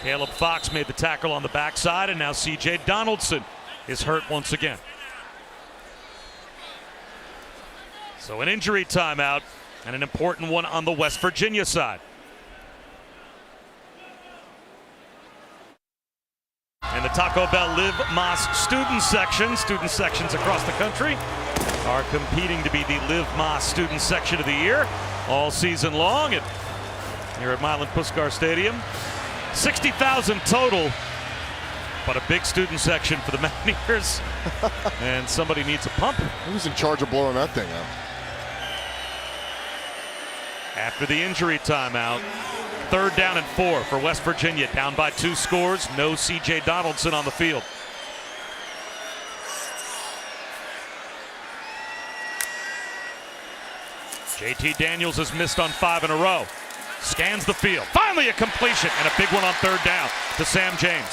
Caleb Fox made the tackle on the backside, and now C.J. Donaldson is hurt once again. So an injury timeout and an important one on the West Virginia side. And the Taco Bell Live Mas student sections across the country are competing to be the Live Mas student section of the year all season long. And here at Milan Puskar Stadium, 60,000 total, but a big student section for the Mountaineers. And somebody needs a pump. Who's in charge of blowing that thing out? After the injury timeout, 3rd down and 4 for West Virginia, down by 2 scores. No C.J. Donaldson on the field. J.T. Daniels has missed on 5 in a row. Scans the field. Finally a completion and a big one on 3rd down to Sam James.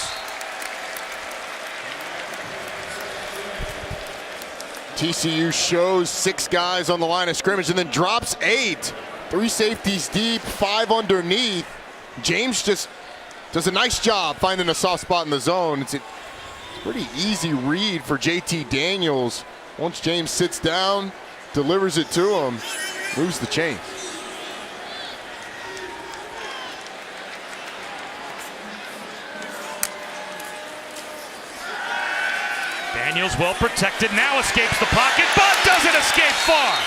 TCU shows 6 guys on the line of scrimmage and then drops 8. 3 safeties deep, 5 underneath. James just does a nice job finding a soft spot in the zone. It's a pretty easy read for JT Daniels. Once James sits down, delivers it to him, moves the chain. Daniels well protected, now escapes the pocket, but doesn't escape far.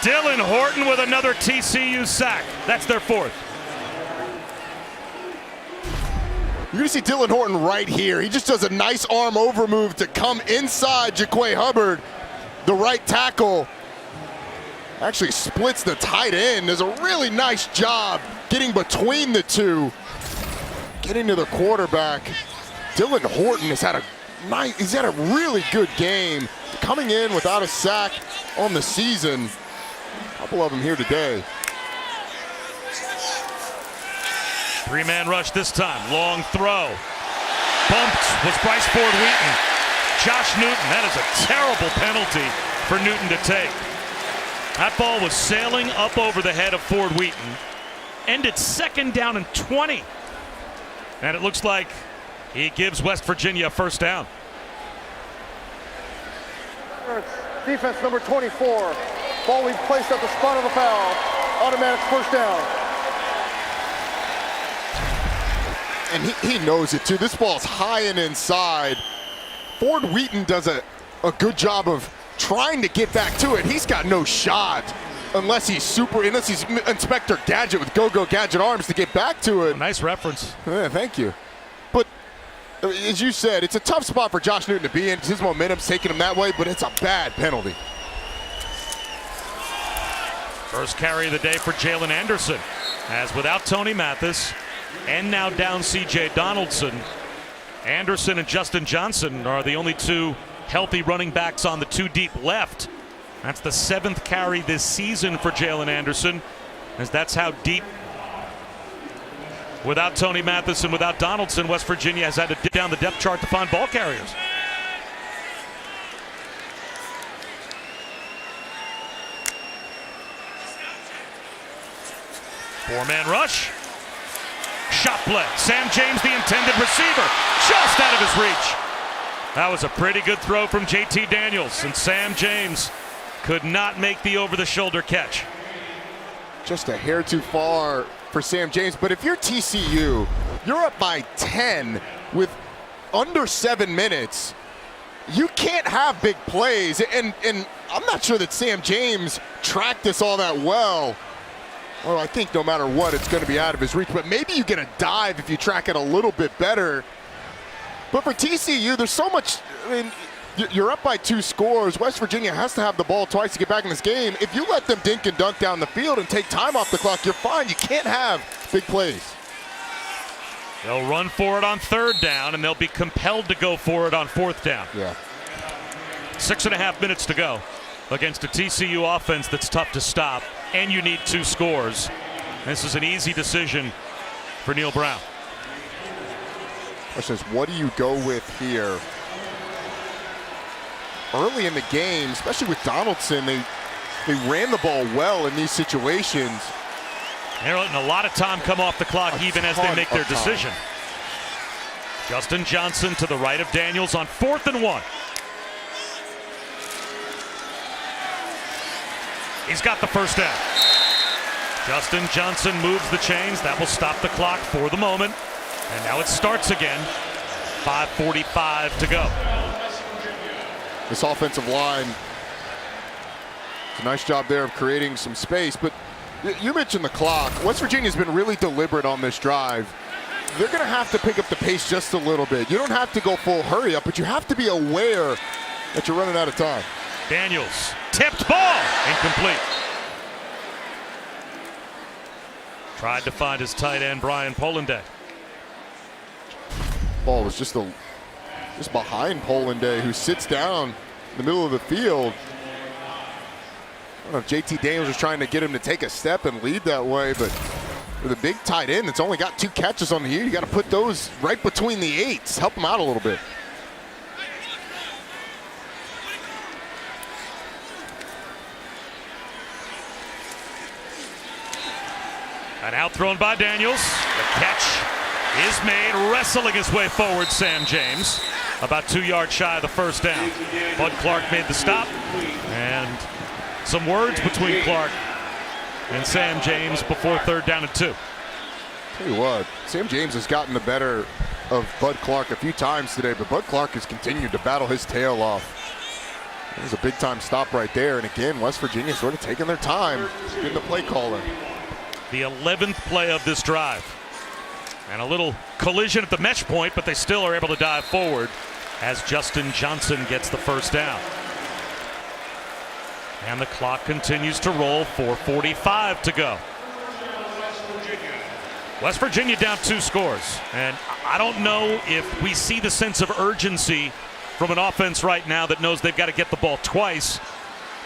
Dylan Horton with another TCU sack. That's their 4th. You're going to see Dylan Horton right here. He just does a nice arm over move to come inside Jaquay Hubbard, the right tackle. Actually splits the tight end. Does a really nice job getting between the two. Getting to the quarterback. Dylan Horton has had a really good game. Coming in without a sack on the season. A couple of them here today. Three-man rush this time. Long throw. Bumped was Bryce Ford Wheaton. Josh Newton, that is a terrible penalty for Newton to take. That ball was sailing up over the head of Ford Wheaton. Ended second down and 20. And it looks like he gives West Virginia a first down. Defense number 24. Ball we placed at the spot of the foul. Automatic first down. And he knows it too. This ball's high and inside. Ford Wheaton does a good job of trying to get back to it. He's got no shot unless he's Inspector Gadget with Go-Go Gadget arms to get back to it. Nice reference. Yeah, thank you. But as you said, it's a tough spot for Josh Newton to be in. His momentum's taking him that way, but it's a bad penalty. First carry of the day for Jalen Anderson, as without Tony Mathis and now down C.J. Donaldson, Anderson and Justin Johnson are the only two healthy running backs on the two deep left. That's the 7th carry this season for Jalen Anderson, as that's how deep, without Tony Mathis and without Donaldson, West Virginia has had to dip down the depth chart to find ball carriers. Four-man rush. Shot play. Sam James, the intended receiver, just out of his reach. That was a pretty good throw from JT Daniels, and Sam James could not make the over-the-shoulder catch. Just a hair too far for Sam James, but if you're TCU, you're up by 10 with under 7 minutes. You can't have big plays, and I'm not sure that Sam James tracked this all that well. Well, I think no matter what, it's going to be out of his reach, but maybe you get a dive if you track it a little bit better. But for TCU, there's so much, I mean, you're up by 2 scores. West Virginia has to have the ball twice to get back in this game. If you let them dink and dunk down the field and take time off the clock, you're fine. You can't have big plays. They'll run for it on 3rd down, and they'll be compelled to go for it on 4th down. Yeah. 6.5 minutes to go against a TCU offense that's tough to stop, and you need 2 scores. This is an easy decision for Neil Brown. Question is, what do you go with here? Early in the game, especially with Donaldson, they ran the ball well in these situations. They're letting a lot of time come off the clock even as they make their decision. Justin Johnson to the right of Daniels on 4th and 1. He's got the first down. Justin Johnson moves the chains. That will stop the clock for the moment. And now it starts again. 5:45 to go. This offensive line, it's a nice job there of creating some space. But you mentioned the clock. West Virginia's been really deliberate on this drive. They're going to have to pick up the pace just a little bit. You don't have to go full hurry up, but you have to be aware that you're running out of time. Daniels, tipped ball, incomplete. Tried to find his tight end, Brian Pollanday. Ball was just behind Pollanday, who sits down in the middle of the field. I don't know if JT Daniels was trying to get him to take a step and lead that way, but with a big tight end that's only got 2 catches on the year, you got to put those right between the 8s, help him out a little bit. An out thrown by Daniels. The catch is made, wrestling his way forward, Sam James. About 2 yards shy of the first down. Bud Clark made the stop. And some words between Clark and Sam James before 3rd down and 2. Tell you what, Sam James has gotten the better of Bud Clark a few times today, but Bud Clark has continued to battle his tail off. There's a big-time stop right there. And again, West Virginia sort of taking their time getting the play caller. The 11th play of this drive. And a little collision at the mesh point, but they still are able to dive forward as Justin Johnson gets the first down. And the clock continues to roll, 4:45 to go. West Virginia down 2 scores. And I don't know if we see the sense of urgency from an offense right now that knows they've got to get the ball twice.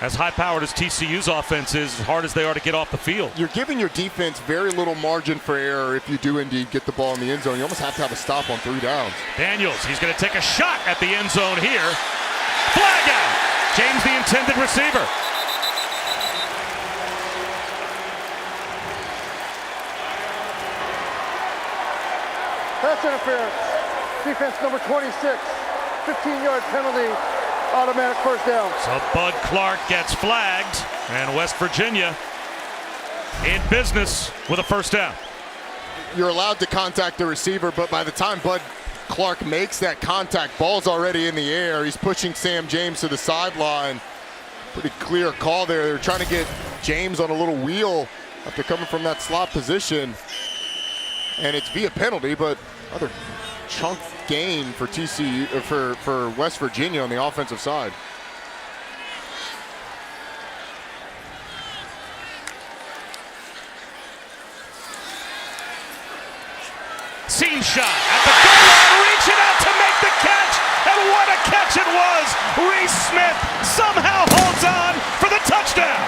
As high-powered as TCU's offense is, as hard as they are to get off the field. You're giving your defense very little margin for error if you do indeed get the ball in the end zone. You almost have to have a stop on 3 downs. Daniels, he's going to take a shot at the end zone here. Flag out! James, the intended receiver. Pass interference. Defense number 26. 15-yard penalty. Automatic first down. So Bud Clark gets flagged, and West Virginia in business with a first down. You're allowed to contact the receiver, but by the time Bud Clark makes that contact, ball's already in the air. He's pushing Sam James to the sideline. Pretty clear call there. They're trying to get James on a little wheel after coming from that slot position. And it's via penalty, but other chunk gain for TCU, for West Virginia on the offensive side. Seam shot at the goal line, reaching out to make the catch, and what a catch it was! Reese Smith somehow holds on for the touchdown.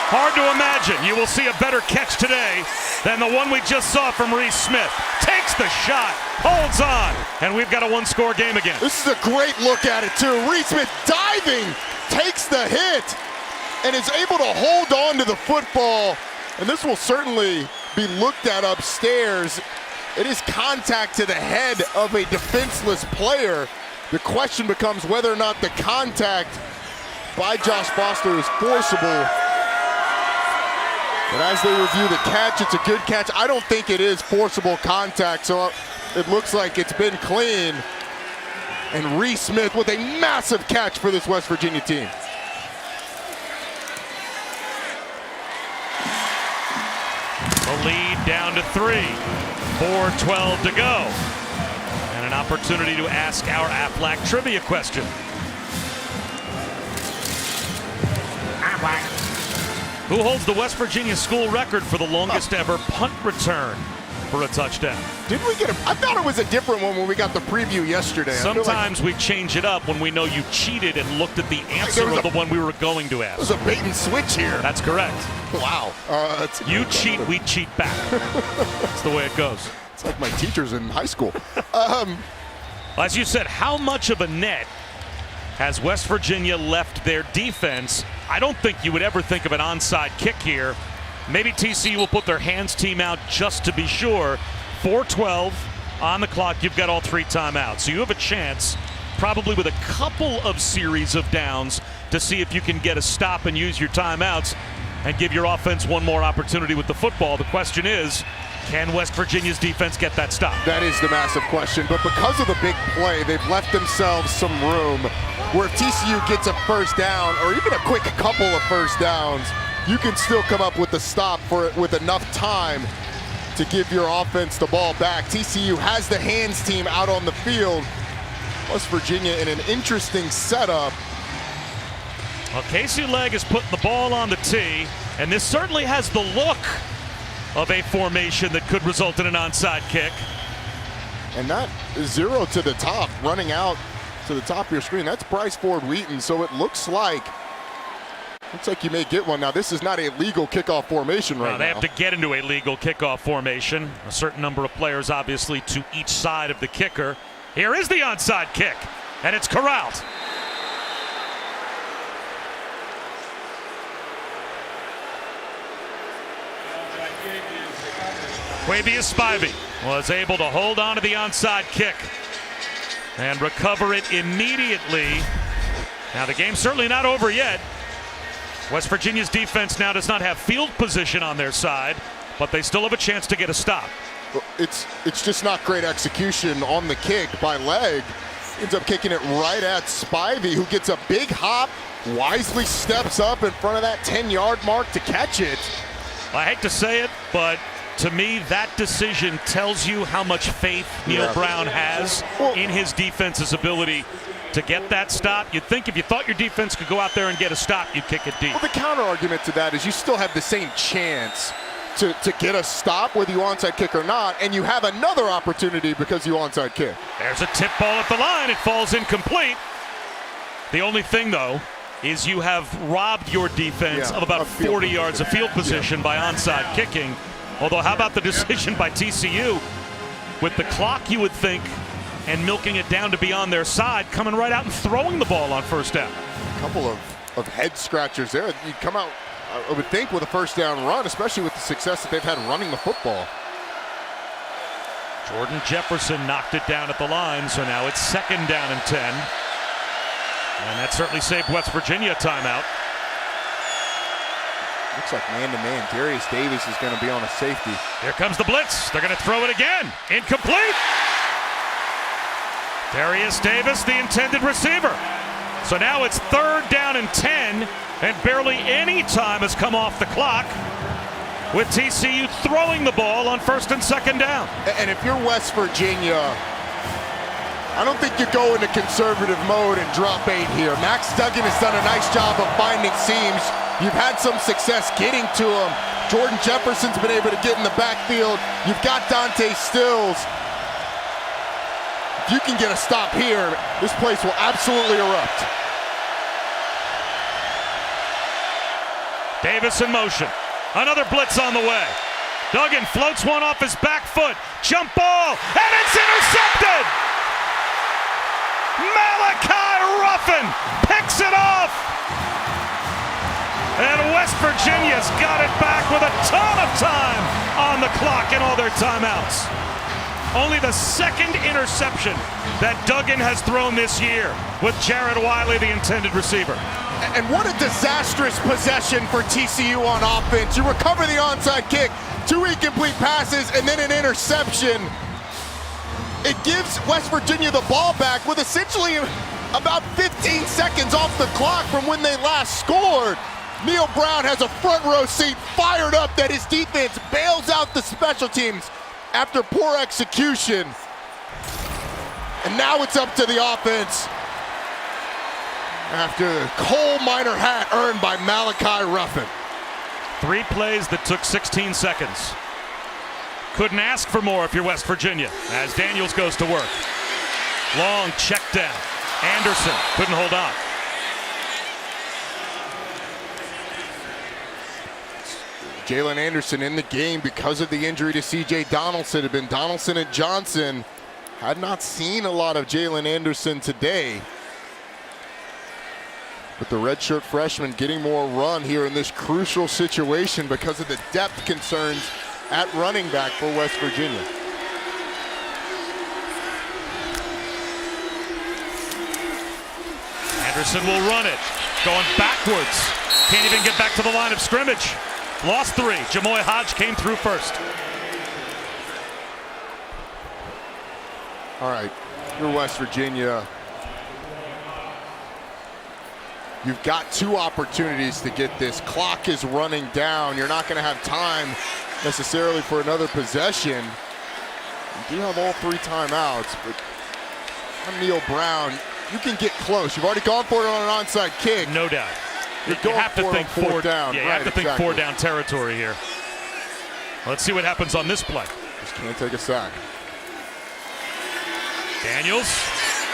Hard to imagine you will see a better catch today than the one we just saw from Reese Smith. Takes the shot, holds on, and we've got a 1-score game again. This is a great look at it too. Reese Smith diving, takes the hit, and is able to hold on to the football. And this will certainly be looked at upstairs. It is contact to the head of a defenseless player. The question becomes whether or not the contact by Josh Foster is forcible. But as they review the catch, it's a good catch. I don't think it is forcible contact, so it looks like it's been clean. And Reese Smith with a massive catch for this West Virginia team. The lead down to 3, 4:12 to go. And an opportunity to ask our Aflac trivia question. Who holds the West Virginia school record for the longest ever punt return for a touchdown? Did we get I thought it was a different one when we got the preview yesterday. Sometimes we change it up when we know you cheated and looked at the answer of the one we were going to ask. There's a bait and switch here. That's correct. Wow. You cheat, we cheat back. That's the way it goes. It's like my teachers in high school. As you said, how much of a net has West Virginia left their defense? I don't think you would ever think of an onside kick here. Maybe TCU will put their hands team out just to be sure. 4:12 on the clock. You've got all 3 timeouts. So you have a chance, probably with a couple of series of downs, to see if you can get a stop and use your timeouts and give your offense one more opportunity with the football. The question is, can West Virginia's defense get that stop? That is the massive question. But because of the big play, they've left themselves some room where if TCU gets a first down or even a quick couple of first downs, you can still come up with the stop for it with enough time to give your offense the ball back. TCU has the hands team out on the field. West Virginia in an interesting setup. Well, Casey Legg is putting the ball on the tee, and this certainly has the look of a formation that could result in an onside kick. And that 0 to the top, running out to the top of your screen, that's Bryce Ford Wheaton. So it looks like you may get one. Now, this is not a legal kickoff formation right now. They have to get into a legal kickoff formation. A certain number of players, obviously, to each side of the kicker. Here is the onside kick, and it's corralled. Quavius Spivey was able to hold on to the onside kick and recover it immediately. Now, the game's certainly not over yet. West Virginia's defense now does not have field position on their side, but they still have a chance to get a stop. It's just not great execution on the kick by Legg. Ends up kicking it right at Spivey, who gets a big hop, wisely steps up in front of that 10-yard mark to catch it. I hate to say it, but to me, that decision tells you how much faith Neil Brown has in his defense's ability to get that stop. You'd think if you thought your defense could go out there and get a stop, you'd kick it deep. Well, the counter argument to that is you still have the same chance to get a stop, whether you onside kick or not, and you have another opportunity because you onside kick. There's a tip ball at the line. It falls incomplete. The only thing, though, is you have robbed your defense of about 40 yards of field position by onside kicking. Although, how about the decision by TCU? With the clock, you would think, and milking it down to be on their side, coming right out and throwing the ball on first down. A couple of head scratchers there. You come out, I would think, with a first down run, especially with the success that they've had running the football. Jordan Jefferson knocked it down at the line, so now it's 2nd down and 10. And that certainly saved West Virginia a timeout. Looks like man-to-man. Darius Davis is going to be on a safety. Here comes the blitz. They're going to throw it again. Incomplete. Darius Davis, the intended receiver. So now it's 3rd down and 10, and barely any time has come off the clock with TCU throwing the ball on 1st and 2nd down. And if you're West Virginia, I don't think you go into conservative mode and drop 8 here. Max Duggan has done a nice job of finding seams. You've had some success getting to him. Jordan Jefferson's been able to get in the backfield. You've got Dante Stills. If you can get a stop here, this place will absolutely erupt. Davis in motion. Another blitz on the way. Duggan floats one off his back foot. Jump ball, and it's intercepted! Malachi Ruffin picks it off! And West Virginia's got it back with a ton of time on the clock in all their timeouts. Only the 2nd interception that Duggan has thrown this year, with Jared Wiley, the intended receiver. And what a disastrous possession for TCU on offense. You recover the onside kick, 2 incomplete passes, and then an interception. It gives West Virginia the ball back with essentially about 15 seconds off the clock from when they last scored. Neil Brown has a front row seat, fired up that his defense bails out the special teams after poor execution. And now it's up to the offense after the coal miner hat earned by Malachi Ruffin. 3 plays that took 16 seconds. Couldn't ask for more if you're West Virginia, as Daniels goes to work. Long check down. Anderson couldn't hold on. Jalen Anderson in the game because of the injury to C.J. Donaldson. It had been Donaldson and Johnson. Had not seen a lot of Jalen Anderson today. But the redshirt freshman getting more run here in this crucial situation because of the depth concerns at running back for West Virginia. Anderson will run it. Going backwards. Can't even get back to the line of scrimmage. Lost 3. Jamoy Hodge came through first. All right, you're West Virginia. You've got 2 opportunities to get this. Clock is running down. You're not going to have time necessarily for another possession. You do have all 3 timeouts, but I'm Neil Brown. You can get close. You've already gone for it on an onside kick. No doubt. You have to think 4 down. Yeah, you right, have to think exactly. 4 down territory here. Let's see what happens on this play. Just can't take a sack. Daniels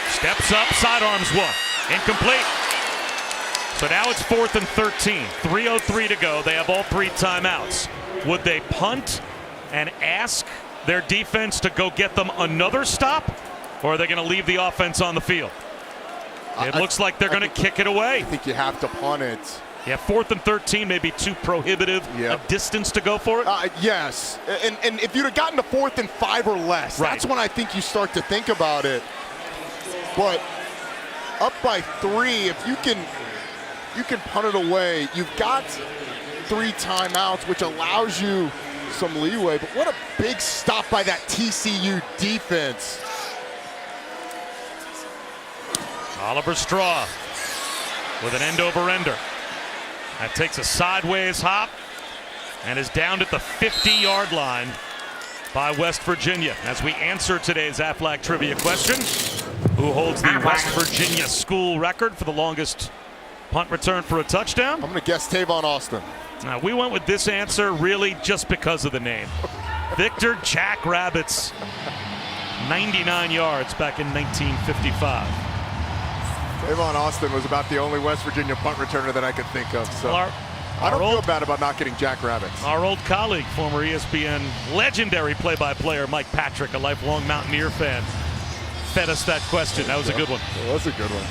steps up, sidearms one. Incomplete. So now it's 4th and 13. 3:03 to go. They have all 3 timeouts. Would they punt and ask their defense to go get them another stop? Or are they going to leave the offense on the field? It looks like they're going to kick it away. I think you have to punt it. Yeah, 4th and 13 may be too prohibitive a distance to go for it. Yes, and if you'd have gotten to 4th and 5 or less, that's when I think you start to think about it. But up by 3, if you can punt it away. You've got 3 timeouts, which allows you some leeway. But what a big stop by that TCU defense. Oliver Straw with an end-over-ender. That takes a sideways hop and is downed at the 50-yard line by West Virginia. As we answer today's Aflac trivia question, who holds the West Virginia school record for the longest punt return for a touchdown? I'm going to guess Tavon Austin. Now, we went with this answer really just because of the name. Victor Jackrabbits, 99 yards back in 1955. Tavon Austin was about the only West Virginia punt returner that I could think of. So I don't feel bad about not getting Jackrabbits. Our old colleague, former ESPN legendary play-by-player Mike Patrick, a lifelong Mountaineer fan, fed us that question. That was a good one. That was a good one.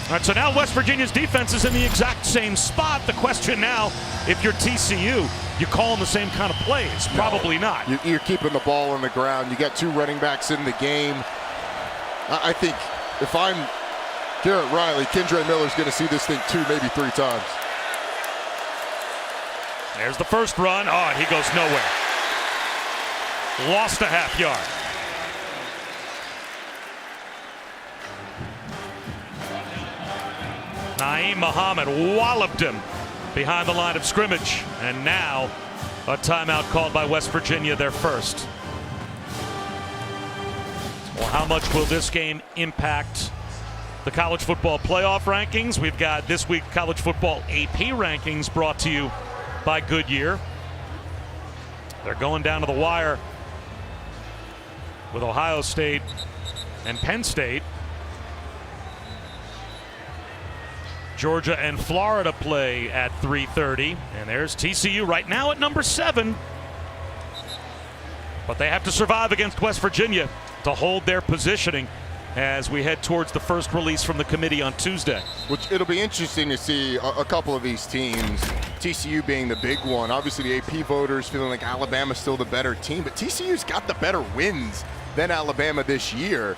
All right, so now West Virginia's defense is in the exact same spot. The question now, if you're TCU, you call them the same kind of plays? Probably not. You're keeping the ball on the ground. You got two running backs in the game. I think if I'm Garrett Riley, Kendre Miller's going to see this thing 2, maybe 3 times. There's the first run. Oh, and he goes nowhere. Lost a half yard. Naeem Muhammad walloped him behind the line of scrimmage. And now a timeout called by West Virginia, their first. Well, how much will this game impact the college football playoff rankings? We've got this week college football AP rankings brought to you by Goodyear. They're going down to the wire with Ohio State and Penn State. Georgia and Florida play at 3:30, and there's TCU right now at number 7. But they have to survive against West Virginia to hold their positioning as we head towards the first release from the committee on Tuesday. Which it'll be interesting to see a couple of these teams, TCU being the big one. Obviously the AP voters feeling like Alabama's still the better team, but TCU's got the better wins than Alabama this year.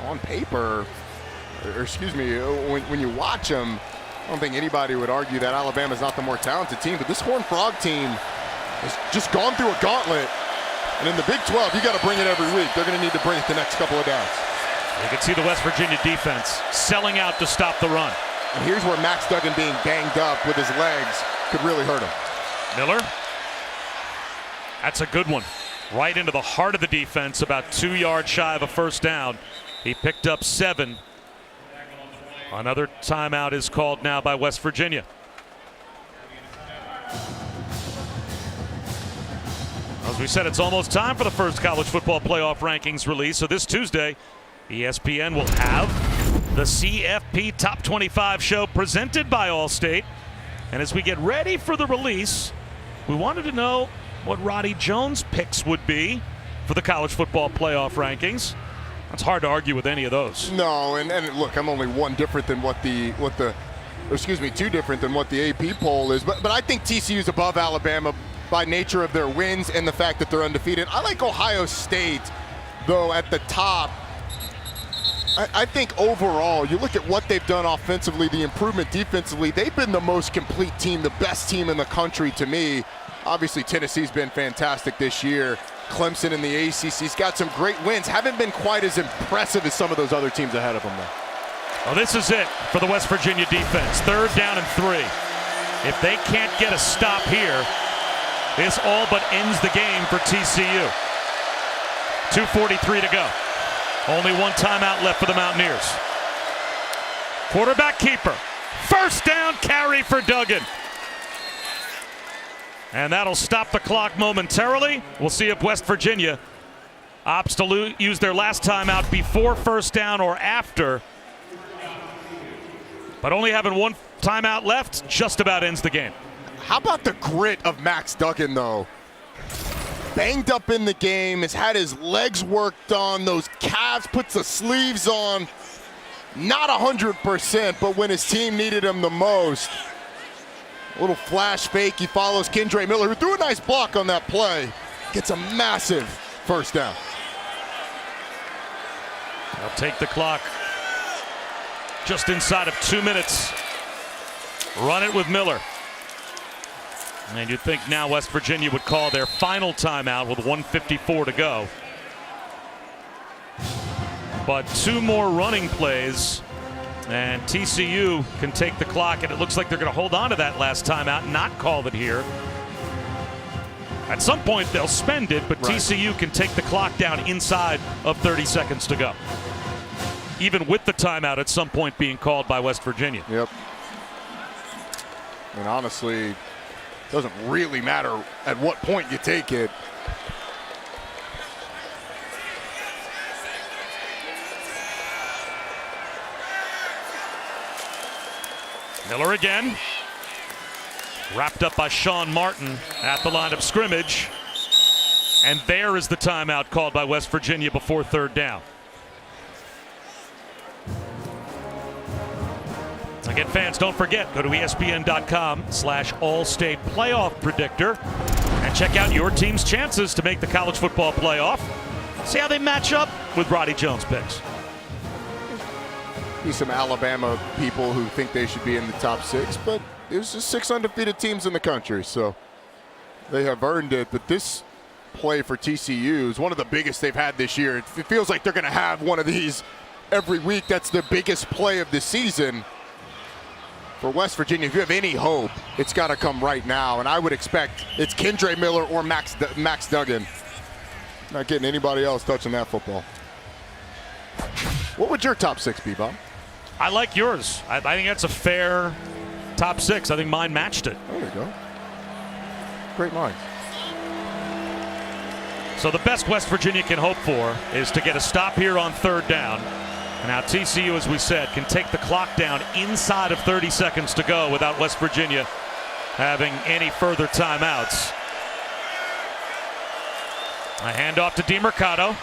On paper, or excuse me, when you watch them, I don't think anybody would argue that Alabama's not the more talented team, but this Horned Frog team has just gone through a gauntlet. And in the Big 12, you got to bring it every week. They're going to need to bring it the next couple of downs. You can see the West Virginia defense selling out to stop the run. And here's where Max Duggan being banged up with his legs could really hurt him. Miller. That's a good one. Right into the heart of the defense, about 2 yards shy of a first down. He picked up 7. Another timeout is called now by West Virginia. As we said, it's almost time for the first college football playoff rankings release. So this Tuesday, ESPN will have the CFP Top 25 show presented by Allstate. And as we get ready for the release, we wanted to know what Roddy Jones' picks would be for the college football playoff rankings. It's hard to argue with any of those. No, and look, I'm only two different than what the AP poll is. But I think TCU's above Alabama by nature of their wins and the fact that they're undefeated. I like Ohio State, though, at the top. I think overall, you look at what they've done offensively, the improvement defensively, they've been the most complete team, the best team in the country to me. Obviously, Tennessee's been fantastic this year. Clemson in the ACC's got some great wins. Haven't been quite as impressive as some of those other teams ahead of them, though. Well, this is it for the West Virginia defense. 3rd down and 3. If they can't get a stop here, this all but ends the game for TCU. 2:43 to go. Only one timeout left for the Mountaineers. Quarterback keeper. First down carry for Duggan. And that'll stop the clock momentarily. We'll see if West Virginia opts to use their last timeout before first down or after. But only having one timeout left just about ends the game. How about the grit of Max Duggan, though? Banged up in the game, has had his legs worked on, those calves, puts the sleeves on. Not 100%, but when his team needed him the most. A little flash fake, he follows Kendre Miller, who threw a nice block on that play. Gets a massive first down. They'll take the clock just inside of 2 minutes. Run it with Miller. And you'd think now West Virginia would call their final timeout with 1:54 to go. But 2 more running plays, and TCU can take the clock, and it looks like they're going to hold on to that last timeout and not call it here. At some point, they'll spend it, but Right. TCU can take the clock down inside of 30 seconds to go. Even with the timeout at some point being called by West Virginia. Yep. And honestly, it doesn't really matter at what point you take it. Miller again. Wrapped up by Sean Martin at the line of scrimmage. And there is the timeout called by West Virginia before third down. Again, fans, don't forget, go to ESPN.com/all-state playoff predictor and check out your team's chances to make the college football playoff. See how they match up with Roddy Jones' picks. Be some Alabama people who think they should be in the top 6, but there's just 6 undefeated teams in the country, so they have earned it. But this play for TCU is one of the biggest they've had this year. It feels like they're going to have one of these every week. That's the biggest play of the season. For West Virginia, if you have any hope, it's got to come right now. And I would expect it's Kendre Miller or Max Duggan. Not getting anybody else touching that football. What would your top 6 be, Bob? I like yours. I think that's a fair top 6. I think mine matched it. There you go. Great minds. So the best West Virginia can hope for is to get a stop here on third down. And now TCU, as we said, can take the clock down inside of 30 seconds to go without West Virginia having any further timeouts. A handoff to DeMercado.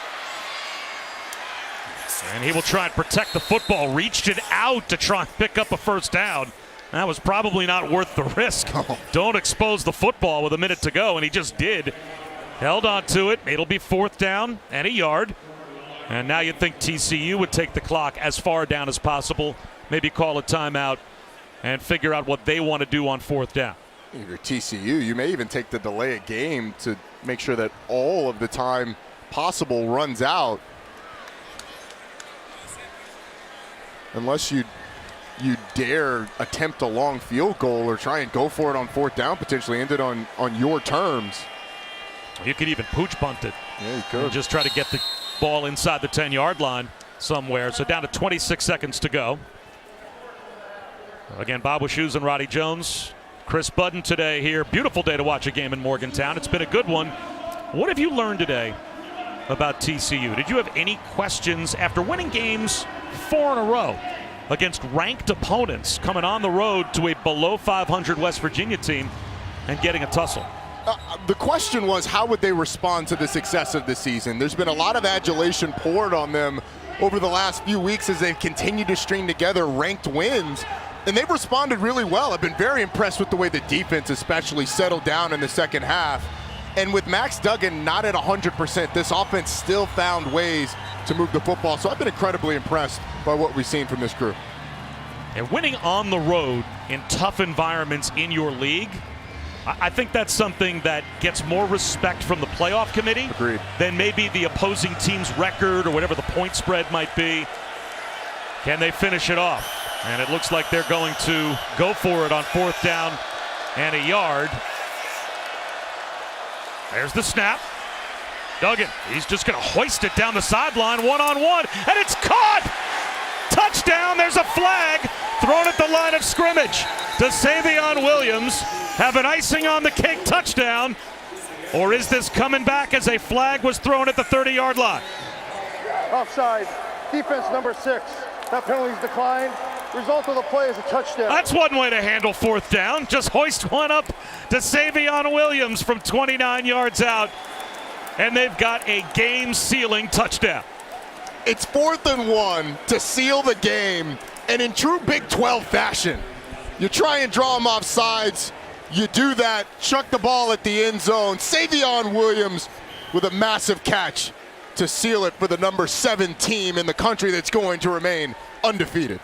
And he will try and protect the football. Reached it out to try and pick up a first down. That was probably not worth the risk. Don't expose the football with a minute to go, and he just did. Held on to it. It'll be fourth down and a yard. And now you'd think TCU would take the clock as far down as possible, maybe call a timeout and figure out what they want to do on fourth down. If you're TCU, you may even take the delay of game to make sure that all of the time possible runs out. Unless you dare attempt a long field goal or try and go for it on fourth down, potentially end it on your terms. You could even pooch punt it. Yeah, you could. And just try to get the ball inside the 10-yard line somewhere. So down to 26 seconds to go. Again, Bob Wishoes and Roddy Jones. Chris Budden today here. Beautiful day to watch a game in Morgantown. It's been a good one. What have you learned today about TCU? Did you have any questions after winning games 4 in a row against ranked opponents, coming on the road to a below 500 West Virginia team and getting a tussle? The question was, how would they respond to the success of the season? There's been a lot of adulation poured on them over the last few weeks as they've continued to string together ranked wins, and they've responded really well. I've been very impressed with the way the defense especially settled down in the second half. And with Max Duggan not at 100%, this offense still found ways to move the football. So I've been incredibly impressed by what we've seen from this group. And winning on the road in tough environments in your league, I think that's something that gets more respect from the playoff committee. Agreed. Than maybe the opposing team's record or whatever the point spread might be. Can they finish it off? And it looks like they're going to go for it on fourth down and a yard. There's the snap. Duggan, he's just going to hoist it down the sideline one-on-one, and it's caught! Touchdown, there's a flag thrown at the line of scrimmage. Does Savion Williams have an icing on the cake touchdown, or is this coming back as a flag was thrown at the 30-yard line? Offside, defense number 6. That penalty's declined. Result of the play is a touchdown. That's one way to handle fourth down. Just hoist one up to Savion Williams from 29 yards out, and they've got a game-sealing touchdown. It's 4th and 1 to seal the game, and in true Big 12 fashion, you try and draw them off sides. You do that, chuck the ball at the end zone. Savion Williams with a massive catch to seal it for the number 7 team in the country that's going to remain undefeated.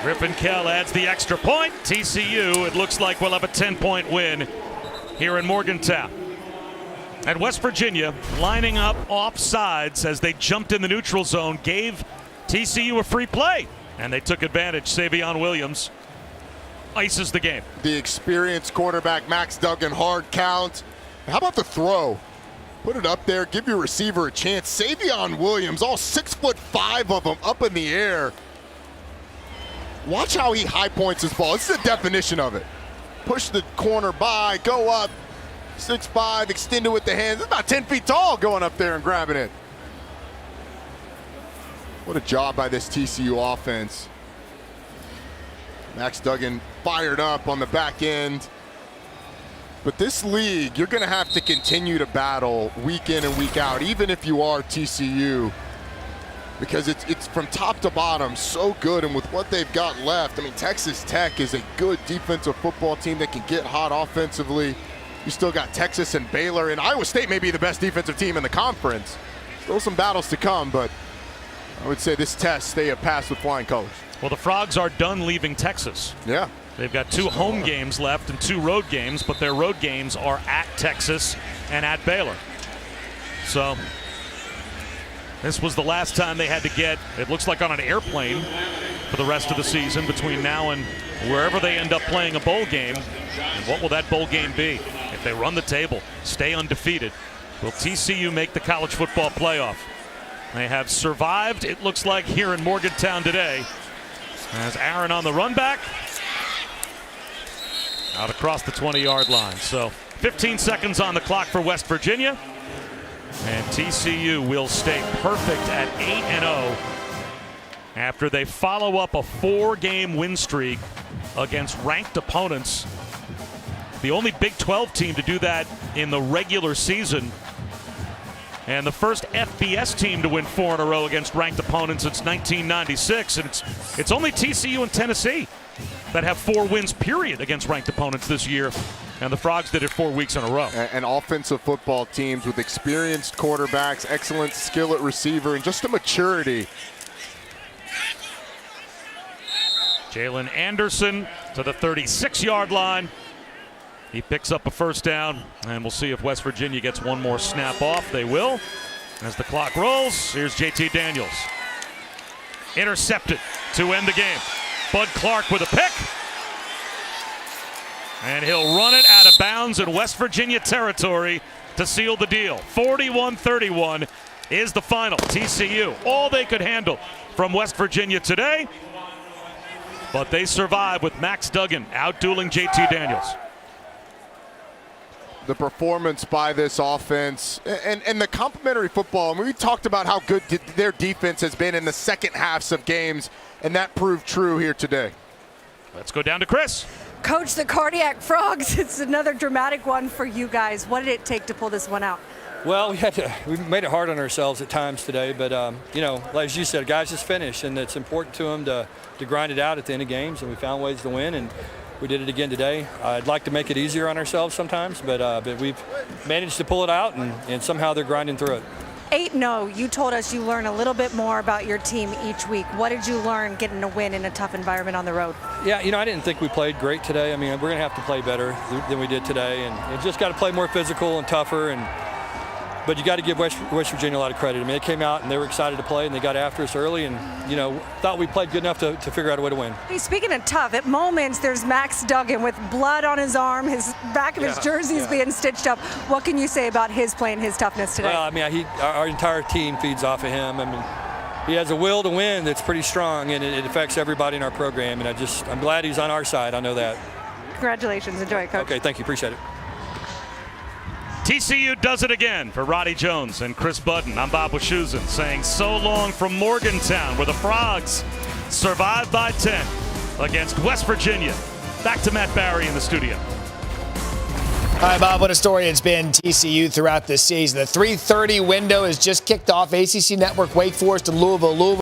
Rippenkell adds the extra point. TCU, it looks like we'll have a 10-point win here in Morgantown. And West Virginia lining up off sides as they jumped in the neutral zone, gave TCU a free play, and they took advantage. Savion Williams ices the game. The experienced quarterback, Max Duggan, hard count. How about the throw? Put it up there, give your receiver a chance. Savion Williams, all 6'5" of them up in the air. Watch how he high points his ball. This is the definition of it. Push the corner by, go up, 6'5", extend it with the hands. It's about 10 feet tall going up there and grabbing it. What a job by this TCU offense. Max Duggan fired up on the back end. But this league, you're going to have to continue to battle week in and week out, even if you are TCU, because it's from top to bottom so good. And with what they've got left, I mean, Texas Tech is a good defensive football team that can get hot offensively. You still got Texas and Baylor, and Iowa State may be the best defensive team in the conference. Still some battles to come, but I would say this test, they have passed with flying colors. Well, the Frogs are done leaving Texas. Yeah. They've got 2 home games left and 2 road games, but their road games are at Texas and at Baylor. So this was the last time they had to get, it looks like, on an airplane for the rest of the season between now and wherever they end up playing a bowl game. And what will that bowl game be? If they run the table, stay undefeated, will TCU make the college football playoff? They have survived, it looks like, here in Morgantown today. As Aaron on the run back. Out across the 20-yard line. So 15 seconds on the clock for West Virginia. And TCU will stay perfect at 8-0 after they follow up a 4-game win streak against ranked opponents. The only Big 12 team to do that in the regular season. And the first FBS team to win 4 in a row against ranked opponents since 1996. And it's only TCU and Tennessee that have 4 wins, period, against ranked opponents this year. And the Frogs did it 4 weeks in a row. And offensive football teams with experienced quarterbacks, excellent skill at receiver, and just a maturity. Jalen Anderson to the 36-yard line. He picks up a first down, and we'll see if West Virginia gets one more snap off. They will. As the clock rolls, here's JT Daniels. Intercepted to end the game. Bud Clark with a pick. And he'll run it out of bounds in West Virginia territory to seal the deal. 41-31 is the final. TCU, all they could handle from West Virginia today. But they survive with Max Duggan out-dueling JT Daniels. The performance by this offense and the complementary football. I mean, we talked about how good their defense has been in the second halves of games, and that proved true here today. Let's go down to Chris. Coach, the Cardiac Frogs, it's another dramatic one for you guys. What did it take to pull this one out? Well, we made it hard on ourselves at times today, but as you said, guys just finish, and it's important to them to grind it out at the end of games, and we found ways to win, and we did it again today. I'd like to make it easier on ourselves sometimes, but we've managed to pull it out, and somehow they're grinding through it. 8-0, you told us you learn a little bit more about your team each week. What did you learn getting a win in a tough environment on the road? Yeah, I didn't think we played great today. I mean, we're going to have to play better than we did today, and you just got to play more physical and tougher. But you got to give West Virginia a lot of credit. I mean, they came out and they were excited to play, and they got after us early, and thought we played good enough to figure out a way to win. Hey, speaking of tough, at moments there's Max Duggan with blood on his arm, his back of his jersey's being stitched up. What can you say about his play and his toughness today? Well, I mean, our entire team feeds off of him. I mean, he has a will to win that's pretty strong, and it affects everybody in our program. And I'm glad he's on our side. I know that. Congratulations. Enjoy it, Coach. Okay, thank you. Appreciate it. TCU does it again for Roddy Jones and Chris Budden. I'm Bob Wischusen saying so long from Morgantown, where the Frogs survived by 10 against West Virginia. Back to Matt Barry in the studio. All right, Bob, what a story it's been, TCU, throughout this season. The 3:30 window has just kicked off. ACC Network, Wake Forest, and Louisville.